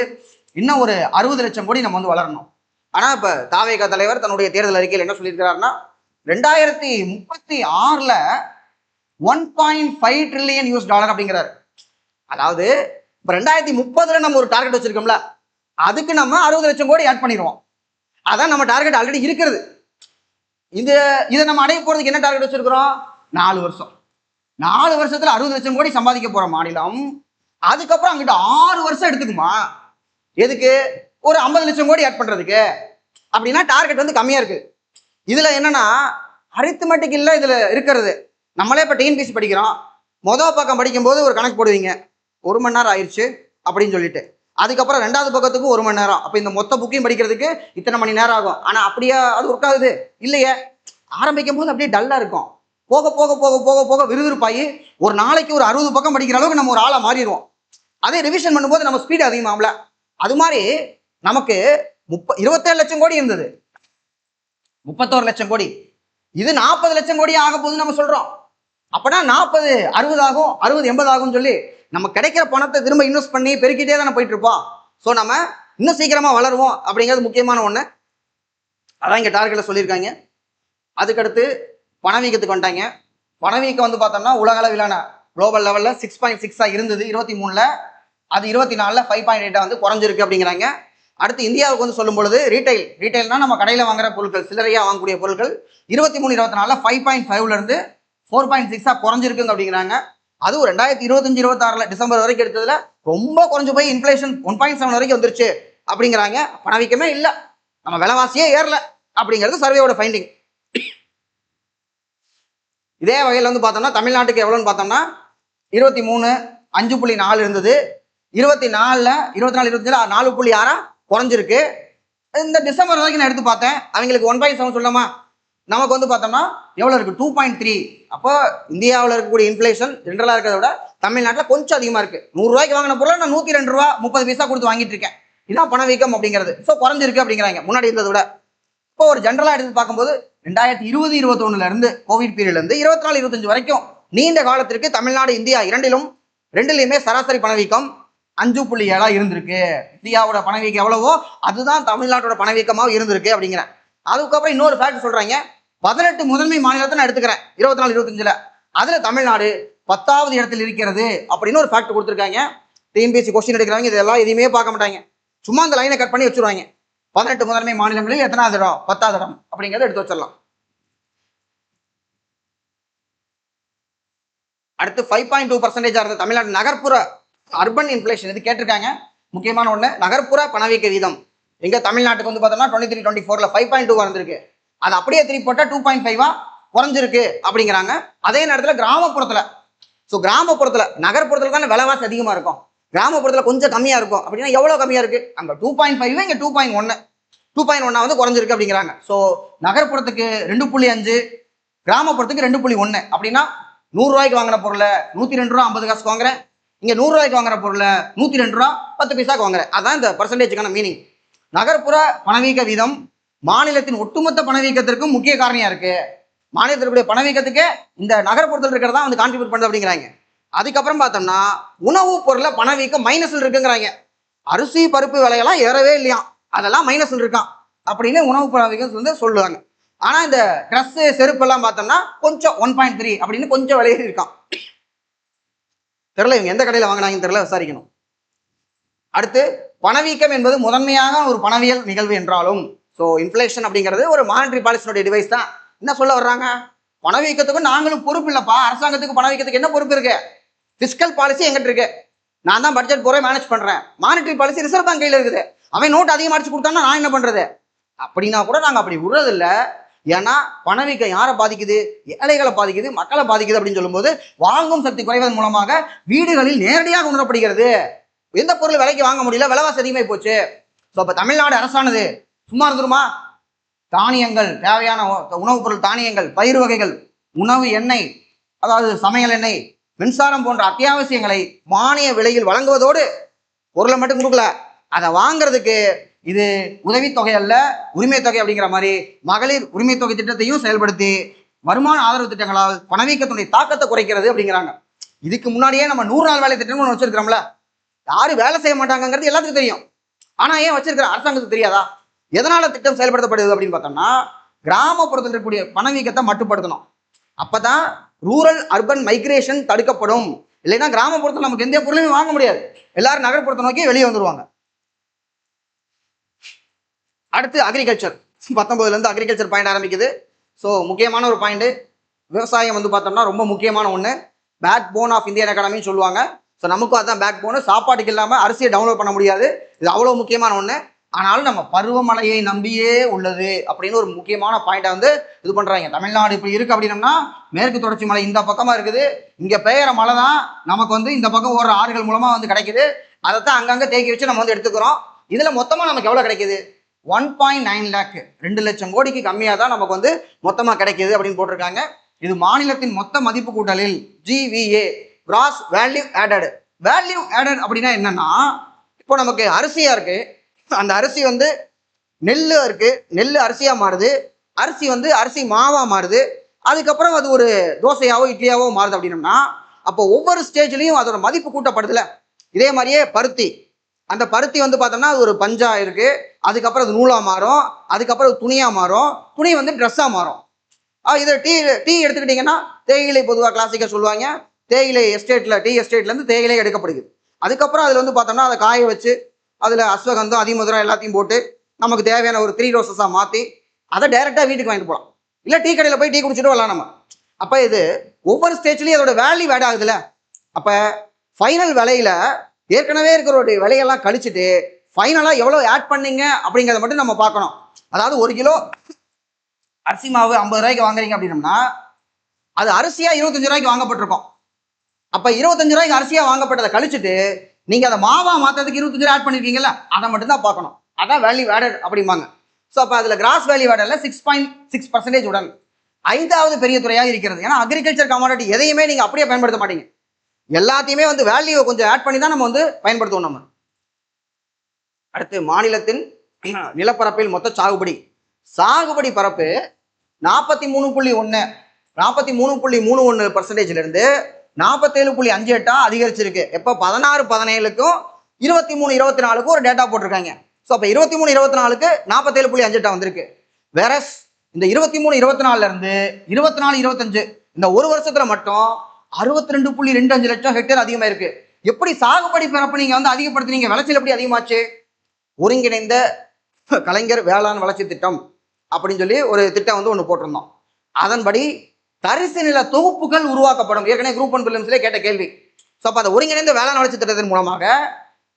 இன்னும் ஒரு 60 லட்சம் கோடி நம்ம வந்து வளரணும். ஆனா இப்ப தாவேகா தலைவர் தன்னுடைய தேர்தல் அறிக்கையில் என்ன சொல்லியிருக்கிறாருன்னா 2036ல $1.5 trillion அப்படிங்கிறாரு. அதாவது இப்ப 2030ல நம்ம ஒரு டார்கெட் வச்சிருக்கோம்ல, அதுக்கு நம்ம 60 லட்சம் கோடி ஆட் பண்ணிடுவோம். அதான் நம்ம டார்கெட் ஆல்ரெடி இருக்கிறது. இதை நம்ம அடைய போறதுக்கு என்ன டார்கெட் வச்சிருக்கிறோம்? 4 வருஷம். 4 வருஷத்துல 60 லட்சம் கோடி சம்பாதிக்க போற மாநிலம் அதுக்கப்புறம் அங்கிட்ட 6 வருஷம் எடுத்துக்குமா? எதுக்கு? ஒரு 50 லட்சம் கோடி ஆட் பண்றதுக்கு. அப்படின்னா டார்கெட் வந்து கம்மியா இருக்கு. இதுல என்னன்னா அரித்மெட்டிக் இல்ல இதுல இருக்கிறது. நம்மளே இப்ப டிஎன்பிஎஸ்சி படிக்கிறோம். மொதல் பக்கம் படிக்கும்போது ஒரு கணக்கு போடுவீங்க, 1 மணி நேரம் ஆயிடுச்சு அப்படின்னு சொல்லிட்டு. அதுக்கப்புறம் 2வது பக்கத்துக்கு 1 மணி நேரம். அப்ப இந்த மொத்த புக்கையும் படிக்கிறதுக்கு இத்தனை மணி நேரம் ஆகும். ஆனா அப்படியே அது ஒர்க் ஆகுது இல்லையே. ஆரம்பிக்கும் போது அப்படியே டல்லா இருக்கும். போக போக போக போக போக விறுவிறுப்பாகி ஒரு நாளைக்கு ஒரு 60 பக்கம் படிக்கிற அளவுக்கு நம்ம ஒரு ஆளா மாறிடுவோம். அதே ரிவிஷன் பண்ணும்போது நம்ம ஸ்பீட் அதிகமாகல. அது மாதிரி நமக்கு 27 லட்சம் கோடி இருந்தது, 31 லட்சம் கோடி. இது 40 லட்சம் கோடி ஆக போகுதுன்னு நம்ம சொல்றோம். அப்பனா 40 60 ஆகும், 60 80 ஆகும் சொல்லி நம்ம கிடைக்கிற பணத்தை திரும்ப இன்வெஸ்ட் பண்ணி பெருக்கிட்டே தானே போயிட்டு இருப்போம். ஸோ நம்ம இன்னும் சீக்கிரமா வளருவோம் அப்படிங்கிறது முக்கியமான ஒண்ணு. அதான் இங்க டார்கெட்ல சொல்லியிருக்காங்க. அதுக்கடுத்து பணவீக்கத்துக்கு வந்துட்டாங்க. பணவீக்கம் வந்து பார்த்தோம்னா உலக அளவிலான குளோபல் லெவல்ல 6.6 இருந்தது 23ல. அது 24ல 5.8 வந்து குறைஞ்சிருக்கு அப்படிங்கிறாங்க. அடுத்து இந்தியாவுக்கு வந்து சொல்லும் பொழுது ரீட்டைல்னா நம்ம கடையில வாங்குற பொருட்கள், சில்லறையா வாங்கக்கூடிய பொருட்கள் 23-24ல 5.5ல இருந்து 4.6 குறைஞ்சிருக்குங்க அப்படிங்கிறாங்க. அதுவும் 2025-26ல டிசம்பர் வரைக்கும் எடுத்ததுல ரொம்ப குறைஞ்சு போய் இன்ஃபிளேஷன் 1.7 வரைக்கும் வந்துருச்சு அப்படிங்கிறாங்க. பணவீக்கமே இல்லை, நம்ம விலைவாசியே ஏறல அப்படிங்கிறது சர்வேயோட ஃபைண்டிங். இதே வகையில் வந்து பார்த்தோம்னா தமிழ்நாட்டுக்கு எவ்வளோன்னு பார்த்தோம்னா 23 5.4 இருந்தது. 24ல 24 25ல 4.6 குறைஞ்சிருக்கு. இந்த டிசம்பர் வரைக்கும் நான் எடுத்து பார்த்தேன். அவங்களுக்கு 1.7 சொல்லலாமா? நமக்கு வந்து பார்த்தோம்னா எவ்வளோ இருக்கு? 2.3. அப்போ இந்தியாவில் இருக்கக்கூடிய இன்ஃபிளேஷன் ஜென்ரலாக இருக்கிறத விட தமிழ்நாட்டில் கொஞ்சம் அதிகமாக இருக்கு. 100 ரூபாய்க்கு வாங்கின பொருளை நான் 102 ரூபா 30 பைசா கொடுத்து வாங்கிட்டு இருக்கேன். இதான் பணவீக்கம் அப்படிங்கிறது. ஸோ குறைஞ்சிருக்கு அப்படிங்கிறாங்க முன்னாடி இருந்ததை விட. இப்போ ஒரு ஜென்ரலாக எடுத்து பார்க்கும்போது 2020-21ல இருந்து கோவிட் பீரியட்ல இருந்து 24-25 வரைக்கும் நீண்ட காலத்திற்கு தமிழ்நாடு இந்தியா ரெண்டுலையுமே சராசரி பணவீக்கம் 5.7 இருந்திருக்கு. இந்தியாவோட பணவீக்கம் எவ்வளவோ அதுதான் தமிழ்நாட்டோட பணவீக்கமாக இருந்திருக்கு அப்படிங்கிறேன். அதுக்கப்புறம் இன்னொரு ஃபேக்ட் சொல்றாங்க, 18 முதன்மை மாநிலத்தை நான் எடுத்துக்கிறேன் 24 25ல, அதுல தமிழ்நாடு 10வது இடத்தில் இருக்கிறது அப்படின்னு ஒரு ஃபேக்ட் கொடுத்துருக்காங்க. டிஎன்பிஎஸ்சி கொஸ்டின் எடுக்கிறாங்க, இதெல்லாம் எதையுமே பார்க்க மாட்டாங்க, சும்மா அந்த லைனை கட் பண்ணி வச்சுருவாங்க. 18 முதன்மை மாநிலங்களில் எத்தனாவது இடம், 10வது இடம் அப்படிங்கிறத எடுத்து வச்சிடலாம். அடுத்து 5.2% இருந்த தமிழ்நாடு நகர்ப்புற அர்பன் இன்ஃப்ளேஷன் இது கேட்டிருக்காங்க. முக்கியமான ஒண்ணு, நகர்ப்புற பணவீக்க வீதம் எங்க தமிழ்நாட்டுக்கு வந்து பார்த்தோம்னா 23-24ல 5.2 வந்திருக்கு. அது அப்படியே திருப்பி போட்டா 2.5 குறைஞ்சிருக்கு அப்படிங்கிறாங்க. அதே நேரத்தில் கிராமப்புறத்துல நகர்ப்புறத்துல தானே விலைவாசி அதிகமா இருக்கும், கிராமப்புறத்துல கொஞ்சம் கம்மியா இருக்கும். அப்படின்னா எவ்வளவு கம்மியா இருக்கு, அங்க 2.5 இங்க 2.1 வந்து குறைஞ்சிருக்கு அப்படிங்கிறாங்க. ஸோ நகர்ப்புறத்துக்கு 2.5, கிராமப்புறத்துக்கு 2.1. அப்படின்னா 100 ரூபாய்க்கு வாங்குற பொருளை 102 ரூபா 50 காசுக்கு வாங்குறேன், இங்க 100 ரூபாய்க்கு வாங்குற பொருளை 102 ரூபா 10 பைசாக்கு வாங்குறேன். அதான் இந்த பர்சன்டேஜுக்கான மீனிங். நகர்ப்புற பணவீக்க வீதம் மாநிலத்தின் ஒட்டுமொத்த பணவீக்கத்திற்கும் முக்கிய காரணியா இருக்கு. மாநிலத்திற்குரிய பணவீக்கத்துக்கு இந்த நகர்ப்புறத்தில் இருக்கிறதா வந்து கான்ட்ரிபியூட் பண்ணுது அப்படிங்கிறாங்க. அதுக்கப்புறம் பார்த்தோம்னா உணவுப் பொருளை பணவீக்கம் மைனஸ்ல இருக்குங்கிறாங்க. அரிசி பருப்பு விலையெல்லாம் ஏறவே இல்லையா, அதெல்லாம் மைனஸ்ல இருக்கான் அப்படின்னு உணவு பணவீக்கம் வந்து சொல்லுவாங்க. ஆனா இந்த ட்ரெஸ் செருப்பு எல்லாம் பார்த்தோம்னா கொஞ்சம் 1.3 அப்படின்னு கொஞ்சம் விலையேறி இருக்கான். தெரியல இவங்க எந்த கடையில் வாங்கினாங்கன்னு தெரியல, விசாரிக்கணும். அடுத்து பணவீக்கம் என்பது முதன்மையாக ஒரு பணவியல் நிகழ்வு என்றாலும், ஸோ இன்ஃப்ளேஷன் அப்படிங்கிறது ஒரு மானிட்டரி பாலிசியோட டிவைஸ் தான். என்ன சொல்ல வர்றாங்க, பணவீக்கத்துக்கும் நாங்களும் பொறுப்பு இல்லப்பா, அரசாங்கத்துக்கு பணவீக்கத்துக்கு என்ன பொறுப்பு இருக்கு, பிஸ்கல் பாலிசி எங்கிட்ட இருக்கு, நான் தான் பட்ஜெட் போற மேனேஜ் பண்றேன், மானிட்டரி பாலிசி ரிசர்வ் பேங்க் கையில் இருக்குது, அவன் நோட் அதிகமாக அடிச்சு கொடுத்தான்னா நான் என்ன பண்றது அப்படின்னா கூட நாங்கள் அப்படி விடுறதில்ல. ஏன்னா பணவீக்கம் யாரை பாதிக்குது, ஏழைகளை பாதிக்குது, மக்களை பாதிக்குது அப்படின்னு சொல்லும்போது வாங்கும் சக்தி குறைவதன் மூலமாக வீடுகளில் நேரடியாக உணரப்படுகிறது. எந்த பொருள் விலைக்கு வாங்க முடியல, விலைவாசி அதிகமாகி போச்சு. ஸோ அப்போ தமிழ்நாடு அரசானது சும்மா இருந்துருமா, தானியங்கள், தேவையான உணவுப் பொருள் தானியங்கள், பயிர் வகைகள், உணவு எண்ணெய், அதாவது சமையல் எண்ணெய், மின்சாரம் போன்ற அத்தியாவசியங்களை மானிய விலையில் வழங்குவதோடு பொருளை மட்டும் கொடுக்கல, அதை வாங்குறதுக்கு இது உதவித்தொகை அல்ல உரிமை தொகை அப்படிங்கிற மாதிரி மகளிர் உரிமை தொகை திட்டத்தையும் செயல்படுத்தி வருமான ஆதரவு திட்டங்களால் பணவீக்கத்துடைய தாக்கத்தை குறைக்கிறது அப்படிங்கிறாங்க. இதுக்கு முன்னாடியே நம்ம 100 நாள் வேலை திட்டம் வச்சிருக்கிறோம்ல, யாரும் வேலை செய்ய மாட்டாங்கிறது எல்லாத்துக்கும் தெரியும். ஆனா ஏன் வச்சிருக்கிற அரசாங்கத்துக்கு தெரியாதா? எதனால திட்டம் செயல்படுத்தப்படுது அப்படின்னு பார்த்தோம்னா கிராமப்புறத்தில் இருக்கக்கூடிய பணவீக்கத்தை மட்டுப்படுத்தணும். அப்பதான் ரூரல் அர்பன் மைக்ரேஷன் தடுக்கப்படும். இல்லைன்னா கிராமப்புறத்தில் நமக்கு எந்த பொருளையும் வாங்க முடியாது, எல்லாரும் நகர்ப்புறத்தை நோக்கி வெளியே வந்துருவாங்க. அடுத்து அக்ரிகல்ச்சர், 19ல இருந்து அக்ரிகல்ச்சர் பாயிண்ட் ஆரம்பிக்குது. ஸோ முக்கியமான ஒரு பாயிண்ட், விவசாயம் வந்து பார்த்தோம்னா ரொம்ப முக்கியமான ஒன்று, பேக் போன் ஆஃப் இந்தியன் எக்கானமின்னு சொல்லுவாங்க. ஸோ நமக்கும் அதுதான் பேக் போனு, சாப்பாட்டுக்கு இல்லாமல் அரிசியை டவுன்லோட் பண்ண முடியாது, இது அவ்வளோ முக்கியமான ஒன்று. ஆனாலும் நம்ம பருவமழையை நம்பியே உள்ளது அப்படின்னு ஒரு முக்கியமான பாயிண்டை வந்து இது பண்ணுறாங்க. தமிழ்நாடு இப்படி இருக்கு அப்படின்னம்னா மேற்கு தொடர்ச்சி மலை இந்த பக்கமாக இருக்குது, இங்கே பெய்கிற மழை தான் நமக்கு வந்து இந்த பக்கம் ஓடுற ஆறுகள் மூலமாக வந்து கிடைக்குது, அதைத்தான் அங்கங்கே தேக்கி வச்சு நம்ம வந்து எடுத்துக்கிறோம். இதில் மொத்தமாக நமக்கு எவ்வளோ கிடைக்குது, 1.9 லேக், 2 லட்சம் கோடிக்கு கம்மியாக தான் நமக்கு வந்து மொத்தமாக கிடைக்குது அப்படின்னு போட்டிருக்காங்க. இது மாநிலத்தின் மொத்த மதிப்பு கூட்டலில் GVA, cross value added. Value added அப்படின்னா என்னன்னா, இப்போ நமக்கு அரிசியா இருக்கு, அந்த அரிசி வந்து நெல்லு இருக்கு, நெல் அரிசியா மாறுது, அரிசி வந்து அரிசி மாவா மாறுது, அதுக்கப்புறம் அது ஒரு தோசையாவோ இட்லியாவோ மாறுது அப்படின்னம்னா அப்போ ஒவ்வொரு ஸ்டேஜ்லையும் அதோட மதிப்பு கூட்டப்படுதுல. இதே மாதிரியே பருத்தி, அந்த பருத்தி வந்து பார்த்தோம்னா அது ஒரு பஞ்சா இருக்கு, அதுக்கப்புறம் அது நூலா மாறும், அதுக்கப்புறம் துணியா மாறும், துணி வந்து ட்ரெஸ்ஸா மாறும். இதை டீ எடுத்துக்கிட்டீங்கன்னா தேயிலை பொதுவாக கிளாசிக்காக சொல்லுவாங்க, தேயிலை எஸ்டேட்ல டீ எஸ்டேட்ல இருந்து தேயிலை எடுக்கப்படுது. அதுக்கப்புறம் அதுல வந்து பார்த்தோம்னா அதை காய வச்சு அதுல அஸ்வகந்தம் அதிமதுரம் எல்லாத்தையும் போட்டு நமக்கு தேவையான ஒரு 3 ரோசஸா மாத்தி அதை டைரக்டா வீட்டுக்கு வாங்கிட்டு போகலாம், இல்லை டீ கடையில் போய் டீ குடிச்சிட்டு வரலாம் நம்ம. அப்ப இது ஒவ்வொரு ஸ்டேஜ்லயும் அதோட வேல்யூ ஆட் ஆகுதுல்ல. அப்ப ஃபைனல் விலையில ஏற்கனவே இருக்கிற விலையெல்லாம் கழிச்சுட்டு ஃபைனலா எவ்வளவு ஆட் பண்ணீங்க அப்படிங்கிறத மட்டும் நம்ம பார்க்கணும். அதாவது 1 கிலோ அரிசி மாவு 50 ரூபாய்க்கு வாங்குறீங்க அப்படின்னம்னா அது அரிசியா 25 ரூபாய்க்கு வாங்கப்பட்டிருக்கும். அப்ப 25 ரூபாய்க்கு அரிசியா வாங்கப்பட்டதை கழிச்சுட்டு நீங்க அதை மாவா மாத்ததுக்கு 25 ரூபாய் ஆட் பண்ணிருக்கீங்கல்ல, அதை மட்டும் தான் பார்க்கணும். அதான் வேல்யூ ஆடட் அப்படிம்பாங்க. ஸோ அப்போ அதில் கிராஸ் வேல்யூ ஆடட்ல 6.6% உடன் 5வது பெரிய துறையாக இருக்கிறது. ஏன்னா அக்ரிகல்ச்சர் கமாடிட்டி எதையுமே நீங்க அப்படியே பயன்படுத்த மாட்டீங்க, எல்லாத்தையுமே வந்து வேல்யூ கொஞ்சம் ஆட் பண்ணி தான் நம்ம வந்து பயன்படுத்துவோம் நம்ம. அடுத்து மாநிலத்தின் நிலப்பரப்பில் மொத்த சாகுபடி பரப்பு 43.1 43.31% இருந்து 47.58 அதிகரிச்சிருக்கு. எப்போ 16-17க்கும் 23-24க்கும் ஒரு டேட்டா போட்டிருக்காங்க. ஸோ அப்போ 23-24க்கு 47.58 வந்திருக்கு. வேறஸ் இந்த 23-24 இருந்து 24-25 இந்த ஒரு வருஷத்துல மட்டும் 62.25 லட்சம் ஹெக்டேர் அதிகமா இருக்கு. எப்படி சாகுபடி பரப்பு நீங்க வந்து அதிகப்படுத்தினீங்க, விளைச்சல் எப்படி அதிகமாச்சு? ஒருங்கிணைந்த கலைஞர் வேளாண் வளர்ச்சி திட்டம் அப்படின்னு சொல்லி ஒரு திட்டம் வந்து ஒன்று போட்டிருந்தோம். அதன்படி தரிசு நில தொகுப்புகள் உருவாக்கப்படும். ஏற்கனவே குரூப் 1 பிலிம்ஸ்ல கேட்ட கேள்வி. ஸோ அப்போ அந்த ஒருங்கிணைந்த வேளாண் வளர்ச்சி திட்டத்தின் மூலமாக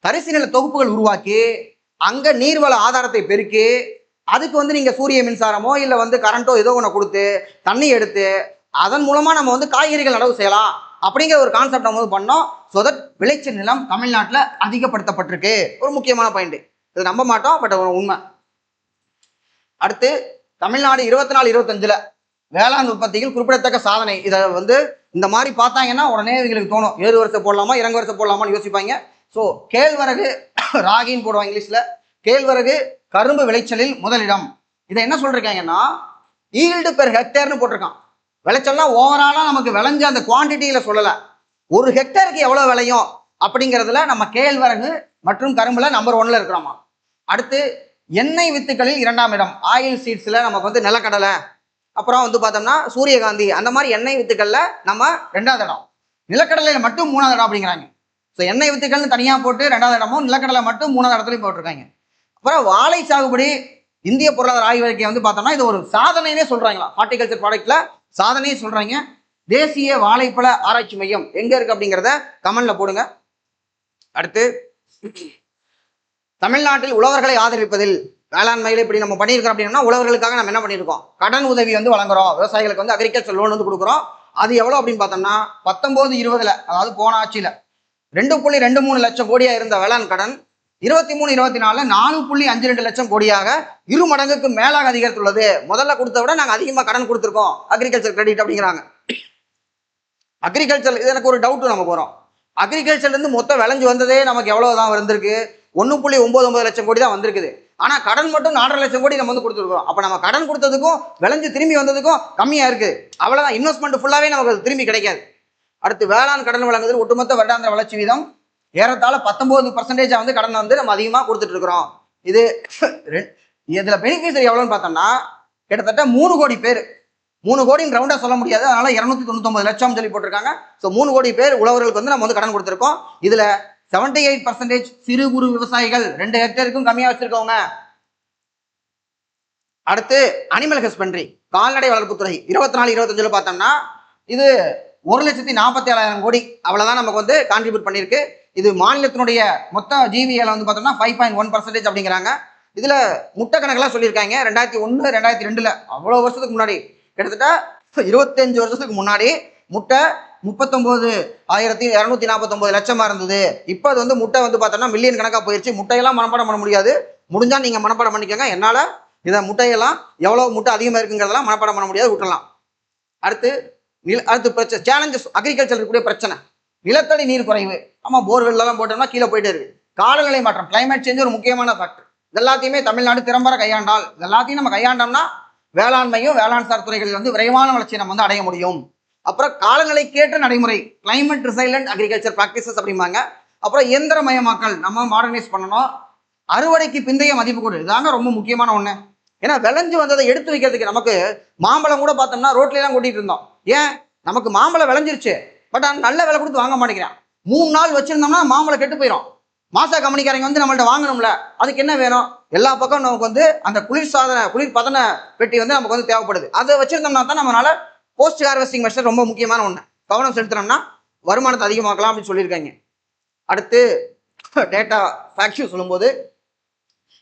தரிசு நில தொகுப்புகள் உருவாக்கி அங்க நீர்வள ஆதாரத்தை பெருக்கி அதுக்கு வந்து நீங்க சூரிய மின்சாரமோ இல்லை வந்து கரண்டோ ஏதோ ஒன்று கொடுத்து தண்ணி எடுத்து அதன் மூலமா நம்ம வந்து காய்கறிகள் நடவு செய்யலாம் அப்படிங்கிற ஒரு கான்செப்ட் நம்ம வந்து பண்ணோம். ஸோ தட் விளைச்சல் நிலம் தமிழ்நாட்டில் அதிகப்படுத்தப்பட்டிருக்கு. ஒரு முக்கியமான பாயிண்ட், இது நம்ப மாட்டோம், பட் உண்மை. அடுத்து தமிழ்நாடு 24-25 வேளாண் உற்பத்தியில் குறிப்பிடத்தக்க சாதனை. இதை வந்து இந்த மாதிரி பார்த்தாங்கன்னா உடனே இவங்களுக்கு தோணும், 7 வருஷம் போடலாமா, 2 வருஷம் போடலாமான்னு யோசிப்பாங்க. ஸோ கேழ்வரகு ராகின்னு போடுவாங்க இங்கிலீஷ்ல. கேழ்வரகு கரும்பு விளைச்சலில் முதலிடம். இதை என்ன சொல்றாங்கன்னா ஈல்டு பெர் ஹெக்டேர்னு போட்டிருக்கான். விளைச்சல்லாம் ஓவராலா நமக்கு விளைஞ்ச அந்த குவான்டிட்டியில சொல்லல, ஒரு ஹெக்டருக்கு எவ்வளவு விளையும் அப்படிங்கிறதுல நம்ம கேழ்வரகு மற்றும் கரும்புல நம்பர் 1ல இருக்கிறோமா. அடுத்து எண்ணெய் வித்துக்களில் 2ஆம் இடம். ஆயில் சீட்ஸ்ல நமக்கு வந்து நிலக்கடலை, அப்புறம் வந்து பார்த்தோம்னா சூரியகாந்தி, அந்த மாதிரி எண்ணெய் வித்துக்கள்ல நம்ம 2ஆவது இடம். நிலக்கடலையில மட்டும் 3ஆவது இடம் அப்படிங்கிறாங்க. ஸோ எண்ணெய் வித்துக்கள்னு தனியா போட்டு 2ஆவது இடமும், நிலக்கடலை மட்டும் 3ஆவது இடத்துலையும் போட்டிருக்காங்க. அப்புறம் வாழை சாகுபடி இந்திய பொருளாதார ஆய்வறிக்கை வந்து பார்த்தோம்னா இது ஒரு சாதனைனே சொல்றாங்களா, ஹார்டிகல்ச்சர் ப்ராடக்ட்ல சாதனையே சொல்றாங்க. தேசிய வாழைப்பழ ஆராய்ச்சி மையம் எங்க இருக்கு அப்படிங்கிறத கமெண்ட்ல போடுங்க. அடுத்து தமிழ்நாட்டில் உழவர்களை ஆதரிப்பதில் வேளாண்மையில இப்படி நம்ம பண்ணியிருக்கோம் அப்படின்னா உழவர்களுக்காக நம்ம என்ன பண்ணியிருக்கோம், கடன் உதவி வந்து வழங்குறோம். விவசாயிகளுக்கு வந்து அக்ரிகல்ச்சர் லோன் வந்து கொடுக்குறோம். அது எவ்வளோ அப்படின்னு பார்த்தோம்னா 19-20 அதாவது போன ஆட்சியில 2.23 லட்சம் கோடியா இருந்த வேளாண் கடன் 23-24 4.52 லட்சம் கோடியாக 2 மடங்குக்கு மேலாக அதிகரித்துள்ளது. முதல்ல கொடுத்த விட நாங்கள் அதிகமாக கடன் கொடுத்துருக்கோம் அக்ரிகல்ச்சர் கிரெடிட் அப்படிங்கிறாங்க. அக்ரிகல்ச்சர் இது எனக்கு ஒரு டவுட் நமக்கு வரும். அக்ரிகல்ச்சர்ல இருந்து மொத்தம் விளைஞ்சு வந்ததே நமக்கு எவ்வளவுதான் வந்திருக்கு, 1.99 லட்சம் கோடி தான் வந்திருக்குது. ஆனா கடன் மட்டும் 4.5 லட்சம் கோடி நம்ம வந்து கொடுத்துருக்கோம். அப்ப நம்ம கடன் கொடுத்ததுக்கும் விளைஞ்சு திரும்பி வந்ததுக்கும் கம்மியா இருக்கு. அவ்வளவுதான், இன்வெஸ்ட்மெண்ட் ஃபுல்லாவே நமக்கு திரும்பி கிடைக்காது. அடுத்து வேளாண் கடன் வழங்குதல் ஒட்டுமொத்த வருடாந்திர வளர்ச்சி வீதம் ஏறத்தாழ 19% வந்து கடன் வந்து நம்ம அதிகமாக கொடுத்துட்டு இருக்கிறோம். இது இதுல பெனிஃபிஷரி எவ்வளோன்னு பார்த்தோம்னா கிட்டத்தட்ட 3 கோடி பேர், 3 கோடின்னு ரவுண்டா சொல்ல முடியாது, அதனால 299 லட்சம் சொல்லி போட்டிருக்காங்க. ஸோ 3 கோடி பேர் உழவர்களுக்கு வந்து நம்ம வந்து கடன் கொடுத்துருக்கோம். இதுல 78% சிறு குறு விவசாயிகள் 2 ஹெக்டேருக்கும் கம்மியா வச்சிருக்கவங்க. அடுத்து அனிமல் ஹஸ்பண்ட்ரி கால்நடை வளர்ப்புத்துறை 24-25 பார்த்தோம்னா இது 1,47,000 கோடி அவ்வளவுதான் நமக்கு வந்து கான்ட்ரிபியூட் பண்ணியிருக்கு. இது மாநிலத்தினுடைய மொத்த ஜிவிஎல் வந்து பார்த்தோம்னா 5.1% அப்படிங்கிறாங்க. இதுல முட்டை கணக்கெல்லாம் சொல்லியிருக்காங்க. 2001-2002 அவ்வளவு வருஷத்துக்கு முன்னாடி, கிட்டத்தட்ட 25 வருஷத்துக்கு முன்னாடி முட்டை 39,249 லட்சமா இருந்தது. இப்போ அது வந்து முட்டை வந்து பார்த்தோம்னா மில்லியன் கணக்காக போயிடுச்சு. முட்டையெல்லாம் மனப்பாடம் பண்ண முடியாது, முடிஞ்சா நீங்க மனப்பாடம் பண்ணிக்கோங்க. என்னால இதை முட்டையெல்லாம் எவ்வளவு முட்டை அதிகமாக இருக்குங்கிறதெல்லாம் மனப்பாடம் பண்ண முடியாது, விட்டுலாம். அடுத்து பிரச்சனை சேலஞ்சஸ் அக்ரிகல்ச்சர் இருக்கக்கூடிய பிரச்சனை, நிலத்தடி நீர் குறைவு. ஆமா, போர்வெல்லாம் போட்டோம்னா கீழே போயிட்டே இருக்கு. காலநிலை மாற்றம் கிளைமேட் சேஞ்ச் ஒரு முக்கியமான ஃபேக்டர். இதெல்லாத்தையுமே தமிழ்நாடு திறம்பட கையாண்டால், இதெல்லாத்தையும் நம்ம கையாண்டோம்னா வேளாண்மையும் வேளாண் சார் துறைகளில் வந்து விரைவான வளர்ச்சியை நம்ம வந்து அடைய முடியும். அப்புறம் காலநிலைக்கேற்ற நடைமுறை கிளைமேட் ரிசைலண்ட் அக்ரிகல்ச்சர் ப்ராக்டிசஸ் அப்படிம்பாங்க. அப்புறம் இயந்திரமயமாக்கல் நம்ம மாடர்னைஸ் பண்ணணும். அறுவடைக்கு பிந்தைய மதிப்பு கூடு, இதாங்க ரொம்ப முக்கியமான ஒண்ணு. ஏன்னா விளைஞ்சு வந்ததை எடுத்து வைக்கிறதுக்கு நமக்கு மாம்பழம் கூட பார்த்தோம்னா ரோட்ல எல்லாம் கொட்டிட்டு இருந்தோம். ஏன், நமக்கு மாம்பழம் விளைஞ்சிருச்சு, பட் நல்ல விலை கொடுத்து வாங்க மாட்டேங்கிறான். 3 நாள் வச்சிருந்தோம்னா மாம்பழம் கெட்டு போயிடும். மாசா கம்பெனிக்காரங்க வந்து நம்மள்ட்ட வாங்கணும்ல, அதுக்கு என்ன வேணும், எல்லா பக்கம் நமக்கு வந்து அந்த குளிர் பதன பெட்டி வந்து நமக்கு வந்து தேவைப்படுது. அதை வச்சிருந்தோம்னா தான் நம்மளால போஸ்ட் ஹார்வெஸ்டிங் மெஷர் ரொம்ப முக்கியமான ஒண்ணு, கவனம் செலுத்தினோம்னா வருமானத்தை அதிகமாக்கலாம் அப்படின்னு சொல்லியிருக்காங்க. அடுத்து டேட்டா ஃபேக்ட் சொல்லும்போது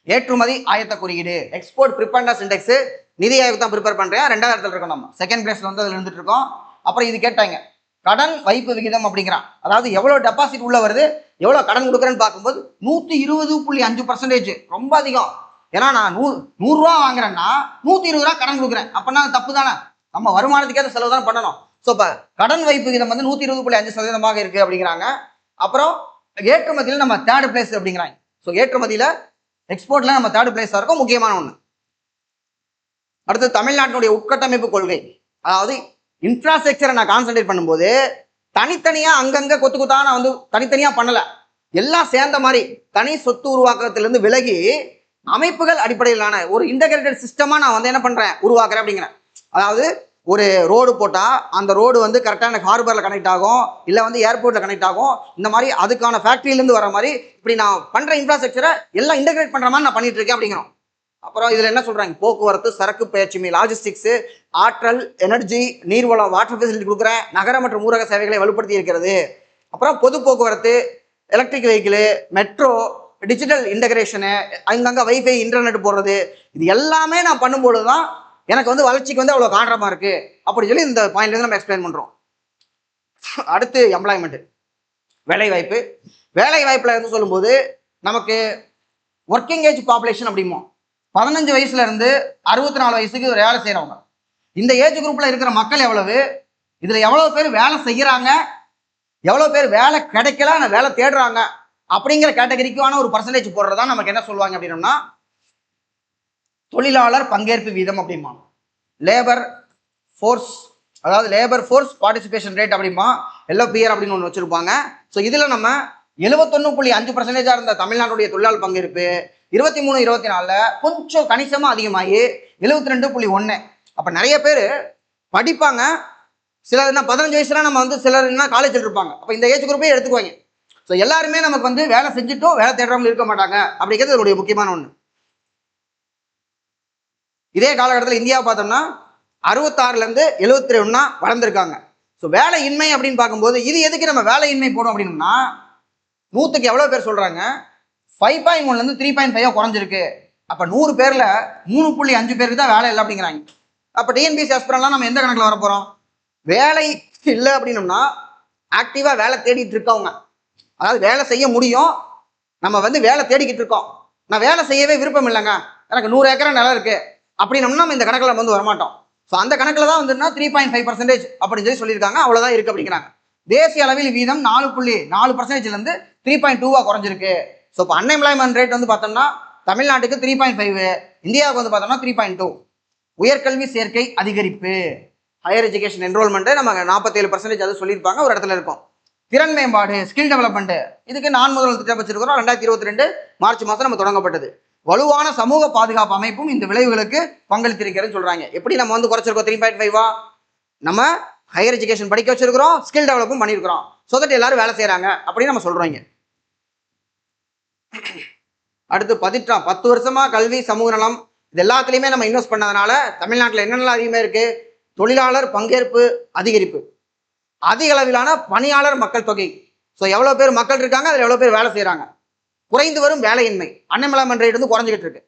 ஏற்றுமதி ஆயத்த குறியீடு எக்ஸ்போர்ட் ப்ரிப்பேர்னஸ் இண்டெக்ஸ் நிதி ஆயோக் தான் ப்ரிப்பேர் பண்றேன். 2வது இடத்துல இருக்கோம், நம்ம 2nd பிளேஸ்ல வந்து அதுல இருந்துட்டு இருக்கோம். அப்புறம் இது கேட்டாங்க கடன் வைப்பு விகிதம் அப்படிங்கிறான். அதாவது எவ்வளவு டெபாசிட் உள்ள வருது, எவ்வளவு கடன் கொடுக்குறேன்னு பார்க்கும்போது 120.5% ரொம்ப அதிகம். ஏன்னா நான் 100 ரூபா வாங்குறேன்னா 120 ரூபா கடன் கொடுக்குறேன், அப்பனா தப்பு தானே, நம்ம வருமானத்துக்கேற்ற செலவு தான் பண்ணணும். ஸோ இப்போ கடன் வைப்பு விகிதம் வந்து 120.5% இருக்கு அப்படிங்கிறாங்க. அப்புறம் ஏற்றுமதியில் நம்ம 3rd பிளேஸ் அப்படிங்கிறாங்க. ஸோ ஏற்றுமதியில எக்ஸ்போர்ட்ல நம்ம 3rd பிளேஸா இருக்கும், முக்கியமான ஒண்ணு. அடுத்து தமிழ்நாட்டினுடைய உட்கட்டமைப்பு கொள்கை, அதாவது இன்ஃப்ராஸ்ட்ரக்சரை நான் கான்சென்ட்ரேட் பண்ணும்போது தனித்தனியா அங்கங்க கொத்து கொத்தா நான் வந்து தனித்தனியா பண்ணல, எல்லாம் சேர்ந்த மாதிரி தனி சொத்து உருவாக்கத்திலிருந்து விலகி அமைப்புகள் அடிப்படையிலான ஒரு இன்டகிரேட்டட் சிஸ்டமா நான் வந்து என்ன பண்றேன், உருவாக்குறேன் அப்படிங்கிறேன். அதாவது ஒரு ரோடு போட்டா அந்த ரோடு வந்து கரெக்டாக எனக்கு ஹார்பர்ல கனெக்ட் ஆகும், இல்லை வந்து ஏர்போர்ட்ல கனெக்ட் ஆகும், இந்த மாதிரி அதுக்கான ஃபேக்டரியிலேருந்து வர மாதிரி இப்படி நான் பண்ற இன்ஃப்ராஸ்ட்ரக்சரை எல்லாம் இன்டகிரேட் பண்ற மாதிரி நான் பண்ணிட்டு இருக்கேன் அப்படிங்கிறோம். அப்புறம் இதுல என்ன சொல்றாங்க, போக்குவரத்து, சரக்கு பயிற்சிமை, லாஜிஸ்டிக்ஸ், ஆற்றல், எனர்ஜி, நீர்வளம், வாட்டர் ஃபெசிலிட்டி கொடுக்குறேன், நகர மற்றும் ஊரக சேவைகளை வலுப்படுத்தி இருக்கிறது. அப்புறம் பொது போக்குவரத்து, எலக்ட்ரிக் வெஹிக்கிள், மெட்ரோ, டிஜிட்டல் இன்டகிரேஷனு, அங்கங்கே வைஃபை இன்டர்நெட் போடுறது, இது எல்லாமே நான் பண்ணும்போது தான் எனக்கு வந்து வளர்ச்சிக்கு வந்து அவ்வளோ காரணமாக இருக்கு அப்படின்னு சொல்லி இந்த பாயிண்ட்லேருந்து நம்ம எக்ஸ்பிளைன் பண்ணுறோம். அடுத்து எம்ப்ளாய்மெண்ட், வேலைவாய்ப்பு. வேலைவாய்ப்பில் இருந்து சொல்லும்போது நமக்கு ஒர்க்கிங் ஏஜ் பாப்புலேஷன் அப்படிமோ 15 வயசுல இருந்து 64 வயசுக்கு வேலை செய்கிறவங்க, இந்த ஏஜ் குரூப்ல இருக்கிற மக்கள் எவ்வளவு, இதுல எவ்வளவு பேர் வேலை செய்யறாங்க, எவ்வளவு பேர் வேலை கிடைக்கல ஆனால் வேலை தேடுறாங்க அப்படிங்கிற கேட்டகரிக்கான ஒரு பர்சன்டேஜ் போடுறதா நமக்கு என்ன சொல்லுவாங்க அப்படின்னா தொழிலாளர் பங்கேற்பு வீதம் அப்படிமா, லேபர் ஃபோர்ஸ், அதாவது லேபர் ஃபோர்ஸ் பார்ட்டிசிபேஷன் ரேட் அப்படிமா, LFPR அப்படின்னு ஒன்று வச்சிருப்பாங்க. ஸோ இதில் நம்ம 71.5% இருந்த தமிழ்நாட்டுடைய தொழிலாளர் பங்கேற்பு 23-24 கொஞ்சம் கணிசமாக அதிகமாகி 72.1. அப்போ நிறைய பேர் படிப்பாங்க, சிலர் என்ன 15 வயசுல நம்ம வந்து சிலர் என்ன காலேஜில் இருப்பாங்க, அப்போ இந்த ஏஜ் குரூப்பே எடுத்துக்குவாங்க. ஸோ எல்லாருமே நமக்கு வந்து வேலை செஞ்சுட்டும் வேலை தேடுறவங்க இருக்க மாட்டாங்க அப்படிங்கிறது இதனுடைய முக்கியமான ஒன்று. இதே காலகட்டத்தில் இந்தியாவை பார்த்தோம்னா 66லேருந்து 72 வளர்ந்துருக்காங்க. ஸோ வேலையின்மை அப்படின்னு பார்க்கும்போது இது எதுக்கு நம்ம வேலையின்மை போடும் அப்படின்னா 100க்கு எவ்வளோ பேர் சொல்கிறாங்க, 5.1லேருந்து 3.5 குறைஞ்சிருக்கு. அப்போ 100 பேரில் 3.5 பேருக்கு தான் வேலை இல்லை அப்படிங்கிறாங்க. அப்போ டிஎன்பிஎஸ்சி ஆஸ்பிரண்ட்லாம் நம்ம எந்த கணக்கில் வர போகிறோம், வேலை இல்லை அப்படின்னோம்னா ஆக்டிவாக வேலை தேடிட்டு இருக்கவங்க, அதாவது வேலை செய்ய முடியும், நம்ம வந்து வேலை தேடிக்கிட்டு இருக்கோம், நான் வேலை செய்யவே விருப்பம் இல்லைங்க, எனக்கு 100 ஏக்கர் நிலம் இருக்குது அப்படின்னோம்னா நம்ம இந்த கணக்கில் நம்ம வந்து வரமாட்டோம். ஸோ அந்த கணக்கில் தான் வந்துன்னா 3.5% அப்படின்னு சொல்லியிருக்காங்க, அவ்வளோதான் இருக்குது அப்படிங்கிறாங்க. தேசிய அளவில் வீதம் 4.4%லேருந்து 3.2 குறைஞ்சிருக்கு. ஸோ இப்போ அன்எம்ப்ளாய்மெண்ட் ரேட் வந்து பார்த்தோம்னா தமிழ்நாட்டுக்கு 3.5, இந்தியாவுக்கு வந்து பார்த்தோம்னா 3.2. உயர்கல்வி சேர்க்கை அதிகரிப்பு, ஹையர் எஜுகேஷன் என்ரோல்மெண்ட்டு நம்ம 47% அது சொல்லியிருப்பாங்க, ஒரு இடத்துல இருக்கும். திறன் மேம்பாடு, ஸ்கில் டெவலப்மெண்ட், இதுக்கு நான் முதல் திட்டம் வச்சிருக்கிறோம். 2022 மார்ச் மாதம் நம்ம தொடங்கப்பட்டது. வலுவான சமூக பாதுகாப்பு அமைப்பும் இந்த விளைவுகளுக்கு பங்களித்திருக்கிறதுன்னு சொல்றாங்க. எப்படி நம்ம வந்து குறைச்சிருக்கோம் 3.5, நம்ம ஹையர் எஜுகேஷன் படிக்க வச்சிருக்கிறோம், ஸ்கில் டெவலப்பும் பண்ணியிருக்கிறோம், ஸோ தட் எல்லாரும் வேலை செய்யறாங்க அப்படின்னு நம்ம சொல்றோங்க. அடுத்து 10 வருஷமா கல்வி, சமூக நலம், இது எல்லாத்துலேயுமே நம்ம இன்வெஸ்ட் பண்ணதுனால தமிழ்நாட்டில் என்னென்னலாம் அதிகமாக இருக்கு, தொழிலாளர் பங்கேற்பு அதிகரிப்பு, அதிக அளவிலான பணியாளர் மக்கள் தொகை. ஸோ எவ்வளோ பேர் மக்கள் இருக்காங்க, அதில் எவ்வளோ பேர் வேலை செய்கிறாங்க, குறைந்து வரும் வேலையின்மை, அன்எம்ப்ளாய்மெண்ட் ரேட் வந்து குறைஞ்சிக்கிட்டு இருக்கு,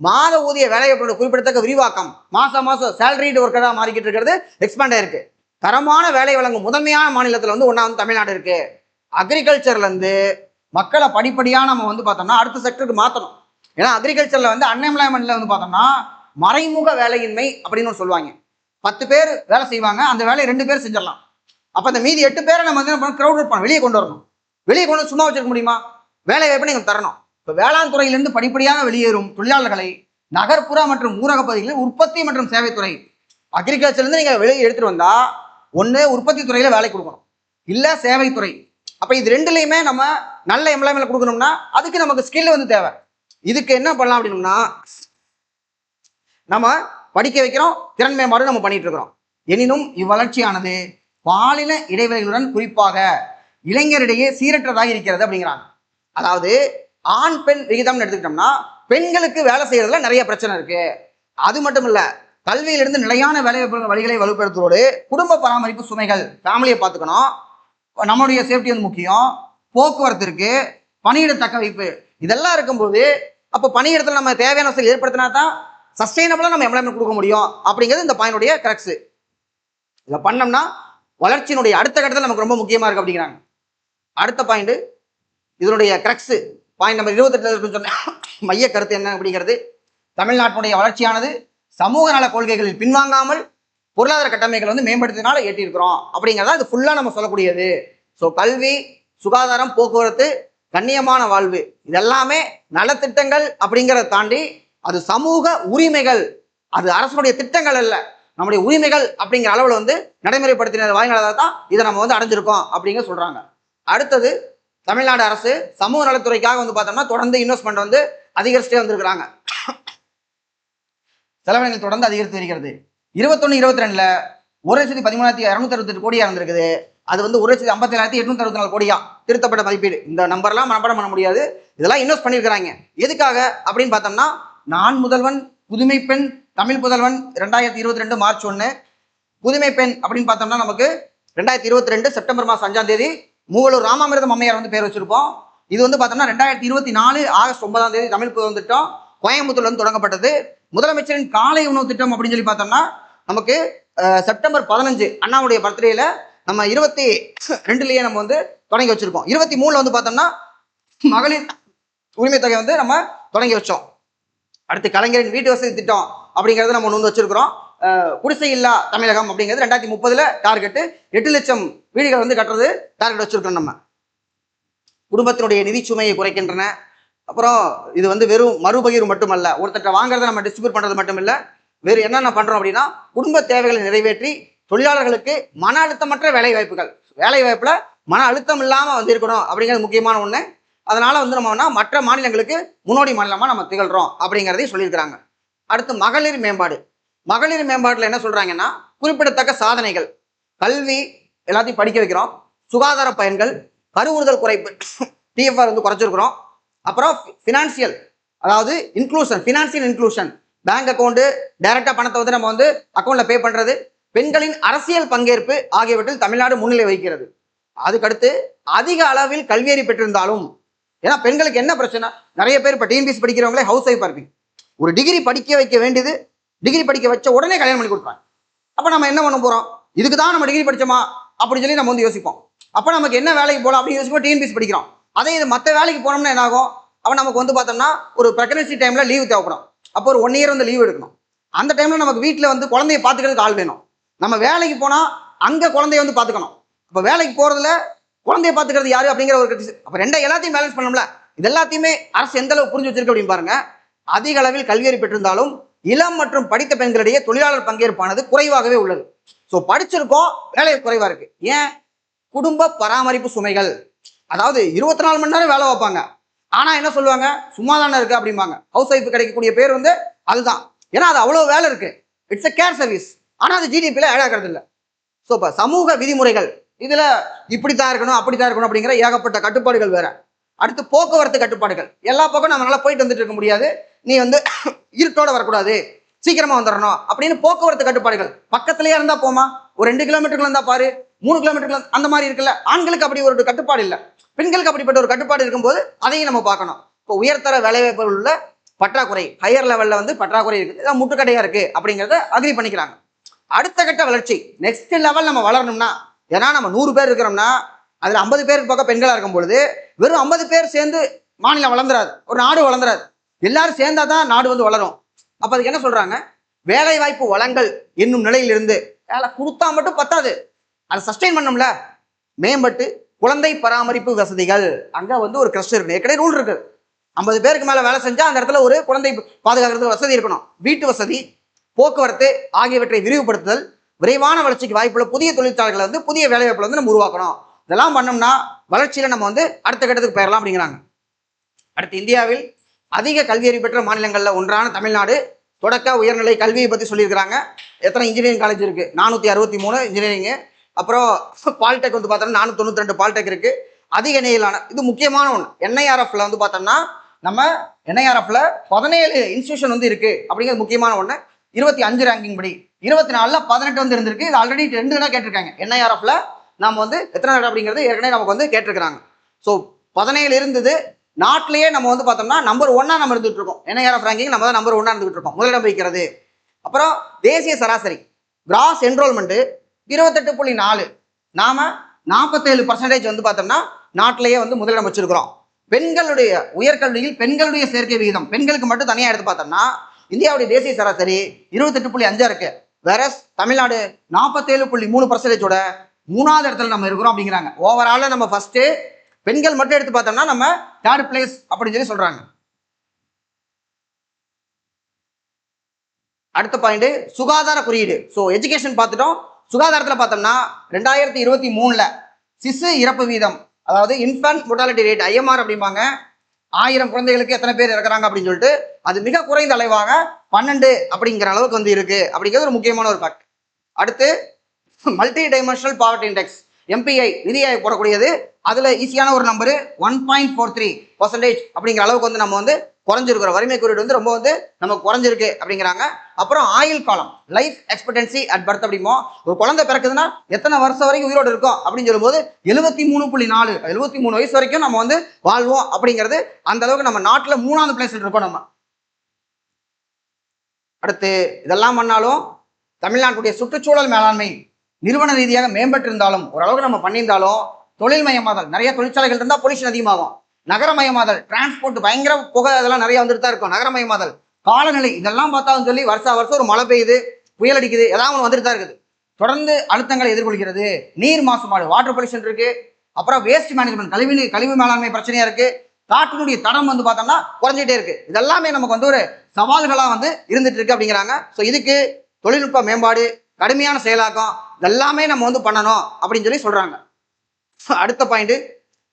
மாத ஊதிய வேலைவாய்ப்போட குறிப்பிடத்தக்க விரிவாக்கம், மாசம் சேலரிடு ஒர்க்கராக மாறிக்கிட்டு இருக்கிறது, எக்ஸ்பேண்ட் ஆயிருக்கு. தரமான வேலை வழங்கும் முதன்மையான மாநிலத்தில் வந்து ஒன்றா வந்து தமிழ்நாடு இருக்கு. அக்ரிகல்ச்சர்லேருந்து மக்களை படிப்படியாக நம்ம வந்து பார்த்தோம்னா அடுத்த செக்டருக்கு மாற்றணும். ஏன்னா அக்ரிகல்ச்சரில் வந்து அன்எம்ப்ளாய்மெண்ட்ல வந்து பார்த்தோம்னா மறைமுக வேலையின்மை அப்படின்னு சொல்லுவாங்க. 10 பேர் வேலை செய்வாங்க, அந்த வேலையை 2 பேர் செஞ்சிடலாம். அப்போ அந்த மீதி 8 பேரை நம்ம வந்து க்ரௌட் அவுட் பண்ணணும், வெளியே கொண்டு வரணும். வெளியே கொண்டு சும்மா வச்சிருக்க முடியுமா, வேலை வாய்ப்பு நீங்கள் தரணும். இப்போ வேளாண் துறையிலிருந்து படிப்படியாக வெளியேறும் தொழிலாளர்களை நகர்ப்புற மற்றும் ஊரக பகுதிகளில் உற்பத்தி மற்றும் சேவைத்துறை, அக்ரிகல்ச்சர்லேருந்து நீங்கள் வெளியே எடுத்துகிட்டு வந்தால் ஒன்று உற்பத்தி துறையில் வேலை கொடுக்கணும், இல்லை சேவைத்துறை. அப்போ இது ரெண்டுலையுமே நம்ம நல்ல எம்ப்ளாய்மெண்ட் கொடுக்கணும்னா அதுக்கு நமக்கு ஸ்கில் வந்து தேவை. இதுக்கு என்ன பண்ணலாம் அப்படின்னா நம்ம படிக்க வைக்கிறோம், திறன் மேம்பாடு நம்ம பண்ணிட்டு இருக்கிறோம். எனினும் இவ்வளர்ச்சியானது பாலின இடைவெளிகளுடன் குறிப்பாக இளைஞரிடையே சீரற்றதாக இருக்கிறது அப்படிங்கிறாங்க. அதாவது ஆண் பெண் விகிதம்னு எடுத்துக்கிட்டோம்னா பெண்களுக்கு வேலை செய்யறதுல நிறைய பிரச்சனை இருக்கு. அது மட்டும் இல்ல, கல்வியிலிருந்து நிலையான வேலை வழிகளை வலுப்படுத்துவதோடு குடும்ப பராமரிப்பு சுமைகள், ஃபேமிலியை பார்த்துக்கணும், நம்மளுடைய சேஃப்டி வந்து முக்கியம், போக்குவரத்து இருக்கு, பணியிட தக்க வைப்பு, இதெல்லாம் இருக்கும்போது அப்போ பணியிடத்தில் நம்ம தேவையான வசதி ஏற்படுத்தினா தான் சஸ்டைனபிளாக நம்ம எம்ப்ளாய்மெண்ட் கொடுக்க முடியும் அப்படிங்கிறது இந்த பாயினுடைய கரெக்ட்ஸு. இதை பண்ணோம்னா வளர்ச்சியினுடைய அடுத்த கட்டத்தில் நமக்கு ரொம்ப முக்கியமாக இருக்குது அப்படிங்கிறாங்க. அடுத்த பாயிண்ட் இதனுடைய கிரக்ஸு பாயிண்ட் நம்பர் 28 சொன்ன மைய கருத்து என்ன அப்படிங்கிறது, தமிழ்நாட்டினுடைய வளர்ச்சியானது சமூக நல கொள்கைகளில் பின்வாங்காமல் பொருளாதார கட்டமைப்புகளை வந்து மேம்படுத்தினால ஏற்றிருக்கிறோம் அப்படிங்கிறதா இது ஃபுல்லாக நம்ம சொல்லக்கூடியது. ஸோ கல்வி, சுகாதாரம், போக்குவரத்து, கண்ணியமான வாழ்வு, இதெல்லாமே நலத்திட்டங்கள் அப்படிங்கிறத தாண்டி அது சமூக உரிமைகள், அது அரசுடைய திட்டங்கள் அல்ல, நம்முடைய உரிமைகள் அப்படிங்கிற அளவில் வந்து நடைமுறைப்படுத்தின வாய்நாளாக தான் இதை நம்ம வந்து அடைஞ்சிருக்கோம் அப்படிங்க சொல்றாங்க. அடுத்தது தமிழ்நாடு அரசு சமூக நலத்துறைக்காக வந்து பார்த்தோம்னா தொடர்ந்து இன்வெஸ்ட்மெண்ட் வந்து அதிகரிச்சுட்டே வந்திருக்கிறாங்க. செலவினங்கள் தொடர்ந்து அதிகரித்து வருகிறது. 21-22 1,13,268 கோடியா இருந்திருக்குது. அது வந்து 1,57,864 கோடியா திருத்தப்பட்ட மதிப்பீடு. இந்த நம்பர்லாம் மனப்பாடம் பண்ண முடியாது. இதெல்லாம் இன்வெஸ்ட் பண்ணியிருக்கிறாங்க. எதுக்காக அப்படின்னு பார்த்தோம்னா, நான் முதல்வன், புதுமை பெண், தமிழ் புதல்வன் 2022 மார்ச் 1, புதுமை பெண் அப்படின்னு பார்த்தோம்னா நமக்கு 2022 செப்டம்பர் மாதம் 5ஆம் தேதி மூவலூர் ராமாமிர்தம் அம்மையார் வந்து பேர் வச்சிருப்போம். இது வந்து பார்த்தோம்னா 2024 ஆகஸ்ட் 9ஆம் தேதி தமிழ் புதல்வன் திட்டம் கோயம்புத்தூர்ல வந்து தொடங்கப்பட்டது. முதலமைச்சரின் காலை உணவு திட்டம் அப்படின்னு சொல்லி பார்த்தோம்னா நமக்கு செப்டம்பர் 15 அண்ணாவுடைய பர்த்டேல நம்ம 22லயே நம்ம வந்து தொடங்கி வச்சிருக்கோம். 23 வந்து பார்த்தோம்னா மகளிர் உரிமை தொகை வந்து நம்ம தொடங்கி வச்சோம். அடுத்து கலைஞரின் வீட்டு வசதி திட்டம் அப்படிங்கிறது நம்ம வந்து வச்சிருக்கிறோம். குடிசை இல்லா தமிழகம் அப்படிங்கிறது 2030 டார்கெட்டு 8 லட்சம் வீடுகள் வந்து கட்டுறது டார்கெட் வச்சிருக்கோம். நம்ம குடும்பத்தினுடைய நிதி சுமையை குறைக்கின்றன. அப்புறம் இது வந்து வெறும் மறுபகிர்வு மட்டுமல்ல, ஒருத்தட்ட வாங்குறத நம்ம டிஸ்ட்ரிபியூட் பண்றது மட்டும் இல்லை, வேறு என்னென்ன பண்றோம் அப்படின்னா குடும்ப தேவைகளை நிறைவேற்றி தொழிலாளர்களுக்கு மன அழுத்தமற்ற வேலை வாய்ப்புகள், வேலை வாய்ப்புல மன அழுத்தம் இல்லாம வந்து இருக்கணும் அப்படிங்கிறது முக்கியமான ஒண்ணு. அதனால வந்து நம்ம மற்ற மாநிலங்களுக்கு முன்னோடி மாநிலமா நம்ம திகழ்றோம் அப்படிங்கிறதையும் சொல்லியிருக்கிறாங்க. அடுத்து மகளிர் மேம்பாடு. மகளிர் மேம்பாட்டுல என்ன சொல்றாங்கன்னா, குறிப்பிடத்தக்க சாதனைகள், கல்வி எல்லாத்தையும் படிக்க வைக்கிறோம், சுகாதார பயன்கள், கருவுறுதல் குறைப்பு டிஎஃப்ஆர் வந்து குறைச்சிருக்கிறோம். அப்புறம் ஃபினான்சியல், அதாவது inclusion, financial inclusion, bank account டைரக்டா பணத்தை வந்து நம்ம வந்து அக்கௌண்ட்ல பே பண்றது, பெண்களின் அரசியல் பங்கேற்பு ஆகியவற்றில் தமிழ்நாடு முன்னிலை வகிக்கிறது. அதுக்கடுத்து அதிக அளவில் கல்வியறி பெற்றிருந்தாலும், ஏன்னா பெண்களுக்கு என்ன பிரச்சனை, நிறைய பேர் இப்போ டிஎன்பிஎஸ்சி படிக்கிறவங்களே ஹவுஸ் ஒய்ஃபா இருப்பீங்க. ஒரு டிகிரி படிக்க வைக்க வேண்டியது, டிகிரி படிக்க வச்ச உடனே கல்யாணம் பண்ணி கொடுப்பாங்க. அப்போ நம்ம என்ன பண்ண போறோம், இதுக்கு தான் நம்ம டிகிரி படிச்சோமா அப்படின்னு சொல்லி நம்ம வந்து யோசிப்போம். அப்போ நமக்கு என்ன வேலைக்கு போகலாம் அப்படின்னு யோசிப்போம். டிஎன்பிஎஸ்சி படிக்கிறோம், அதே இது மற்ற வேலைக்கு போனோம்னா என்ன ஆகும், அப்போ நமக்கு வந்து பார்த்தோம்னா ஒரு பிரெக்னன்சி டைம்ல லீவ் தேவைப்படும். அப்போ ஒரு 1 இயர் வந்து லீவ் எடுக்கணும். அந்த டைம்ல நமக்கு வீட்டில் வந்து குழந்தைய பார்த்துக்கிறதுக்கு ஆள் வேணும். நம்ம வேலைக்கு போனா அங்க குழந்தைய வந்து பார்த்துக்கணும். அப்போ வேலைக்கு போறதுல குழந்தைய பார்த்துக்கிறது யாரு அப்படிங்கிற ஒரு அப்போ எல்லாத்தையும் பேலன்ஸ் பண்ணணும்ல. இது எல்லாத்தையுமே அரசு எந்த அளவுக்கு புரிஞ்சு வச்சிருக்கு அப்படின்னு பாருங்க. அதிக அளவில் கல்வியறி பெற்றிருந்தாலும் இளம் மற்றும் படித்த பெண்களிடையே தொழிலாளர் பங்கேற்பானது குறைவாகவே உள்ளது. ஸோ படிச்சிருக்கோம், வேலை குறைவா இருக்கு. ஏன்? குடும்ப பராமரிப்பு சுமைகள். அதாவது 24 மணி நேரம் வேலை வைப்பாங்க, ஆனா என்ன சொல்லுவாங்க, சும்மா தானே இருக்கு அப்படிம்பாங்க. ஹவுஸ் ஒய்ஃப் கிடைக்கக்கூடிய பேர் வந்து அதுதான். ஏன்னா அது அவ்வளவு வேலை இருக்கு, இட்ஸ் எ கேர் சர்வீஸ். ஆனா அது ஜிடிபியில ஆட் ஆகிறது இல்லை. ஸோ இப்போ சமூக விதிமுறைகள், இதுல இப்படித்தான் இருக்கணும் அப்படித்தான் இருக்கணும் அப்படிங்கிற ஏகப்பட்ட கட்டுப்பாடுகள் வேற. அடுத்து போக்குவரத்து கட்டுப்பாடுகள். எல்லா பக்கம் நம்மளால போயிட்டு வந்துட்டு இருக்க முடியாது, நீ வந்து இருட்டோட வரக்கூடாது, சீக்கிரமா வந்துடணும் அப்படின்னு போக்குவரத்து கட்டுப்பாடுகள். பக்கத்திலேயே இருந்தா போமா, ஒரு 2 கிலோமீட்டருக்குள்ள இருந்தா பாரு, 3 கிலோமீட்டருக்குள்ள அந்த மாதிரி இருக்குல்ல. ஆண்களுக்கு அப்படி ஒரு கட்டுப்பாடு இல்லை, பெண்களுக்கு அப்படிப்பட்ட ஒரு கட்டுப்பாடு இருக்கும்போது அதையும் நம்ம பார்க்கணும். இப்போ உயர்தர வேலைவாய்ப்புகள் உள்ள பற்றாக்குறை, ஹையர் லெவல்ல வந்து பற்றாக்குறை இருக்குது, முட்டுக்கடையா இருக்கு அப்படிங்கிறத அக்ரி பண்ணிக்கிறாங்க. அடுத்த கட்ட வளர்ச்சி, நெக்ஸ்ட் லெவல் நம்ம வளரணும்னா, ஏன்னா நம்ம 100 பேர் இருக்கிறோம்னா அதுல 50 பேருக்கு பக்கம் பெண்களா இருக்கும் பொழுது வெறும் 50 பேர் சேர்ந்து மாநிலம் வளர்ந்துராது, ஒரு நாடு வளர்ந்துராது. எல்லாரும் சேர்ந்தாதான் நாடு வந்து வளரும். அப்ப அதுக்கு என்ன சொல்றாங்க, வேலை வாய்ப்பு வளங்கள் என்னும் நிலையிலிருந்து வேலை கொடுத்தா மட்டும் பத்தாது, அதை சஸ்டெயின் பண்ணணும்ல. மேம்பட்டு குழந்தை பராமரிப்பு வசதிகள், அங்க வந்து ஒரு கிளஸ்டர் இருக்கு, ஏற்கனவே ரூல் இருக்கு. 50 பேருக்கு மேல வேலை செஞ்சா அந்த இடத்துல ஒரு குழந்தை பாதுகாக்கிறதுக்கு வசதி இருக்கணும். வீட்டு வசதி, போக்குவரத்து ஆகியவற்றை விரிவுபடுத்துதல், விரைவான வளர்ச்சிக்கு வாய்ப்புள்ள புதிய தொழிற்சாலைகளை வந்து புதிய வேலைவாய்ப்புல வந்து நம்ம உருவாக்கணும். இதெல்லாம் பண்ணோம்னா வளர்ச்சியில நம்ம வந்து அடுத்த கட்டத்துக்கு போயிடலாம் அப்படிங்கிறாங்க. அடுத்து இந்தியாவில் அதிக கல்வியறிவு பெற்ற மாநிலங்கள்ல ஒன்றான தமிழ்நாடு தொடக்க உயர்நிலை கல்வியை பத்தி சொல்லியிருக்கிறாங்க. எத்தனை இன்ஜினியரிங் காலேஜ் இருக்கு, 463 இன்ஜினியரிங். அப்புறம் பாலிடெக் வந்து பார்த்தோம்னா 492 பாலிடெக் இருக்கு. அதிக நிலையிலான, இது முக்கியமான ஒன்று, என்ஐஆர்எஃப்ல வந்து பார்த்தோம்னா நம்ம என்ஐஆர்எஃப்ல 17 இன்ஸ்டியூஷன் வந்து இருக்கு அப்படிங்கிறது முக்கியமான ஒன்று. 25 ரேங்கிங் படி 24ல 18 வந்து இருந்திருக்கு. இது ஆல்ரெடி 2 தான் கேட்டிருக்காங்க. என்ஐஆர்எஃப்ல நம்ம வந்து எத்தனை அப்படிங்கிறது ஏற்கனவே நமக்கு வந்து கேட்டிருக்கிறாங்க. ஸோ 17 இருந்தது. நாட்டிலேயே நம்ம வந்து பார்த்தோம்னா நம்பர் 1 நம்ம இருந்துட்டு இருக்கோம். என்ஐஆர்எஃப் ரேங்கிங் நம்ம தான் நம்பர் 1 இருந்துகிட்டு இருக்கோம், முதலிடம் வைக்கிறது. அப்புறம் தேசிய சராசரி கிராஸ் என்ரோல்மெண்ட் 28.4, நாம 47% வந்து பார்த்தோம்னா நாட்டிலேயே வந்து முதலிடம் வச்சிருக்கிறோம். பெண்களுடைய உயர்கல்வியில் பெண்களுடைய சேர்க்கை விகிதம், பெண்களுக்கு மட்டும் தனியாக எடுத்து பார்த்தோம்னா இந்தியாவுடைய தேசிய சராசரி 28.5 இருக்கு. வேற தமிழ்நாடு 47.3%ஓட 3வது இடத்துல நம்ம இருக்கிறோம் அப்படிங்கிறாங்க. ஓவரால நம்ம ஃபர்ஸ்ட், பெண்கள் மட்டும் எடுத்து பார்த்தோம்னா நம்ம 3rd பிளேஸ் அப்படின்னு சொல்லி சொல்றாங்க. அடுத்த பாயிண்ட் சுகாதார குறியீடு. ஸோ எஜுகேஷன் பார்த்துட்டோம். சுகாதாரத்தில் பார்த்தோம்னா 2023 சிசு இறப்பு வீதம், அதாவது இன்ஃபன்ட் மொர்டாலிட்டி ரேட் ஐஎம்ஆர் அப்படிம்பாங்க, 1000 குழந்தைகளுக்கு எத்தனை பேர் இறக்குறாங்க அப்படின்னு சொல்லிட்டு அது மிக குறைந்த அளவாக 12 அப்படிங்கிற அளவுக்கு வந்து இருக்கு அப்படிங்கிறது ஒரு முக்கியமான ஒரு ஃபேக்ட். அடுத்து multi dimensional poverty index MPI நிதி ஆயோக் போடக்கூடியது. அதுல ஈஸியான ஒரு நம்பரு 1.43% அப்படிங்கிற அளவுக்கு வந்து நம்ம வந்து குறைஞ்சிருக்கிறோம். வறுமை குறியீடு வந்து ரொம்ப வந்து நமக்கு குறைஞ்சிருக்கு அப்படிங்கிறாங்க. அப்புறம் ஆயுள் காலம், லைஃப் எக்ஸ்பெக்டன்சி அட் பர்த் அப்படிமோ, ஒரு குழந்தை பிறக்குதுன்னா எத்தனை வருஷம் வரைக்கும் உயிரோடு இருக்கும் அப்படின்னு சொல்லும்போது 73.4 73 வயசு வரைக்கும் நம்ம வந்து வாழ்வோம் அப்படிங்கிறது அந்த அளவுக்கு நம்ம நாட்டில் 3ஆவது பிளேஸ்ல இருக்கோம் நம்ம. அடுத்து இதெல்லாம் பண்ணாலும் தமிழ்நாட்டுடைய சுற்றுச்சூழல் மேலாண்மை நிறுவன ரீதியாக மேம்பட்டிருந்தாலும் ஓரளவுக்கு நம்ம பண்ணியிருந்தாலும் தொழில் மயமாதல், நிறைய தொழிற்சாலைகள் இருந்தால் பொல்யூஷன் அதிகமாகும். நகரமயமாதல், டிரான்ஸ்போர்ட் பயங்கர புகை அதெல்லாம் நிறைய வந்துட்டு தான் இருக்கும். நகரமயமாதல், காலநிலை இதெல்லாம் பார்த்தாலும் சொல்லி வருஷம் ஒரு மழை பெய்யுது, புயல் அடிக்குது, ஏதாவது ஒன்று வந்துட்டு தான் இருக்குது. தொடர்ந்து அழுத்தங்களை எதிர்கொள்கிறது. நீர் மாசுபாடு, வாட்டர் பொல்யூஷன் இருக்கு. அப்புறம் வேஸ்ட் மேனேஜ்மெண்ட், கழிவு மேலாண்மை பிரச்சனையா இருக்கு. காற்றினுடைய தடம் வந்து பார்த்தோம்னா குறைஞ்சிட்டே இருக்கு. இதெல்லாமே நமக்கு வந்து ஒரு சவால்களா வந்து இருந்துட்டு இருக்கு அப்படிங்கிறாங்க. ஸோ இதுக்கு தொழில்நுட்ப மேம்பாடு, கடுமையான செயலாக்கம் இதெல்லாமே நம்ம வந்து பண்ணணும் அப்படின்னு சொல்லி சொல்றாங்க. அடுத்த பாயிண்ட்,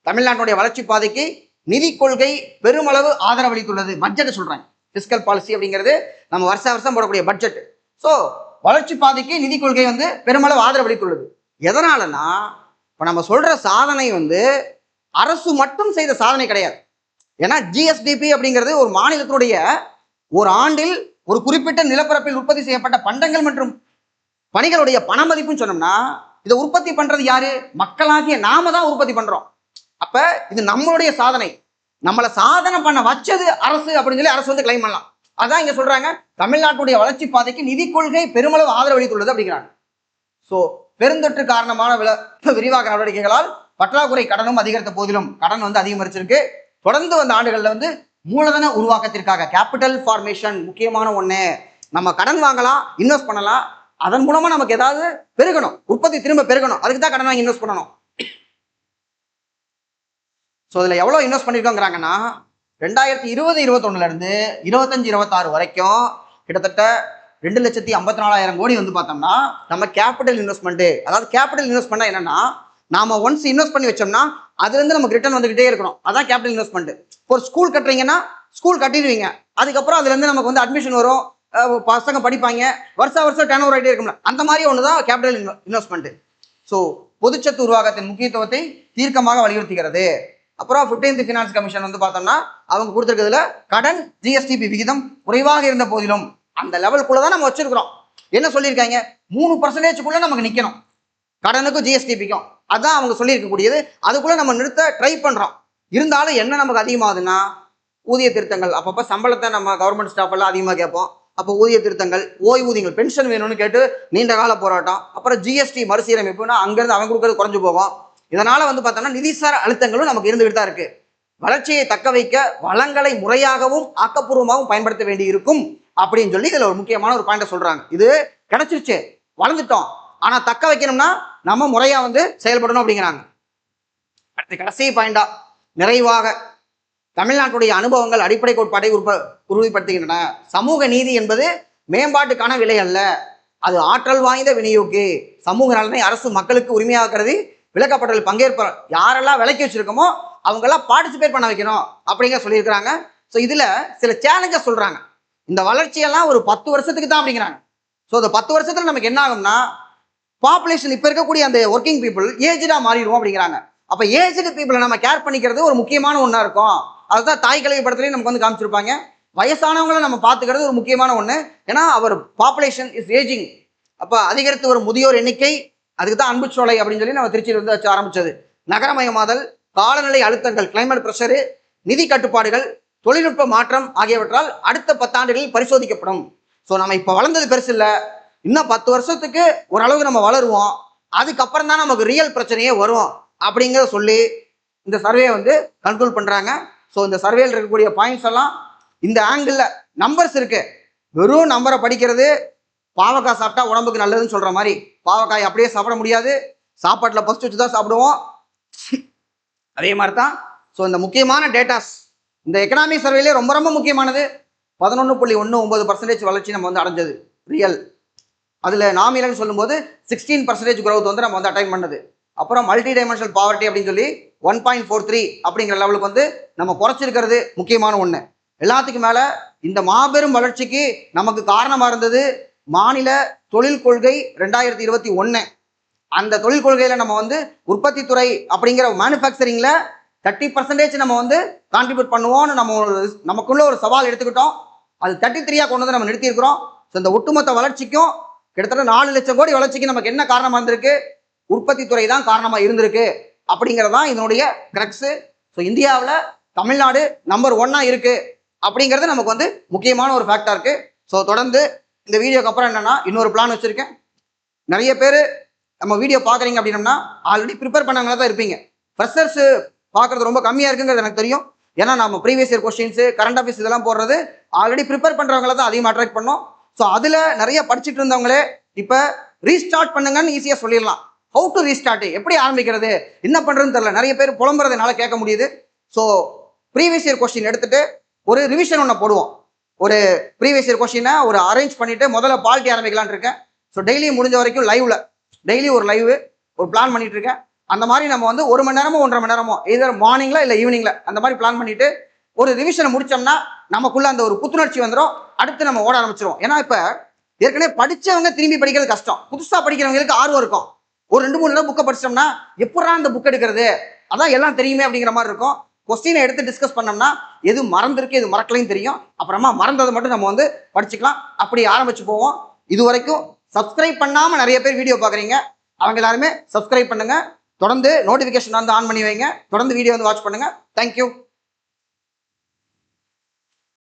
தமிழ்நாட்டுடைய வளர்ச்சி பாதைக்கு நிதி கொள்கை பெருமளவு ஆதரவளித்துள்ளது. பட்ஜெட் சொல்றாங்க, பிஸ்கல் பாலிசி அப்படிங்கிறது நம்ம வருஷம் போடக்கூடிய பட்ஜெட். ஸோ வளர்ச்சி பாதைக்கு நிதி கொள்கை வந்து பெருமளவு ஆதரவளித்துள்ளது. எதனாலனா இப்போ நம்ம சொல்ற சாதனை வந்து அரசு மட்டும் செய்த சாதனை கிடையாது. ஏன்னா ஜிஎஸ்டிபி அப்படிங்கிறது ஒரு மாநிலத்தினுடைய ஒரு ஆண்டில் ஒரு குறிப்பிட்ட நிலப்பரப்பில் உற்பத்தி செய்யப்பட்ட பண்டங்கள் மற்றும் பணிகளுடைய பண மதிப்புன்னு சொன்னோம்னா இதை உற்பத்தி பண்றது யாரு? மக்களாகிய நாம தான் உற்பத்தி பண்றோம். அப்ப இது நம்மளுடைய சாதனை. நம்மளை சாதனை பண்ண வச்சது அரசு அப்படின்னு சொல்லி அரசு வந்து கிளைம் பண்ணலாம். அதான் இங்க சொல்றாங்க, தமிழ்நாட்டுடைய வளர்ச்சி பாதைக்கு நிதி கொள்கை பெருமளவு ஆதரவளித்துள்ளது அப்படிங்கிறாங்க. ஸோ பெருந்தொற்று காரணமான விரிவாக்க நடவடிக்கைகளால் பற்றாக்குறை கடனும் அதிகரித்த போதிலும் கடன் வந்து அதிகரிச்சிருக்கு. தொடர்ந்து வந்த ஆண்டுகள்ல வந்து மூலதன உருவாக்கத்திற்காக கேபிட்டல் ஃபார்மேஷன் முக்கியமான ஒண்ணு. நம்ம கடன் வாங்கலாம், இன்வெஸ்ட் பண்ணலாம், அதன் மூலமா நமக்கு ஏதாவது பெருகணும், உற்பத்தி திரும்ப பெருகணும், அதுக்கு தான் கடன் வாங்கி இன்வெஸ்ட் பண்ணணும். ஸோ இதில் எவ்வளோ இன்வெஸ்ட் பண்ணியிருக்கோங்கிறாங்கன்னா 2020-21 இருந்து 25-26 வரைக்கும் கிட்டத்தட்ட 2,54,000 கோடி வந்து பார்த்தோம்னா நம்ம கேபிட்டல் இன்வெஸ்ட்மெண்ட்டு. அதாவது கேபிட்டல் இன்வெஸ்ட்மெண்ட் என்னன்னா, நாம ஒன்ஸ் இன்வெஸ்ட் பண்ணி வச்சோம்னா அதுலேருந்து நமக்கு ரிட்டர்ன் வந்துகிட்டே இருக்கணும். அதான் கேபிட்டல் இன்வெஸ்ட்மெண்ட். ஒரு ஸ்கூல் கட்டுறீங்கன்னா ஸ்கூல் கட்டிடுவீங்க, அதுக்கப்புறம் அதுலேருந்து நமக்கு வந்து அட்மிஷன் வரும், பசங்க படிப்பாங்க, வருஷம் டர்ன் ஓவர் ஆகிட்டே இருக்கும்ல, அந்த மாதிரி ஒன்று தான் கேபிட்டல் இன்வெஸ்ட்மெண்ட். ஸோ பொதுச்சத்து உருவாக்கத்தின் முக்கியத்துவத்தை தீர்க்கமாக வலியுறுத்துகிறது. அப்புறம் 15th ஃபினான்ஸ் கமிஷன் வந்து பார்த்தோம்னா அவங்க கொடுத்துருக்கிறதுல கடன் ஜிஎஸ்டிபி விகிதம் குறைவாக இருந்த போதிலும் அந்த லெவலுக்குள்ள தான் நம்ம வச்சிருக்கிறோம். என்ன சொல்லியிருக்காங்க, 3% நமக்கு நிற்கணும் கடனுக்கும் ஜிஎஸ்டிபிக்கும். அதான் அவங்க சொல்லியிருக்கக்கூடியது. அதுக்குள்ள நம்ம நிறுத்த ட்ரை பண்றோம். இருந்தாலும் என்ன நமக்கு அதிகமாகுதுன்னா ஊதிய திருத்தங்கள். அப்பப்போ சம்பளத்தை நம்ம கவர்மெண்ட் ஸ்டாஃப் எல்லாம் அதிகமாக கேட்போம். அப்போ ஊதிய திருத்தங்கள், ஓய்வூதியங்கள், பென்ஷன் வேணும்னு கேட்டு நீண்ட கால போராட்டம். அப்புறம் ஜிஎஸ்டி மறுசீரமைப்புனா அங்கிருந்து அவன் கொடுக்கறது குறைஞ்சு போகும். இதனால வந்து பார்த்தோம்னா நிதிசார அழுத்தங்களும் நமக்கு இருந்துகிட்டு தான் இருக்கு. வளர்ச்சியை தக்க வைக்க வளங்களை முறையாகவும் ஆக்கப்பூர்வமாகவும் பயன்படுத்த வேண்டி இருக்கும் அப்படின்னு சொல்லி இதுல ஒரு முக்கியமான ஒரு பாயிண்ட சொல்றாங்க. இது கிடைச்சிருச்சு, வளர்ந்துட்டோம், ஆனா தக்க வைக்கணும்னா நம்ம முறையா வந்து செயல்படணும் அப்படிங்கிறாங்க. அடுத்து கடைசி பாயிண்டா, நிறைவாக தமிழ்நாட்டுடைய அனுபவங்கள் அடிப்படை கோட்பாட்டை உறுதிப்படுத்துகின்றன. சமூக நீதி என்பது மேம்பாட்டுக்கான விலை அல்ல, அது ஆற்றல் வாய்ந்த விநியோகி. சமூக நலனை அரசு மக்களுக்கு உரிமையாக்குறது, விளக்கப்பட்டதில் பங்கேற்ப யாரெல்லாம் விலைக்கு வச்சிருக்கோமோ அவங்கெல்லாம் பார்ட்டிசிபேட் பண்ண வைக்கணும் அப்படிங்கிற சொல்லியிருக்கிறாங்க. ஸோ இதுல சில சேலஞ்சஸ் சொல்றாங்க. இந்த வளர்ச்சியெல்லாம் ஒரு 10 வருஷத்துக்கு தான் அப்படிங்கிறாங்க. ஸோ இந்த 10 வருஷத்துல நமக்கு என்ன ஆகும்னா பாப்புலேஷன் இப்ப இருக்கக்கூடிய அந்த ஒர்க்கிங் பீப்புள் ஏஜ்டா மாறிடுவோம் அப்படிங்கிறாங்க. அப்ப ஏஜ்டு பீப்புளை நம்ம கேர் பண்ணிக்கிறது ஒரு முக்கியமான ஒன்றா இருக்கும். அதுதான் தாய் கல்வி படத்துலையும் நமக்கு வந்து காமிச்சிருப்பாங்க. வயசானவங்களை நம்ம பார்த்துக்கிறது ஒரு முக்கியமான ஒன்று. ஏன்னா அவர் பாப்புலேஷன் இஸ் ஏஜிங். அப்போ அதிகரித்து வரும் முதியோர் எண்ணிக்கை, அதுக்கு தான் அன்பு சோலை அப்படின்னு சொல்லி நம்ம திருச்சியில் வந்து வச்சு ஆரம்பிச்சது. நகரமயமாதல், காலநிலை அழுத்தங்கள், கிளைமேட் ப்ரெஷரு, நிதி கட்டுப்பாடுகள், தொழில்நுட்ப மாற்றம் ஆகியவற்றால் அடுத்த 10 ஆண்டுகளில் பரிசோதிக்கப்படும். ஸோ நம்ம இப்போ வளர்ந்தது பெருசு இல்லை, இன்னும் 10 வருஷத்துக்கு ஓரளவுக்கு நம்ம வளருவோம், அதுக்கப்புறம் தான் நமக்கு ரியல் பிரச்சனையே வரும் அப்படிங்கிறத சொல்லி இந்த சர்வே வந்து கன்க்ளூட் பண்றாங்க. ஸோ இந்த சர்வேல இருக்கக்கூடிய பாயிண்ட்ஸ் எல்லாம் இந்த ஆங்கிள் நம்பர்ஸ் இருக்கு. வெறும் நம்பரை படிக்கிறது, பாவக்காய் சாப்பிட்டா உடம்புக்கு நல்லதுன்னு சொல்ற மாதிரி பாவக்காய் அப்படியே சாப்பிட முடியாது, சாப்பாட்டில் ஃபர்ஸ்ட் வச்சு தான் சாப்பிடுவோம். அதே மாதிரி தான் ஸோ இந்த முக்கியமான டேட்டாஸ் இந்த எக்கனாமிக் சர்வேலே ரொம்ப ரொம்ப முக்கியமானது. 11.19% வளர்ச்சி நம்ம வந்து அடைஞ்சது. ரியல். அதில் நாமினல்னு சொல்லும்போது 16% growth வந்து நம்ம வந்து அட்டைன் பண்ணது. அப்புறம் மல்டி டைமென்ஷனல் பாவர்ட்டி அப்படின்னு சொல்லி 1.43 அப்படிங்கிற லெவலுக்கு வந்து நம்ம குறைச்சிருக்கிறது முக்கியமான ஒன்று. எல்லாத்துக்கும் மேலே இந்த மாபெரும் வளர்ச்சிக்கு நமக்கு காரணமாக இருந்தது மாநில தொழில் கொள்கை 2021. அந்த தொழில் கொள்கையில் நம்ம வந்து உற்பத்தி துறை அப்படிங்கிற மேனுஃபேக்சரிங்கில் 30% நம்ம வந்து கான்ட்ரிபியூட் பண்ணுவோம்னு நமக்குள்ள ஒரு சவால் எடுத்துக்கிட்டோம். அது 33 கொண்டு வந்து நம்ம நிறுத்தியிருக்கிறோம். ஸோ இந்த ஒட்டுமொத்த வளர்ச்சிக்கும் கிட்டத்தட்ட 4 லட்சம் கோடி வளர்ச்சிக்கு நமக்கு என்ன காரணமாக இருந்திருக்கு? உற்பத்தி துறை தான் காரணமாக இருந்திருக்கு அப்படிங்கிறதான் இதனுடைய கிரக்ஸு. ஸோ இந்தியாவில் தமிழ்நாடு நம்பர் 1 இருக்கு அப்படிங்கிறது நமக்கு வந்து முக்கியமான ஒரு ஃபேக்டாக இருக்கு. ஸோ தொடர்ந்து இந்த வீடியோக்கு அப்புறம் என்னன்னா இன்னொரு பிளான் வச்சிருக்கேன். நிறைய பேர் நம்ம வீடியோ பார்க்குறீங்க அப்படின்னம்னா ஆல்ரெடி ப்ரிப்பேர் பண்ணவங்களா தான் இருப்பீங்க. ஃப்ரெஷர்ஸ் பார்க்குறது ரொம்ப கம்மியாக இருக்குங்கிறது எனக்கு தெரியும். ஏன்னா நம்ம previous year questions current affairs இதெல்லாம் போடுறது ஆல்ரெடி ப்ரிப்பேர் பண்ணுறவங்கள தான் அதிகமாக அட்ராக்ட் பண்ணோம். ஸோ அதில் நிறைய படிச்சுட்டு இருந்தவங்களே இப்போ ரீஸ்டார்ட் பண்ணுங்கன்னு ஈஸியாக சொல்லிடலாம். ஹவு டு ரீஸ்டார்ட், எப்படி ஆரம்பிக்கிறது, என்ன பண்ணுறதுன்னு தெரியல. நிறைய பேர் புலம்புறதுனால கேட்க முடியுது. ஸோ ப்ரீவியஸ் இயர் கொஸ்டின் எடுத்துட்டு ஒரு ரிவிஷன் ஒன்று போடுவோம். ஒரு ப்ரீவியஸ் இயர் கொஸ்டினை ஒரு அரேஞ்ச் பண்ணிட்டு முதல்ல பாலிட்டி ஆரம்பிக்கலான்னு இருக்கேன். ஸோ டெய்லி முடிஞ்ச வரைக்கும் டெய்லி ஒரு லைவ் ஒரு பிளான் பண்ணிட்டு இருக்கேன். அந்த மாதிரி நம்ம வந்து 1 மணி நேரமோ 1.5 மணி நேரமோ இதர் மார்னிங்ல இல்லை ஈவினிங்ல அந்த மாதிரி பிளான் பண்ணிட்டு ஒரு ரிவிஷனை முடிச்சோம்னா நமக்குள்ள அந்த ஒரு புத்துணர்ச்சி வந்துடும். அடுத்து நம்ம ஓட ஆரம்பிச்சிருவோம். ஏன்னா இப்போ ஏற்கனவே படிச்சவங்க திரும்பி படிக்கிறது கஷ்டம். புதுசாக படிக்கிறவங்களுக்கு ஆர்வம் இருக்கும். ஒரு 2-3 நேரம் புக்கை படிச்சோம்னா எப்படா அந்த புக் எடுக்கிறது, அதான் எல்லாம் தெரியுமே அப்படிங்கிற மாதிரி இருக்கும். கொஸ்டினை எடுத்து டிஸ்கஸ் பண்ணோம்னா எது மறந்துருக்கு எது மறக்கலையும் தெரியும். அப்புறமா மறந்ததை மட்டும் நம்ம வந்து படிச்சுக்கலாம். அப்படி ஆரம்பிச்சு போவோம். இது வரைக்கும் சப்ஸ்கிரைப் பண்ணாமல் நிறைய பேர் வீடியோ பார்க்குறீங்க. அவங்க எல்லாருமே சப்ஸ்கிரைப் பண்ணுங்க. தொடர்ந்து நோட்டிஃபிகேஷன் வந்து ஆன் பண்ணி வைங்க. தொடர்ந்து வீடியோ வந்து வாட்ச் பண்ணுங்க. தேங்க்யூ.